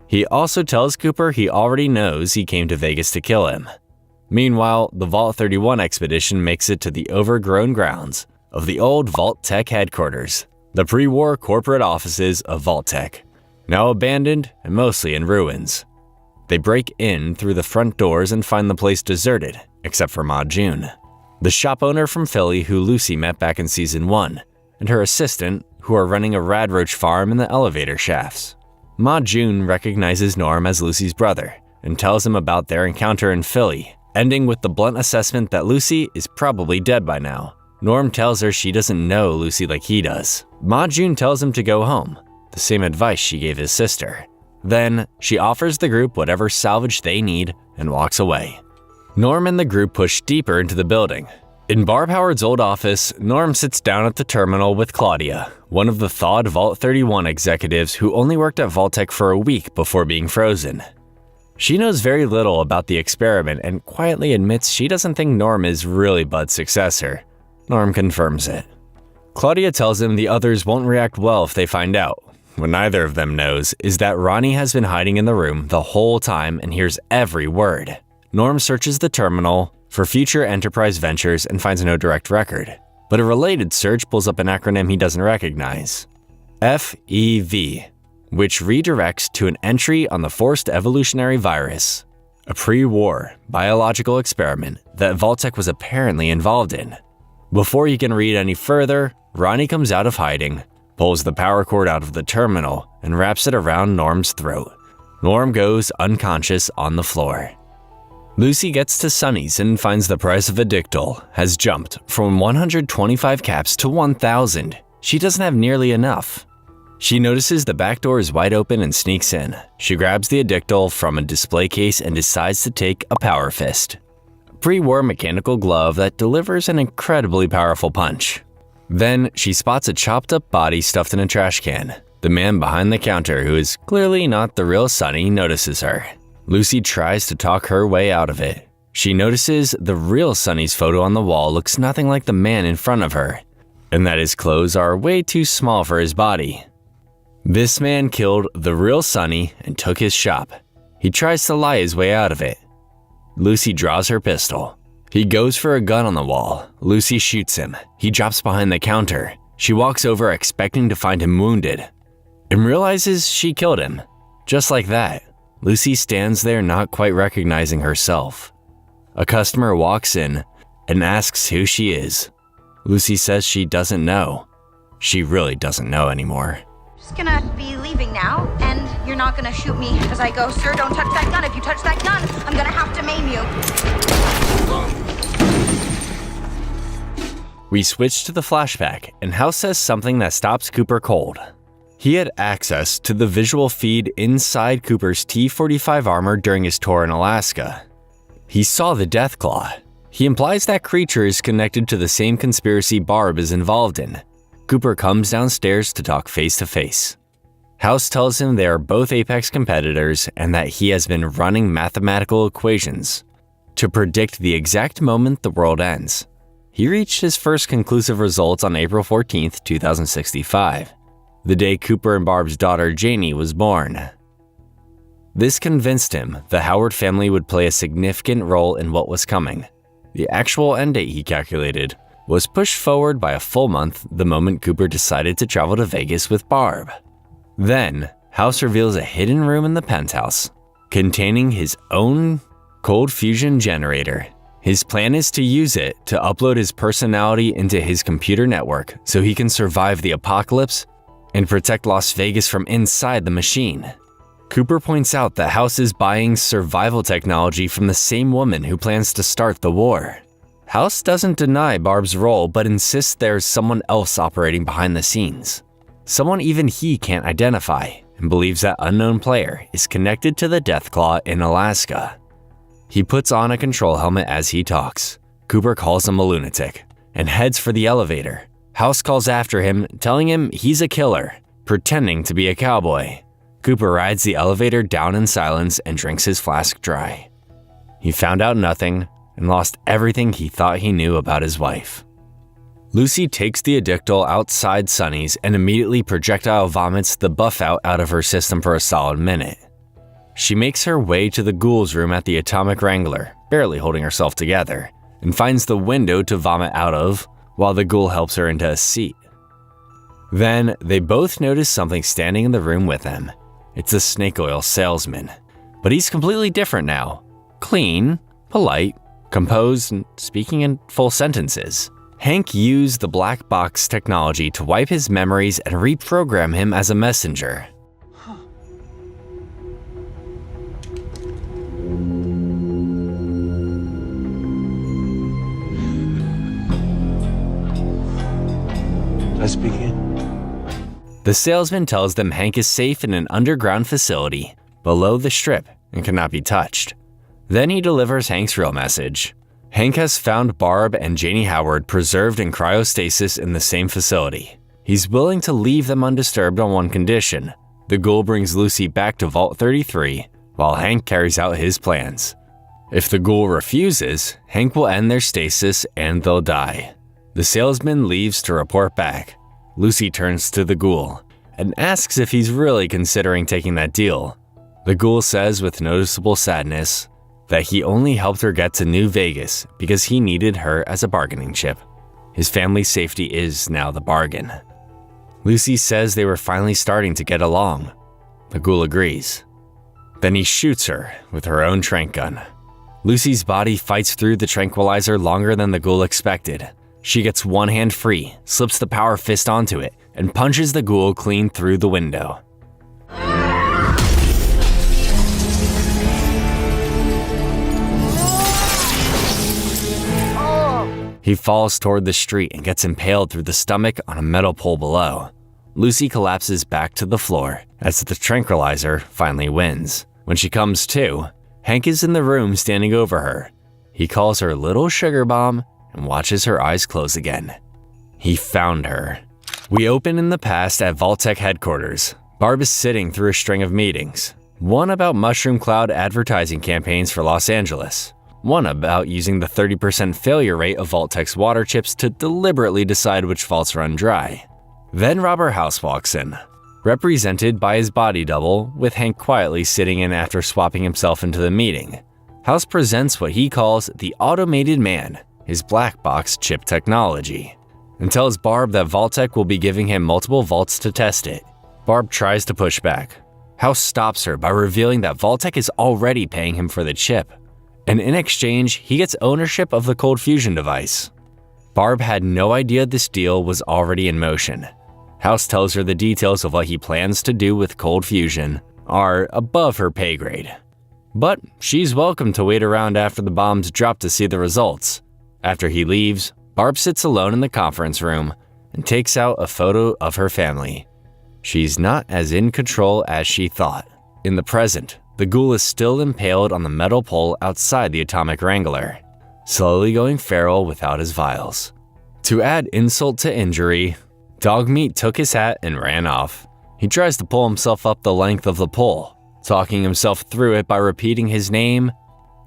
He also tells Cooper he already knows he came to Vegas to kill him. Meanwhile, the Vault 31 expedition makes it to the overgrown grounds of the old Vault-Tec headquarters, the pre-war corporate offices of Vault-Tec, now abandoned and mostly in ruins. They break in through the front doors and find the place deserted, except for Ma June, the shop owner from Philly who Lucy met back in Season 1, and her assistant, who are running a radroach farm in the elevator shafts. Ma June recognizes Norm as Lucy's brother and tells him about their encounter in Philly, ending with the blunt assessment that Lucy is probably dead by now. Norm tells her she doesn't know Lucy like he does. Ma June tells him to go home, the same advice she gave his sister. Then, she offers the group whatever salvage they need and walks away. Norm and the group push deeper into the building. In Barb Howard's old office, Norm sits down at the terminal with Claudia, one of the thawed Vault 31 executives who only worked at Vault-Tec for a week before being frozen. She knows very little about the experiment and quietly admits she doesn't think Norm is really Bud's successor. Norm confirms it. Claudia tells him the others won't react well if they find out. What neither of them knows is that Ronnie has been hiding in the room the whole time and hears every word. Norm searches the terminal for future Enterprise ventures and finds no direct record, but a related search pulls up an acronym he doesn't recognize. FEV, which redirects to an entry on the Forced Evolutionary Virus, a pre-war biological experiment that Vault-Tec was apparently involved in. Before he can read any further, Ronnie comes out of hiding, pulls the power cord out of the terminal, and wraps it around Norm's throat. Norm goes unconscious on the floor. Lucy gets to Sonny's and finds the price of Addictol has jumped from 125 caps to 1,000. She doesn't have nearly enough. She notices the back door is wide open and sneaks in. She grabs the Addictol from a display case and decides to take a power fist, a pre-war mechanical glove that delivers an incredibly powerful punch. Then she spots a chopped up body stuffed in a trash can. The man behind the counter, who is clearly not the real Sonny, notices her. Lucy tries to talk her way out of it. She notices the real Sonny's photo on the wall looks nothing like the man in front of her, and that his clothes are way too small for his body. This man killed the real Sonny and took his shop. He tries to lie his way out of it. Lucy draws her pistol. He goes for a gun on the wall. Lucy shoots him. He drops behind the counter. She walks over expecting to find him wounded and realizes she killed him. Just like that, Lucy stands there not quite recognizing herself. A customer walks in and asks who she is. Lucy says she doesn't know. She really doesn't know anymore. Just gonna be leaving now, and you're not gonna shoot me as I go. Sir, don't touch that gun. If you touch that gun, I'm gonna have to maim you. We switch to the flashback, and House says something that stops Cooper cold. He had access to the visual feed inside Cooper's T-45 armor during his tour in Alaska. He saw the Deathclaw. He implies that creature is connected to the same conspiracy Barb is involved in. Cooper comes downstairs to talk face to face. House tells him they are both Apex competitors and that he has been running mathematical equations to predict the exact moment the world ends. He reached his first conclusive results on April 14, 2065, the day Cooper and Barb's daughter Janie was born. This convinced him the Howard family would play a significant role in what was coming. The actual end date he calculated was pushed forward by a full month the moment Cooper decided to travel to Vegas with Barb. Then, House reveals a hidden room in the penthouse containing his own cold fusion generator. His plan is to use it to upload his personality into his computer network so he can survive the apocalypse and protect Las Vegas from inside the machine. Cooper points out that House is buying survival technology from the same woman who plans to start the war. House doesn't deny Barb's role but insists there's someone else operating behind the scenes. Someone even he can't identify, and believes that unknown player is connected to the Deathclaw in Alaska. He puts on a control helmet as he talks. Cooper calls him a lunatic and heads for the elevator. House calls after him, telling him he's a killer, pretending to be a cowboy. Cooper rides the elevator down in silence and drinks his flask dry. He found out nothing and lost everything he thought he knew about his wife. Lucy takes the Addictol outside Sonny's and immediately projectile vomits the Buffout out of her system for a solid minute. She makes her way to the Ghoul's room at the Atomic Wrangler, barely holding herself together, and finds the window to vomit out of, while the Ghoul helps her into a seat. Then, they both notice something standing in the room with them. It's a snake oil salesman, but he's completely different now. Clean, polite, composed, and speaking in full sentences. Hank used the black box technology to wipe his memories and reprogram him as a messenger. Let's begin. The salesman tells them Hank is safe in an underground facility below the strip and cannot be touched. Then he delivers Hank's real message. Hank has found Barb and Janie Howard preserved in cryostasis in the same facility. He's willing to leave them undisturbed on one condition. The Ghoul brings Lucy back to Vault 33 while Hank carries out his plans. If the Ghoul refuses, Hank will end their stasis and they'll die. The salesman leaves to report back. Lucy turns to the Ghoul and asks if he's really considering taking that deal. The Ghoul says with noticeable sadness that he only helped her get to New Vegas because he needed her as a bargaining chip. His family's safety is now the bargain. Lucy says they were finally starting to get along. The Ghoul agrees. Then he shoots her with her own tranq gun. Lucy's body fights through the tranquilizer longer than the Ghoul expected. She gets one hand free, slips the power fist onto it, and punches the Ghoul clean through the window. He falls toward the street and gets impaled through the stomach on a metal pole below. Lucy collapses back to the floor as the tranquilizer finally wins. When she comes to, Hank is in the room standing over her. He calls her Little Sugar Bomb and watches her eyes close again. He found her. We open in the past at Vault-Tec headquarters. Barb is sitting through a string of meetings. One about Mushroom Cloud advertising campaigns for Los Angeles. One about using the 30% failure rate of Vault-Tec's water chips to deliberately decide which vaults run dry. Then Robert House walks in, represented by his body double, with Hank quietly sitting in after swapping himself into the meeting. House presents what he calls the automated man, his black box chip technology, and tells Barb that Vault-Tec will be giving him multiple vaults to test it. Barb tries to push back. House stops her by revealing that Vault-Tec is already paying him for the chip, and in exchange, he gets ownership of the cold fusion device. Barb had no idea this deal was already in motion. House tells her the details of what he plans to do with cold fusion are above her pay grade. But she's welcome to wait around after the bombs drop to see the results. After he leaves, Barb sits alone in the conference room and takes out a photo of her family. She's not as in control as she thought. In the present, the ghoul is still impaled on the metal pole outside the Atomic Wrangler, slowly going feral without his vials. To add insult to injury, Dogmeat took his hat and ran off. He tries to pull himself up the length of the pole, talking himself through it by repeating his name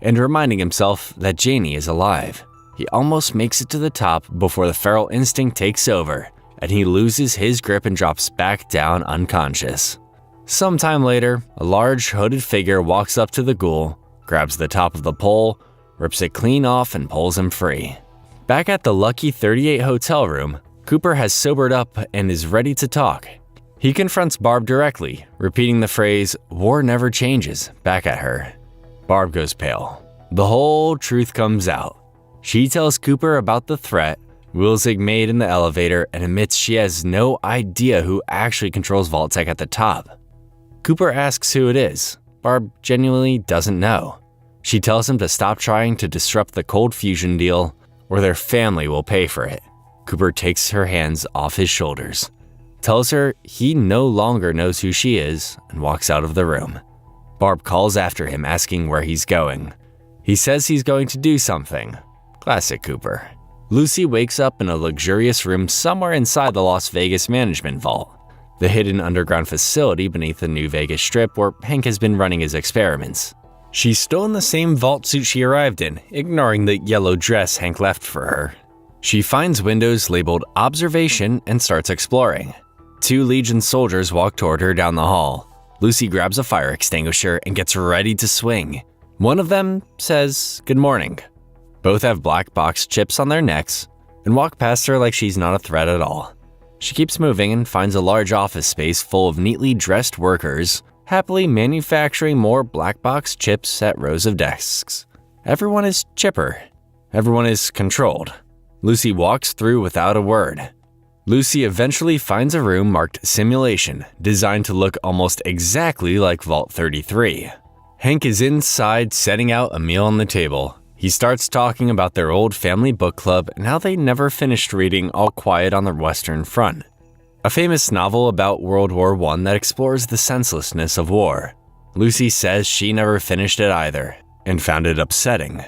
and reminding himself that Janie is alive. He almost makes it to the top before the feral instinct takes over, and he loses his grip and drops back down unconscious. Sometime later, a large hooded figure walks up to the ghoul, grabs the top of the pole, rips it clean off, and pulls him free. Back at the Lucky 38 hotel room, Cooper has sobered up and is ready to talk. He confronts Barb directly, repeating the phrase, "War never changes," back at her. Barb goes pale. The whole truth comes out. She tells Cooper about the threat Wilzig made in the elevator and admits she has no idea who actually controls Vault-Tec at the top. Cooper asks who it is. Barb genuinely doesn't know. She tells him to stop trying to disrupt the cold fusion deal, or their family will pay for it. Cooper takes her hands off his shoulders, tells her he no longer knows who she is, and walks out of the room. Barb calls after him asking where he's going. He says he's going to do something. Classic Cooper. Lucy wakes up in a luxurious room somewhere inside the Las Vegas Management Vault, the hidden underground facility beneath the New Vegas Strip where Hank has been running his experiments. She's still in the same vault suit she arrived in, ignoring the yellow dress Hank left for her. She finds windows labeled Observation and starts exploring. 2 Legion soldiers walk toward her down the hall. Lucy grabs a fire extinguisher and gets ready to swing. One of them says, "Good morning." Both have black box chips on their necks and walk past her like she's not a threat at all. She keeps moving and finds a large office space full of neatly dressed workers, happily manufacturing more black box chips at rows of desks. Everyone is chipper. Everyone is controlled. Lucy walks through without a word. Lucy eventually finds a room marked Simulation, designed to look almost exactly like Vault 33. Hank is inside setting out a meal on the table. He starts talking about their old family book club and how they never finished reading All Quiet on the Western Front, a famous novel about World War I that explores the senselessness of war. Lucy says she never finished it either and found it upsetting.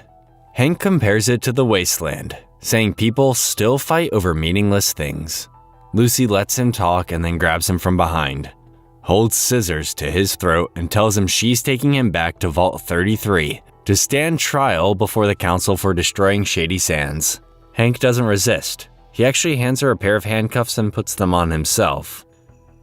Hank compares it to the wasteland, saying people still fight over meaningless things. Lucy lets him talk and then grabs him from behind, holds scissors to his throat, and tells him she's taking him back to Vault 33 to stand trial before the Council for destroying Shady Sands. Hank doesn't resist. He actually hands her a pair of handcuffs and puts them on himself.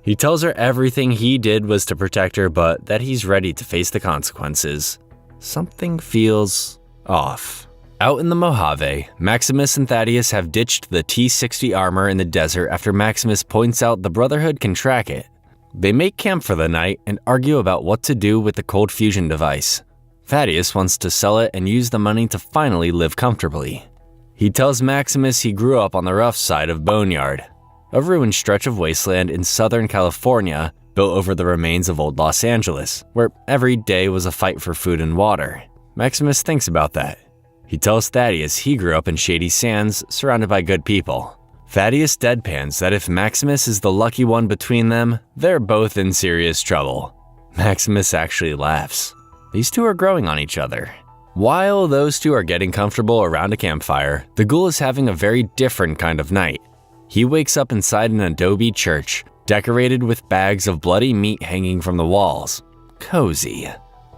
He tells her everything he did was to protect her, but that he's ready to face the consequences. Something feels off. Out in the Mojave, Maximus and Thaddeus have ditched the T-60 armor in the desert after Maximus points out the Brotherhood can track it. They make camp for the night and argue about what to do with the cold fusion device. Thaddeus wants to sell it and use the money to finally live comfortably. He tells Maximus he grew up on the rough side of Boneyard, a ruined stretch of wasteland in Southern California built over the remains of old Los Angeles, where every day was a fight for food and water. Maximus thinks about that. He tells Thaddeus he grew up in Shady Sands, surrounded by good people. Thaddeus deadpans that if Maximus is the lucky one between them, they're both in serious trouble. Maximus actually laughs. These two are growing on each other. While those two are getting comfortable around a campfire, the ghoul is having a very different kind of night. He wakes up inside an adobe church, decorated with bags of bloody meat hanging from the walls. Cozy.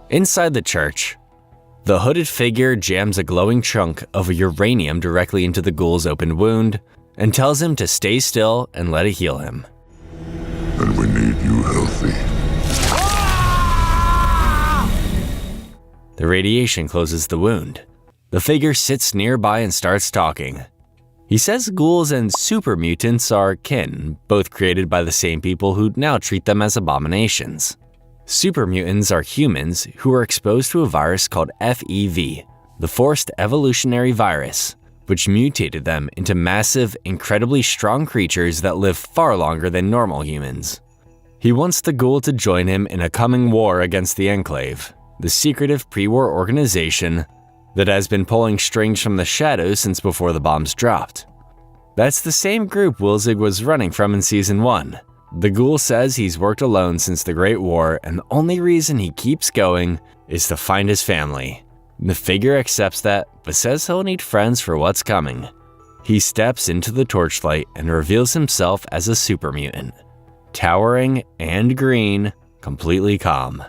Inside the church, the hooded figure jams a glowing chunk of uranium directly into the ghoul's open wound and tells him to stay still and let it heal him. And we need you healthy. The radiation closes the wound. The figure sits nearby and starts talking. He says ghouls and super mutants are kin, both created by the same people who now treat them as abominations. Super mutants are humans who are exposed to a virus called FEV, the Forced Evolutionary Virus, which mutated them into massive, incredibly strong creatures that live far longer than normal humans. He wants the ghoul to join him in a coming war against the Enclave, the secretive pre-war organization that has been pulling strings from the shadows since before the bombs dropped. That's the same group Wilzig was running from in Season 1. The ghoul says he's worked alone since the Great War, and the only reason he keeps going is to find his family. The figure accepts that, but says he'll need friends for what's coming. He steps into the torchlight and reveals himself as a super mutant. Towering and green, completely calm.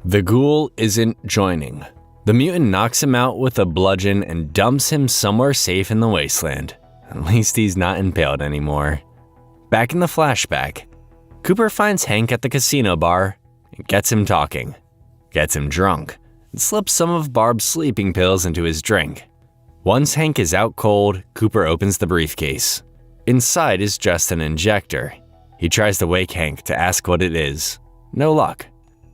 The ghoul isn't joining. The mutant knocks him out with a bludgeon and dumps him somewhere safe in the wasteland. At least he's not impaled anymore. Back in the flashback, Cooper finds Hank at the casino bar and gets him talking. Gets him drunk and slips some of Barb's sleeping pills into his drink. Once Hank is out cold, Cooper opens the briefcase. Inside is just an injector. He tries to wake Hank to ask what it is. No luck.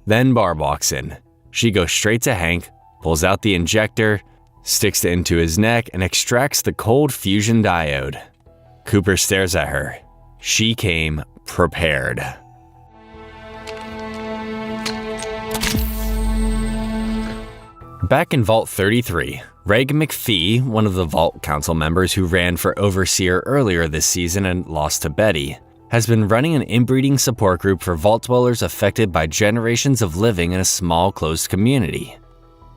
Then Barb walks in. She goes straight to Hank, pulls out the injector, sticks it into his neck, and extracts the cold fusion diode. Cooper stares at her. She came prepared. Back in Vault 33, Reg McPhee, one of the Vault Council members who ran for Overseer earlier this season and lost to Betty, has been running an inbreeding support group for Vault dwellers affected by generations of living in a small, closed community.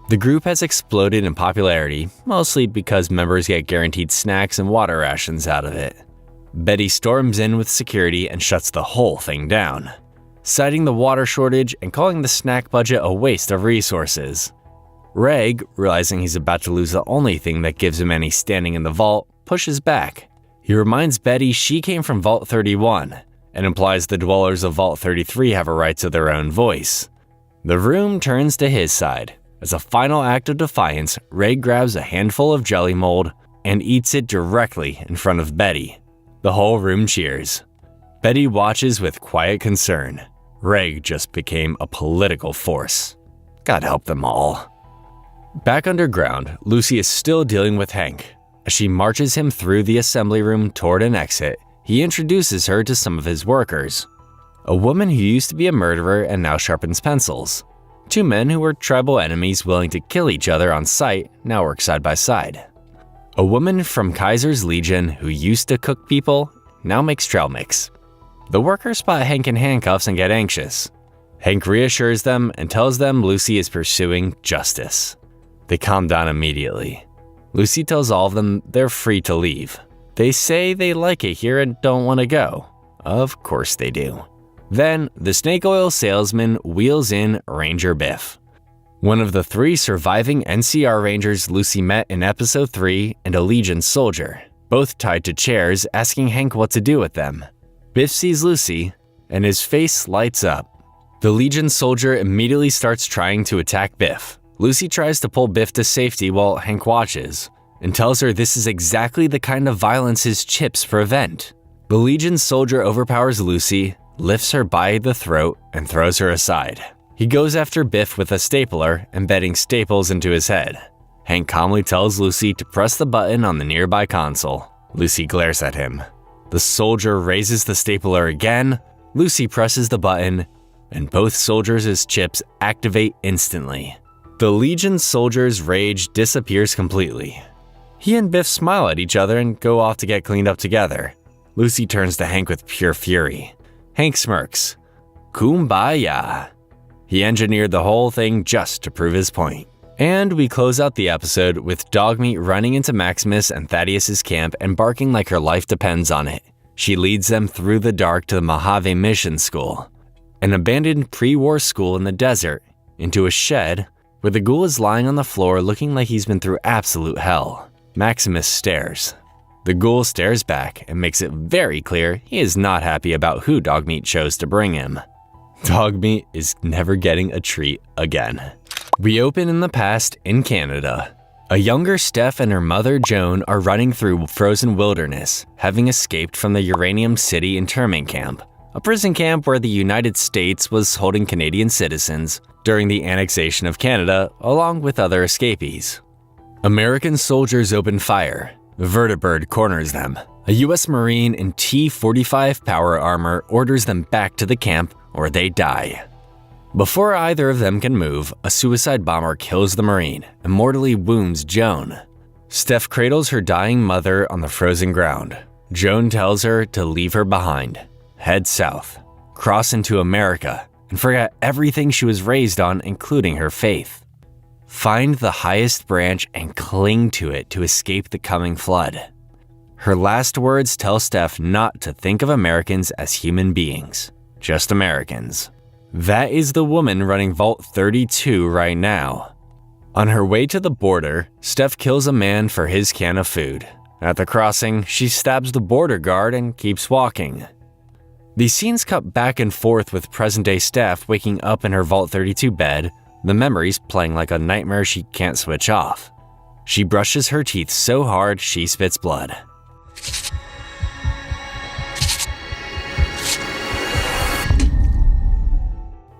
The group has exploded in popularity, mostly because members get guaranteed snacks and water rations out of it. Betty storms in with security and shuts the whole thing down, citing the water shortage and calling the snack budget a waste of resources. Reg, realizing he's about to lose the only thing that gives him any standing in the vault, pushes back. He reminds Betty she came from Vault 31, and implies the dwellers of Vault 33 have a right to their own voice. The room turns to his side. As a final act of defiance, Reg grabs a handful of jelly mold and eats it directly in front of Betty. The whole room cheers. Betty watches with quiet concern. Reg just became a political force. God help them all. Back underground, Lucy is still dealing with Hank. As she marches him through the assembly room toward an exit, he introduces her to some of his workers. A woman who used to be a murderer and now sharpens pencils. Two men who were tribal enemies willing to kill each other on sight now work side by side. A woman from Kaiser's Legion who used to cook people now makes trail mix. The workers spot Hank in handcuffs and get anxious. Hank reassures them and tells them Lucy is pursuing justice. They calm down immediately. Lucy tells all of them they're free to leave. They say they like it here and don't want to go. Of course they do. Then, the snake oil salesman wheels in Ranger Biff, one of the 3 surviving NCR Rangers Lucy met in Episode 3 and a Legion soldier, both tied to chairs, asking Hank what to do with them. Biff sees Lucy, and his face lights up. The Legion soldier immediately starts trying to attack Biff. Lucy tries to pull Biff to safety while Hank watches, and tells her this is exactly the kind of violence his chips prevent. The Legion soldier overpowers Lucy, lifts her by the throat, and throws her aside. He goes after Biff with a stapler, embedding staples into his head. Hank calmly tells Lucy to press the button on the nearby console. Lucy glares at him. The soldier raises the stapler again, Lucy presses the button, and both soldiers' chips activate instantly. The Legion soldier's rage disappears completely. He and Biff smile at each other and go off to get cleaned up together. Lucy turns to Hank with pure fury. Hank smirks. Kumbaya. He engineered the whole thing just to prove his point. And we close out the episode with Dogmeat running into Maximus and Thaddeus' camp and barking like her life depends on it. She leads them through the dark to the Mojave Mission School, an abandoned pre-war school in the desert, into a shed where the ghoul is lying on the floor looking like he's been through absolute hell. Maximus stares. The ghoul stares back and makes it very clear he is not happy about who Dogmeat chose to bring him. Dogmeat is never getting a treat again. We open in the past in Canada. A younger Steph and her mother Joan are running through frozen wilderness, having escaped from the Uranium City internment camp, a prison camp where the United States was holding Canadian citizens during the annexation of Canada, along with other escapees. American soldiers open fire. Vertibird corners them. A US Marine in T-45 power armor orders them back to the camp or they die. Before either of them can move, a suicide bomber kills the Marine and mortally wounds Joan. Steph cradles her dying mother on the frozen ground. Joan tells her to leave her behind, head south, cross into America, and forget everything she was raised on, including her faith. Find the highest branch and cling to it to escape the coming flood. Her last words tell Steph not to think of Americans as human beings, just Americans. That is the woman running Vault 32 right now. On her way to the border, Steph kills a man for his can of food. At the crossing, she stabs the border guard and keeps walking. These scenes cut back and forth with present-day Steph waking up in her Vault 32 bed, the memories playing like a nightmare she can't switch off. She brushes her teeth so hard she spits blood.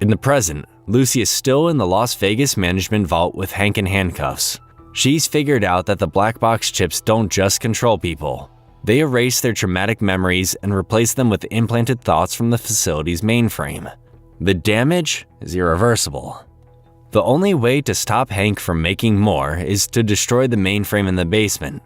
In the present, Lucy is still in the Las Vegas management vault with Hank in handcuffs. She's figured out that the black box chips don't just control people. They erase their traumatic memories and replace them with implanted thoughts from the facility's mainframe. The damage is irreversible. The only way to stop Hank from making more is to destroy the mainframe in the basement.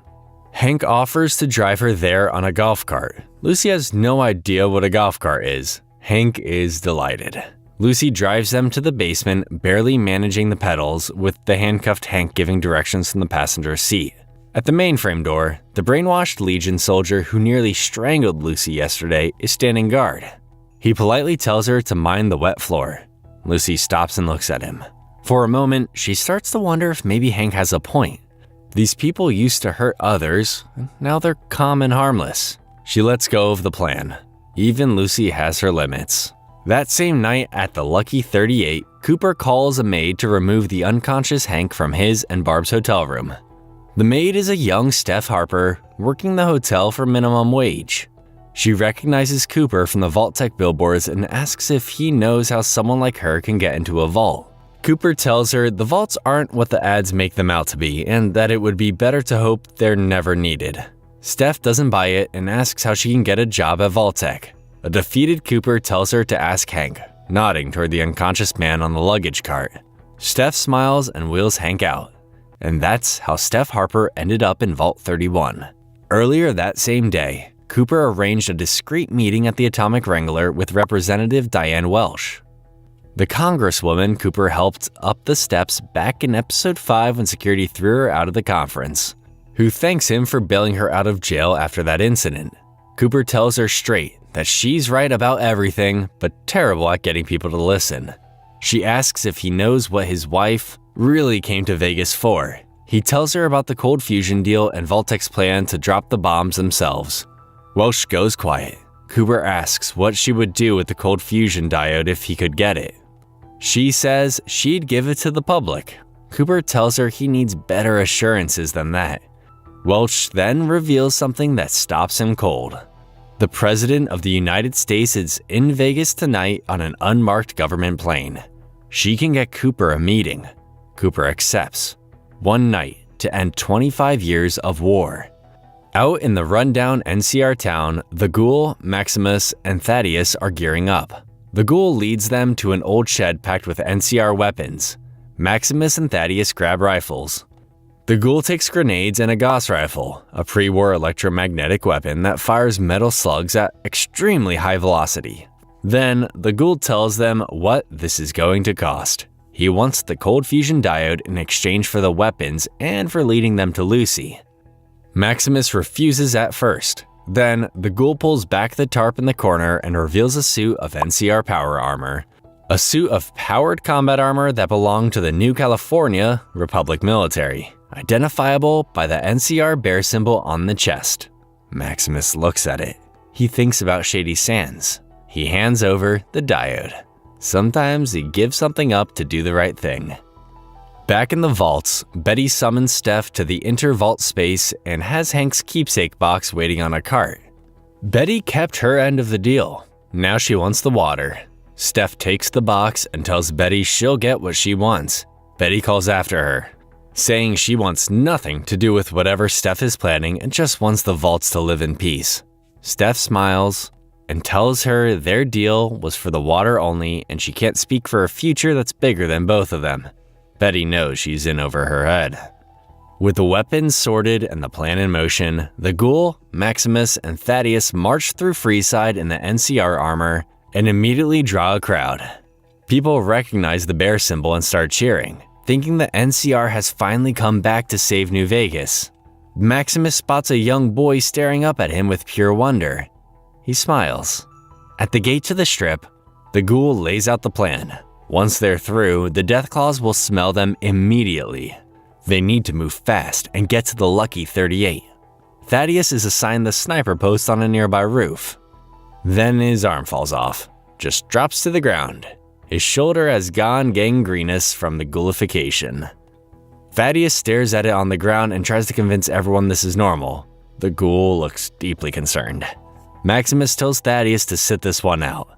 Hank offers to drive her there on a golf cart. Lucy has no idea what a golf cart is. Hank is delighted. Lucy drives them to the basement, barely managing the pedals, with the handcuffed Hank giving directions from the passenger seat. At the mainframe door, the brainwashed Legion soldier who nearly strangled Lucy yesterday is standing guard. He politely tells her to mind the wet floor. Lucy stops and looks at him. For a moment, she starts to wonder if maybe Hank has a point. These people used to hurt others, and now they're calm and harmless. She lets go of the plan. Even Lucy has her limits. That same night at the Lucky 38, Cooper calls a maid to remove the unconscious Hank from his and Barb's hotel room. The maid is a young Steph Harper, working the hotel for minimum wage. She recognizes Cooper from the Vault-Tec billboards and asks if he knows how someone like her can get into a vault. Cooper tells her the vaults aren't what the ads make them out to be, and that it would be better to hope they're never needed. Steph doesn't buy it and asks how she can get a job at Vault-Tec. A defeated Cooper tells her to ask Hank, nodding toward the unconscious man on the luggage cart. Steph smiles and wheels Hank out. And that's how Steph Harper ended up in Vault 31. Earlier that same day, Cooper arranged a discreet meeting at the Atomic Wrangler with Representative Diane Welsh. The congresswoman Cooper helped up the steps back in episode 5 when security threw her out of the conference, who thanks him for bailing her out of jail after that incident. Cooper tells her straight that she's right about everything, but terrible at getting people to listen. She asks if he knows what his wife really came to Vegas for. He tells her about the cold fusion deal and Vault-Tec's plan to drop the bombs themselves. Welsh goes quiet. Cooper asks what she would do with the cold fusion diode if he could get it. She says she'd give it to the public. Cooper tells her he needs better assurances than that. Welsh then reveals something that stops him cold. The President of the United States is in Vegas tonight on an unmarked government plane. She can get Cooper a meeting. Cooper accepts. One night to end 25 years of war. Out in the rundown NCR town, the Ghoul, Maximus, and Thaddeus are gearing up. The Ghoul leads them to an old shed packed with NCR weapons. Maximus and Thaddeus grab rifles. The Ghoul takes grenades and a Gauss rifle, a pre-war electromagnetic weapon that fires metal slugs at extremely high velocity. Then, the Ghoul tells them what this is going to cost. He wants the cold fusion diode in exchange for the weapons and for leading them to Lucy. Maximus refuses at first. Then, the Ghoul pulls back the tarp in the corner and reveals a suit of NCR power armor. A suit of powered combat armor that belonged to the New California Republic military, identifiable by the NCR bear symbol on the chest. Maximus looks at it. He thinks about Shady Sands. He hands over the diode. Sometimes he gives something up to do the right thing. Back in the vaults, Betty summons Steph to the inter-vault space and has Hank's keepsake box waiting on a cart. Betty kept her end of the deal. Now she wants the water. Steph takes the box and tells Betty she'll get what she wants. Betty calls after her, saying she wants nothing to do with whatever Steph is planning and just wants the vaults to live in peace. Steph smiles and tells her their deal was for the water only and she can't speak for a future that's bigger than both of them. Betty knows she's in over her head. With the weapons sorted and the plan in motion, the Ghoul, Maximus, and Thaddeus march through Freeside in the NCR armor and immediately draw a crowd. People recognize the bear symbol and start cheering, thinking the NCR has finally come back to save New Vegas. Maximus spots a young boy staring up at him with pure wonder. He smiles. At the gate to the Strip, the Ghoul lays out the plan. Once they're through, the Deathclaws will smell them immediately. They need to move fast and get to the Lucky 38. Thaddeus is assigned the sniper post on a nearby roof. Then his arm falls off, just drops to the ground. His shoulder has gone gangrenous from the ghoulification. Thaddeus stares at it on the ground and tries to convince everyone this is normal. The Ghoul looks deeply concerned. Maximus tells Thaddeus to sit this one out.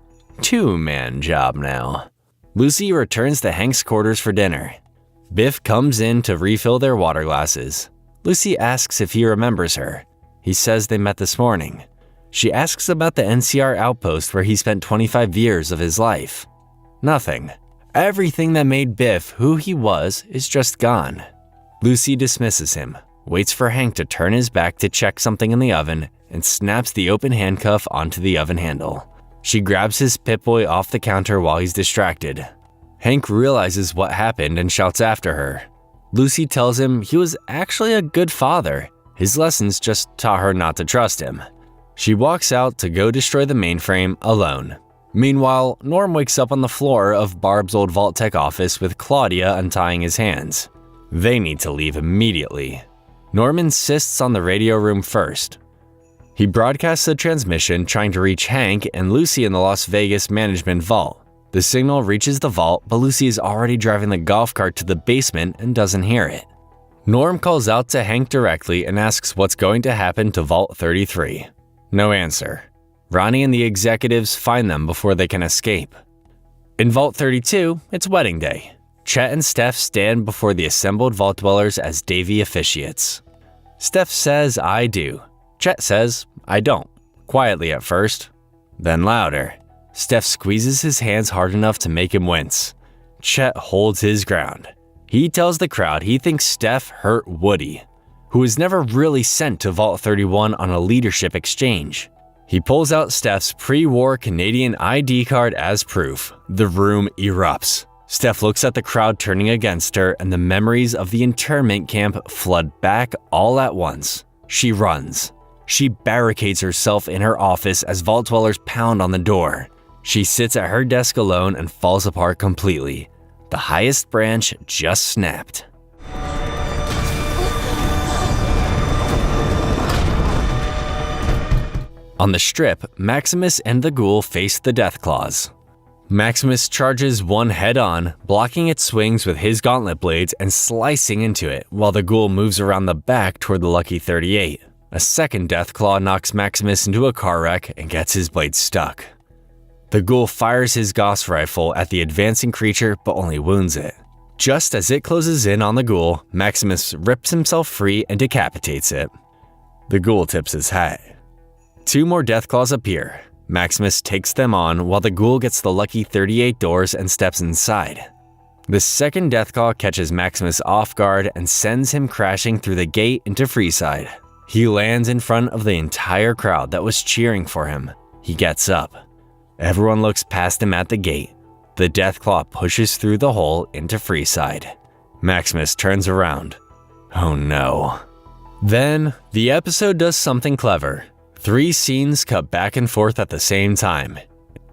Two-man job now. Lucy returns to Hank's quarters for dinner. Biff comes in to refill their water glasses. Lucy asks if he remembers her. He says they met this morning. She asks about the NCR outpost where he spent 25 years of his life. Nothing. Everything that made Biff who he was is just gone. Lucy dismisses him, waits for Hank to turn his back to check something in the oven, and snaps the open handcuff onto the oven handle. She grabs his Pip-Boy off the counter while he's distracted. Hank realizes what happened and shouts after her. Lucy tells him he was actually a good father. His lessons just taught her not to trust him. She walks out to go destroy the mainframe alone. Meanwhile, Norm wakes up on the floor of Barb's old Vault-Tec office with Claudia untying his hands. They need to leave immediately. Norm insists on the radio room first. He broadcasts a transmission trying to reach Hank and Lucy in the Las Vegas management vault. The signal reaches the vault, but Lucy is already driving the golf cart to the basement and doesn't hear it. Norm calls out to Hank directly and asks what's going to happen to Vault 33. No answer. Ronnie and the executives find them before they can escape. In Vault 32, it's wedding day. Chet and Steph stand before the assembled vault dwellers as Davey officiates. Steph says, "I do." Chet says, "I don't." Quietly at first, then louder. Steph squeezes his hands hard enough to make him wince. Chet holds his ground. He tells the crowd he thinks Steph hurt Woody, who was never really sent to Vault 31 on a leadership exchange. He pulls out Steph's pre-war Canadian ID card as proof. The room erupts. Steph looks at the crowd turning against her, and the memories of the internment camp flood back all at once. She runs. She barricades herself in her office as vault dwellers pound on the door. She sits at her desk alone and falls apart completely. The highest branch just snapped. On the Strip, Maximus and the Ghoul face the Deathclaws. Maximus charges one head-on, blocking its swings with his gauntlet blades and slicing into it, while the Ghoul moves around the back toward the Lucky 38. A second Deathclaw knocks Maximus into a car wreck and gets his blade stuck. The Ghoul fires his Gauss rifle at the advancing creature but only wounds it. Just as it closes in on the Ghoul, Maximus rips himself free and decapitates it. The Ghoul tips his hat. Two more Deathclaws appear. Maximus takes them on while the Ghoul gets the Lucky 38 doors and steps inside. The second Deathclaw catches Maximus off guard and sends him crashing through the gate into Freeside. He lands in front of the entire crowd that was cheering for him. He gets up. Everyone looks past him at the gate. The Deathclaw pushes through the hole into Freeside. Maximus turns around. Oh no. Then, the episode does something clever. 3 scenes cut back and forth at the same time.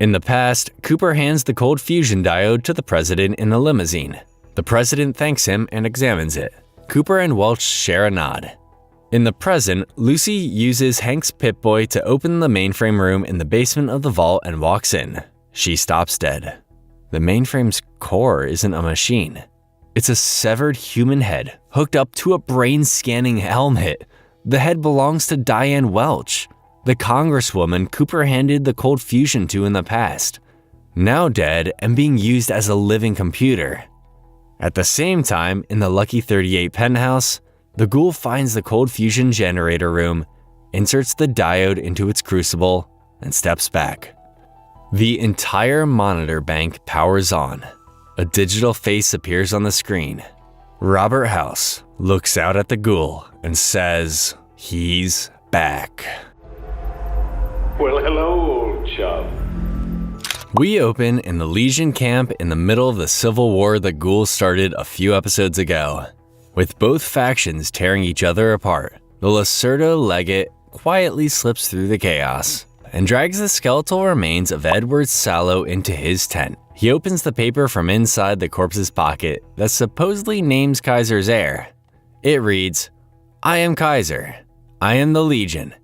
In the past, Cooper hands the cold fusion diode to the president in a limousine. The president thanks him and examines it. Cooper and Welch share a nod. In the present, Lucy uses Hank's Pip-Boy to open the mainframe room in the basement of the vault and walks in. She stops dead. The mainframe's core isn't a machine. It's a severed human head hooked up to a brain-scanning helmet. The head belongs to Diane Welch, the congresswoman Cooper handed the cold fusion to in the past, now dead and being used as a living computer. At the same time, in the Lucky 38 penthouse, the ghoul finds the cold fusion generator room, inserts the diode into its crucible, and steps back. The entire monitor bank powers on. A digital face appears on the screen. Robert House looks out at the ghoul and says, "He's back." Well, hello, old chum. We open in the Legion camp in the middle of the civil war the ghouls started a few episodes ago. With both factions tearing each other apart, the Lacerda legate quietly slips through the chaos and drags the skeletal remains of Edward Sallow into his tent. He opens the paper from inside the corpse's pocket that supposedly names Kaiser's heir. It reads, "I am Kaiser. I am the Legion.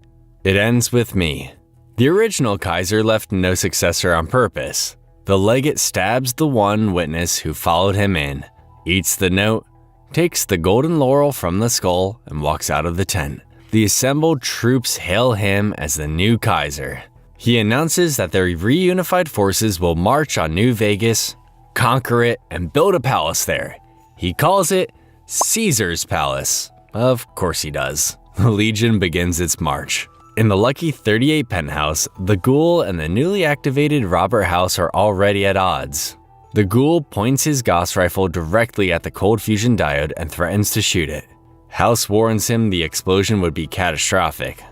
It ends with me." The original Kaiser left no successor on purpose. The legate stabs the one witness who followed him in, eats the note, takes the golden laurel from the skull, and walks out of the tent. The assembled troops hail him as the new Kaiser. He announces that their reunified forces will march on New Vegas, conquer it, and build a palace there. He calls it Caesar's Palace. Of course he does. The Legion begins its march. In the Lucky 38 penthouse, the ghoul and the newly activated Robert House are already at odds. The ghoul points his Gauss rifle directly at the cold fusion diode and threatens to shoot it. House warns him the explosion would be catastrophic.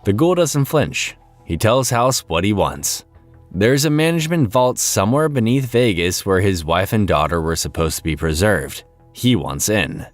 The ghoul doesn't flinch. He tells House what he wants. There's a management vault somewhere beneath Vegas where his wife and daughter were supposed to be preserved. He wants in.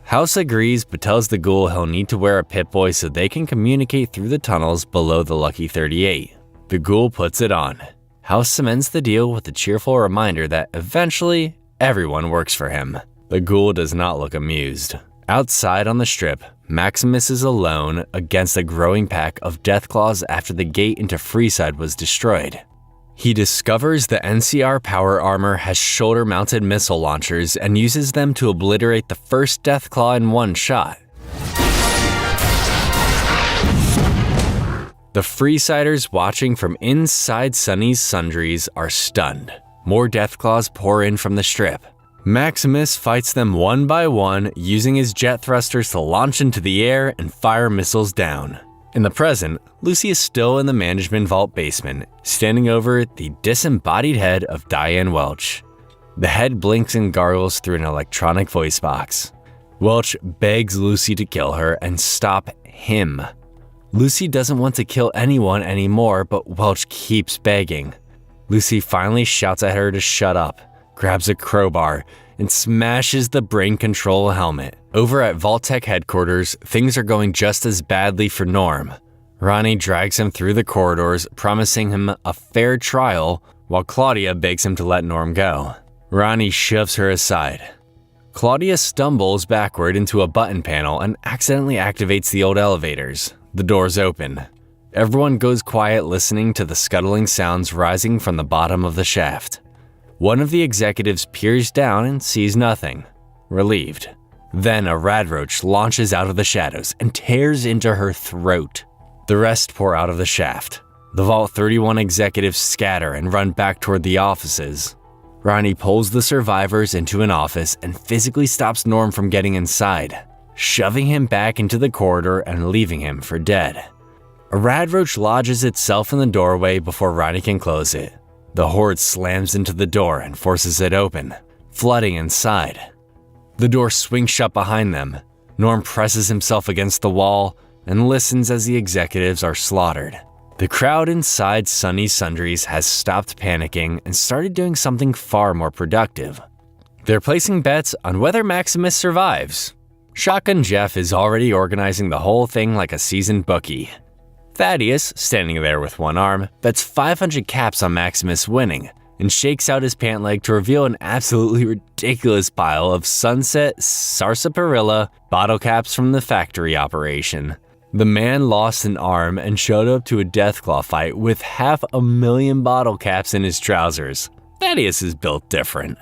House agrees but tells the ghoul he'll need to wear a Pip-Boy so they can communicate through the tunnels below the Lucky 38. The ghoul puts it on. House cements the deal with a cheerful reminder that eventually everyone works for him. The ghoul does not look amused. Outside on the strip, Maximus is alone against a growing pack of Deathclaws after the gate into Freeside was destroyed. He discovers the NCR power armor has shoulder-mounted missile launchers and uses them to obliterate the first Deathclaw in one shot. The Freesiders watching from inside Sunny's Sundries are stunned. More Deathclaws pour in from the strip. Maximus fights them one by one, using his jet thrusters to launch into the air and fire missiles down. In the present, Lucy is still in the management vault basement, standing over the disembodied head of Diane Welch. The head blinks and gargles through an electronic voice box. Welch begs Lucy to kill her and stop him. Lucy doesn't want to kill anyone anymore, but Welch keeps begging. Lucy finally shouts at her to shut up, grabs a crowbar, and smashes the brain control helmet. Over at Vault-Tec headquarters, things are going just as badly for Norm. Ronnie drags him through the corridors, promising him a fair trial, while Claudia begs him to let Norm go. Ronnie shoves her aside. Claudia stumbles backward into a button panel and accidentally activates the old elevators. The doors open. Everyone goes quiet, listening to the scuttling sounds rising from the bottom of the shaft. One of the executives peers down and sees nothing, relieved. Then a radroach launches out of the shadows and tears into her throat. The rest pour out of the shaft. The Vault 31 executives scatter and run back toward the offices. Ronnie pulls the survivors into an office and physically stops Norm from getting inside, shoving him back into the corridor and leaving him for dead. A radroach lodges itself in the doorway before Ronnie can close it. The horde slams into the door and forces it open, flooding inside. The door swings shut behind them. Norm presses himself against the wall and listens as the executives are slaughtered. The crowd inside Sunny's Sundries has stopped panicking and started doing something far more productive. They're placing bets on whether Maximus survives. Shotgun Jeff is already organizing the whole thing like a seasoned bookie. Thaddeus, standing there with one arm, bets 500 caps on Maximus winning and shakes out his pant leg to reveal an absolutely ridiculous pile of Sunset Sarsaparilla bottle caps from the factory operation. The man lost an arm and showed up to a Deathclaw fight with 500,000 bottle caps in his trousers. Thaddeus is built different.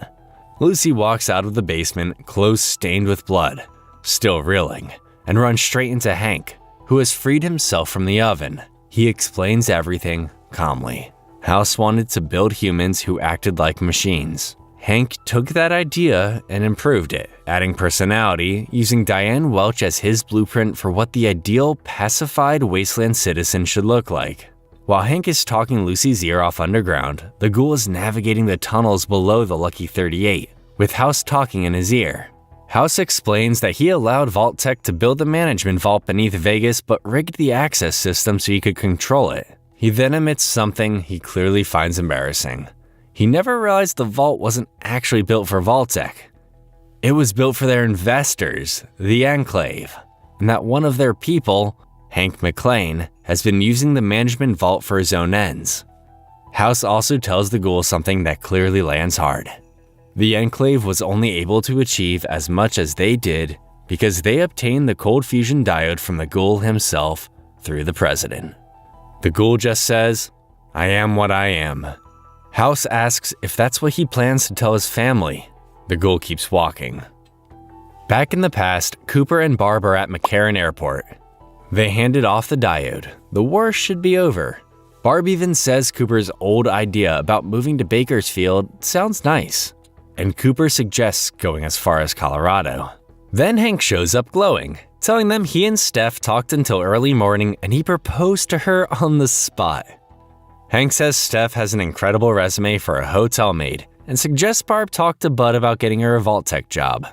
Lucy walks out of the basement, clothes stained with blood, still reeling, and runs straight into Hank, who has freed himself from the oven. He explains everything calmly. House wanted to build humans who acted like machines. Hank took that idea and improved it, adding personality, using Diane Welch as his blueprint for what the ideal pacified wasteland citizen should look like. While Hank is talking Lucy's ear off underground, the ghoul is navigating the tunnels below the Lucky 38, with House talking in his ear. House explains that he allowed Vault-Tec to build the management vault beneath Vegas but rigged the access system so he could control it. He then admits something he clearly finds embarrassing. He never realized the vault wasn't actually built for Vault-Tec. It was built for their investors, the Enclave, and that one of their people, Hank McClane, has been using the management vault for his own ends. House also tells the ghoul something that clearly lands hard. The Enclave was only able to achieve as much as they did because they obtained the cold fusion diode from the ghoul himself through the president. The ghoul just says, "I am what I am." House asks if that's what he plans to tell his family. The ghoul keeps walking. Back in the past, Cooper and Barb are at McCarran Airport. They handed off the diode. The worst should be over. Barb even says Cooper's old idea about moving to Bakersfield sounds nice, and Cooper suggests going as far as Colorado. Then Hank shows up glowing, telling them he and Steph talked until early morning and he proposed to her on the spot. Hank says Steph has an incredible resume for a hotel maid and suggests Barb talk to Bud about getting her a Vault-Tec job.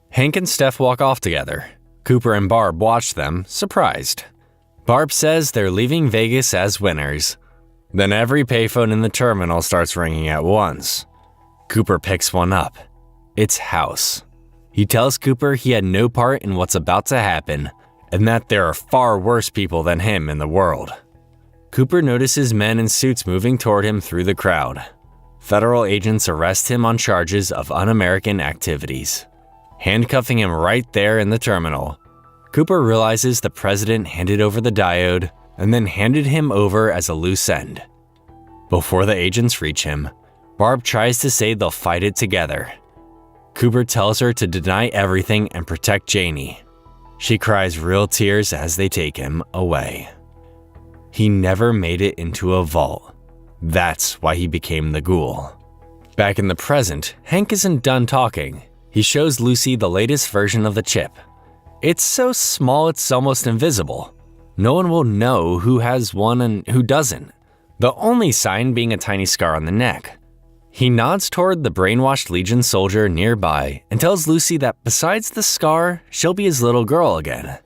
Hank and Steph walk off together. Cooper and Barb watch them, surprised. Barb says they're leaving Vegas as winners. Then every payphone in the terminal starts ringing at once. Cooper picks one up. It's House. He tells Cooper he had no part in what's about to happen, and that there are far worse people than him in the world. Cooper notices men in suits moving toward him through the crowd. Federal agents arrest him on charges of un-American activities, handcuffing him right there in the terminal. Cooper realizes the president handed over the diode and then handed him over as a loose end. Before the agents reach him, Barb tries to say they'll fight it together. Cooper tells her to deny everything and protect Janie. She cries real tears as they take him away. He never made it into a vault. That's why he became the ghoul. Back in the present, Hank isn't done talking. He shows Lucy the latest version of the chip. It's so small it's almost invisible. No one will know who has one and who doesn't, the only sign being a tiny scar on the neck. He nods toward the brainwashed Legion soldier nearby and tells Lucy that besides the scar, she'll be his little girl again.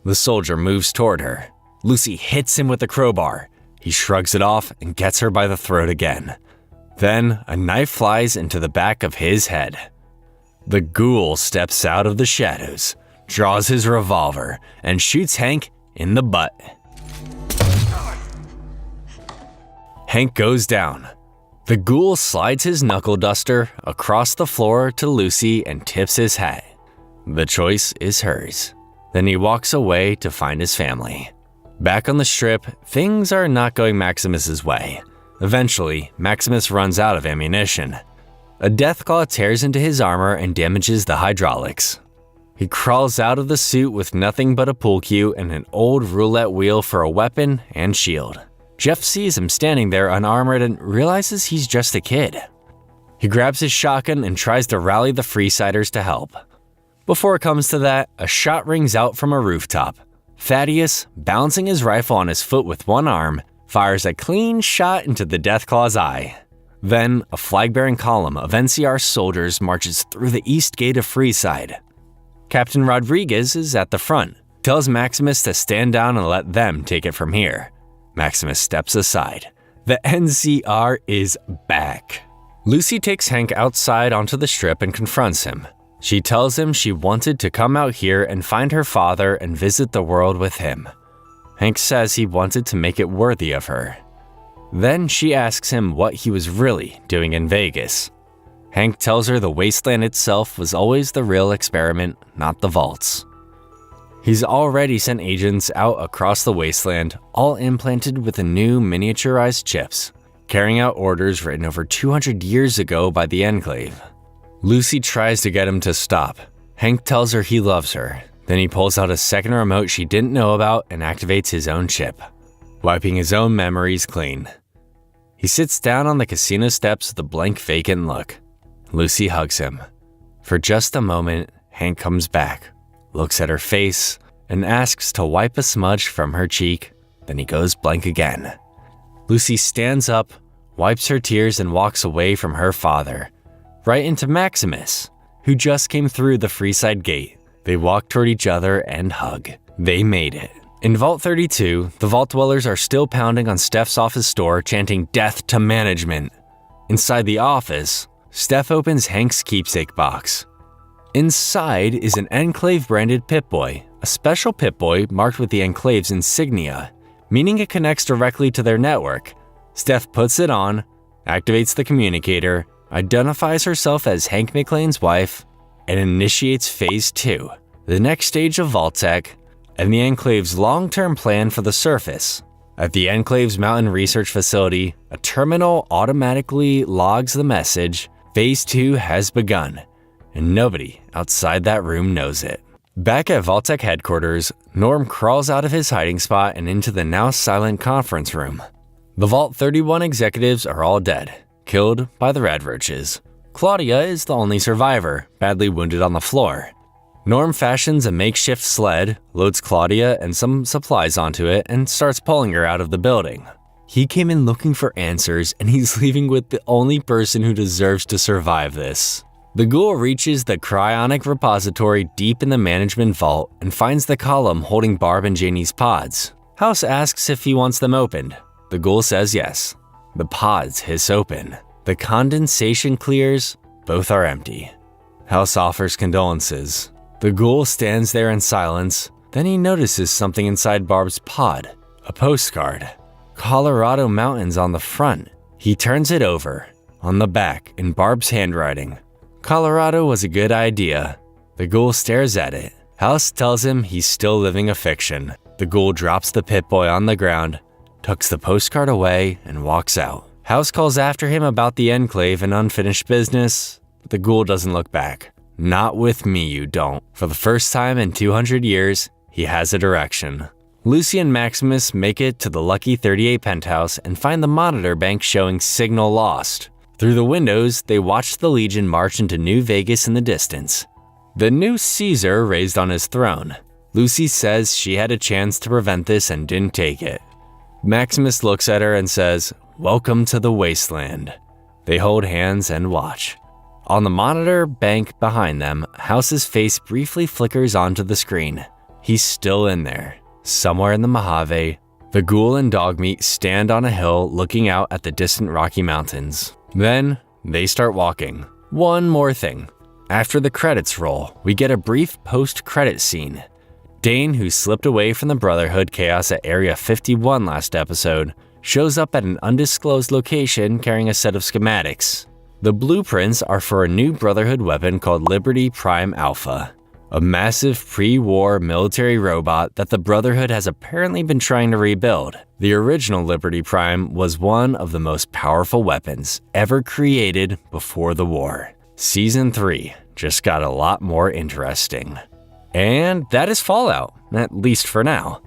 The soldier moves toward her. Lucy hits him with a crowbar. He shrugs it off and gets her by the throat again. Then a knife flies into the back of his head. The ghoul steps out of the shadows, draws his revolver, and shoots Hank in the butt. Hank goes down. The ghoul slides his knuckle duster across the floor to Lucy and tips his hat. The choice is hers. Then he walks away to find his family. Back on the strip, things are not going Maximus's way. Eventually, Maximus runs out of ammunition. A Deathclaw tears into his armor and damages the hydraulics. He crawls out of the suit with nothing but a pool cue and an old roulette wheel for a weapon and shield. Jeff sees him standing there unarmored and realizes he's just a kid. He grabs his shotgun and tries to rally the Freesiders to help. Before it comes to that, a shot rings out from a rooftop. Thaddeus, balancing his rifle on his foot with one arm, fires a clean shot into the Deathclaw's eye. Then, a flag-bearing column of NCR soldiers marches through the east gate of Freeside. Captain Rodriguez is at the front, tells Maximus to stand down and let them take it from here. Maximus steps aside. The NCR is back. Lucy takes Hank outside onto the strip and confronts him. She tells him she wanted to come out here and find her father and visit the world with him. Hank says he wanted to make it worthy of her. Then she asks him what he was really doing in Vegas. Hank tells her the wasteland itself was always the real experiment, not the vaults. He's already sent agents out across the wasteland, all implanted with the new miniaturized chips, carrying out orders written over 200 years ago by the Enclave. Lucy tries to get him to stop. Hank tells her he loves her. Then he pulls out a second remote she didn't know about and activates his own chip, wiping his own memories clean. He sits down on the casino steps with a blank, vacant look. Lucy hugs him. For just a moment, Hank comes back, looks at her face, and asks to wipe a smudge from her cheek. Then he goes blank again. Lucy stands up, wipes her tears, and walks away from her father, right into Maximus, who just came through the Freeside gate. They walk toward each other and hug. They made it. In Vault 32, the Vault Dwellers are still pounding on Steph's office door, chanting "Death to Management." Inside the office, Steph opens Hank's keepsake box. Inside is an Enclave-branded Pip-Boy, a special Pip-Boy marked with the Enclave's insignia, meaning it connects directly to their network. Steph puts it on, activates the communicator, identifies herself as Hank McClane's wife, and initiates Phase 2, the next stage of Vault-Tec, and the Enclave's long-term plan for the surface. At the Enclave's Mountain Research Facility, a terminal automatically logs the message, Phase 2 has begun, and nobody outside that room knows it. Back at Vault-Tec headquarters, Norm crawls out of his hiding spot and into the now silent conference room. The Vault 31 executives are all dead, killed by the Radroaches. Claudia is the only survivor, badly wounded on the floor. Norm fashions a makeshift sled, loads Claudia and some supplies onto it, and starts pulling her out of the building. He came in looking for answers, and he's leaving with the only person who deserves to survive this. The ghoul reaches the cryonic repository deep in the management vault and finds the column holding Barb and Janie's pods. House asks if he wants them opened. The ghoul says yes. The pods hiss open. The condensation clears. Both are empty. House offers condolences. The ghoul stands there in silence. Then he notices something inside Barb's pod. A postcard. Colorado mountains on the front. He turns it over. On the back, in Barb's handwriting, Colorado was a good idea. The ghoul stares at it. House tells him he's still living a fiction. The ghoul drops the Pip-Boy on the ground, tucks the postcard away, and walks out. House calls after him about the Enclave and unfinished business, but the ghoul doesn't look back. Not with me, you don't. For the first time in 200 years, he has a direction. Lucy and Maximus make it to the Lucky 38 penthouse and find the monitor bank showing signal lost. Through the windows, they watch the Legion march into New Vegas in the distance. The new Caesar raised on his throne. Lucy says she had a chance to prevent this and didn't take it. Maximus looks at her and says, "Welcome to the wasteland." They hold hands and watch. On the monitor bank behind them, House's face briefly flickers onto the screen. He's still in there, somewhere in the Mojave. The ghoul and Dogmeat stand on a hill looking out at the distant Rocky Mountains. Then, they start walking. One more thing. After the credits roll, we get a brief post-credit scene. Dane, who slipped away from the Brotherhood chaos at Area 51 last episode, shows up at an undisclosed location carrying a set of schematics. The blueprints are for a new Brotherhood weapon called Liberty Prime Alpha, a massive pre-war military robot that the Brotherhood has apparently been trying to rebuild. The original Liberty Prime was one of the most powerful weapons ever created before the war. Season 3 just got a lot more interesting. And that is Fallout, at least for now.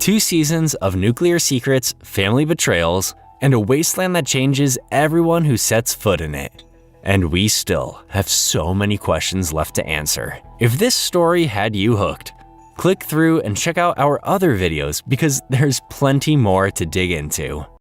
2 seasons of nuclear secrets, family betrayals, and a wasteland that changes everyone who sets foot in it. And we still have so many questions left to answer. If this story had you hooked, click through and check out our other videos because there's plenty more to dig into.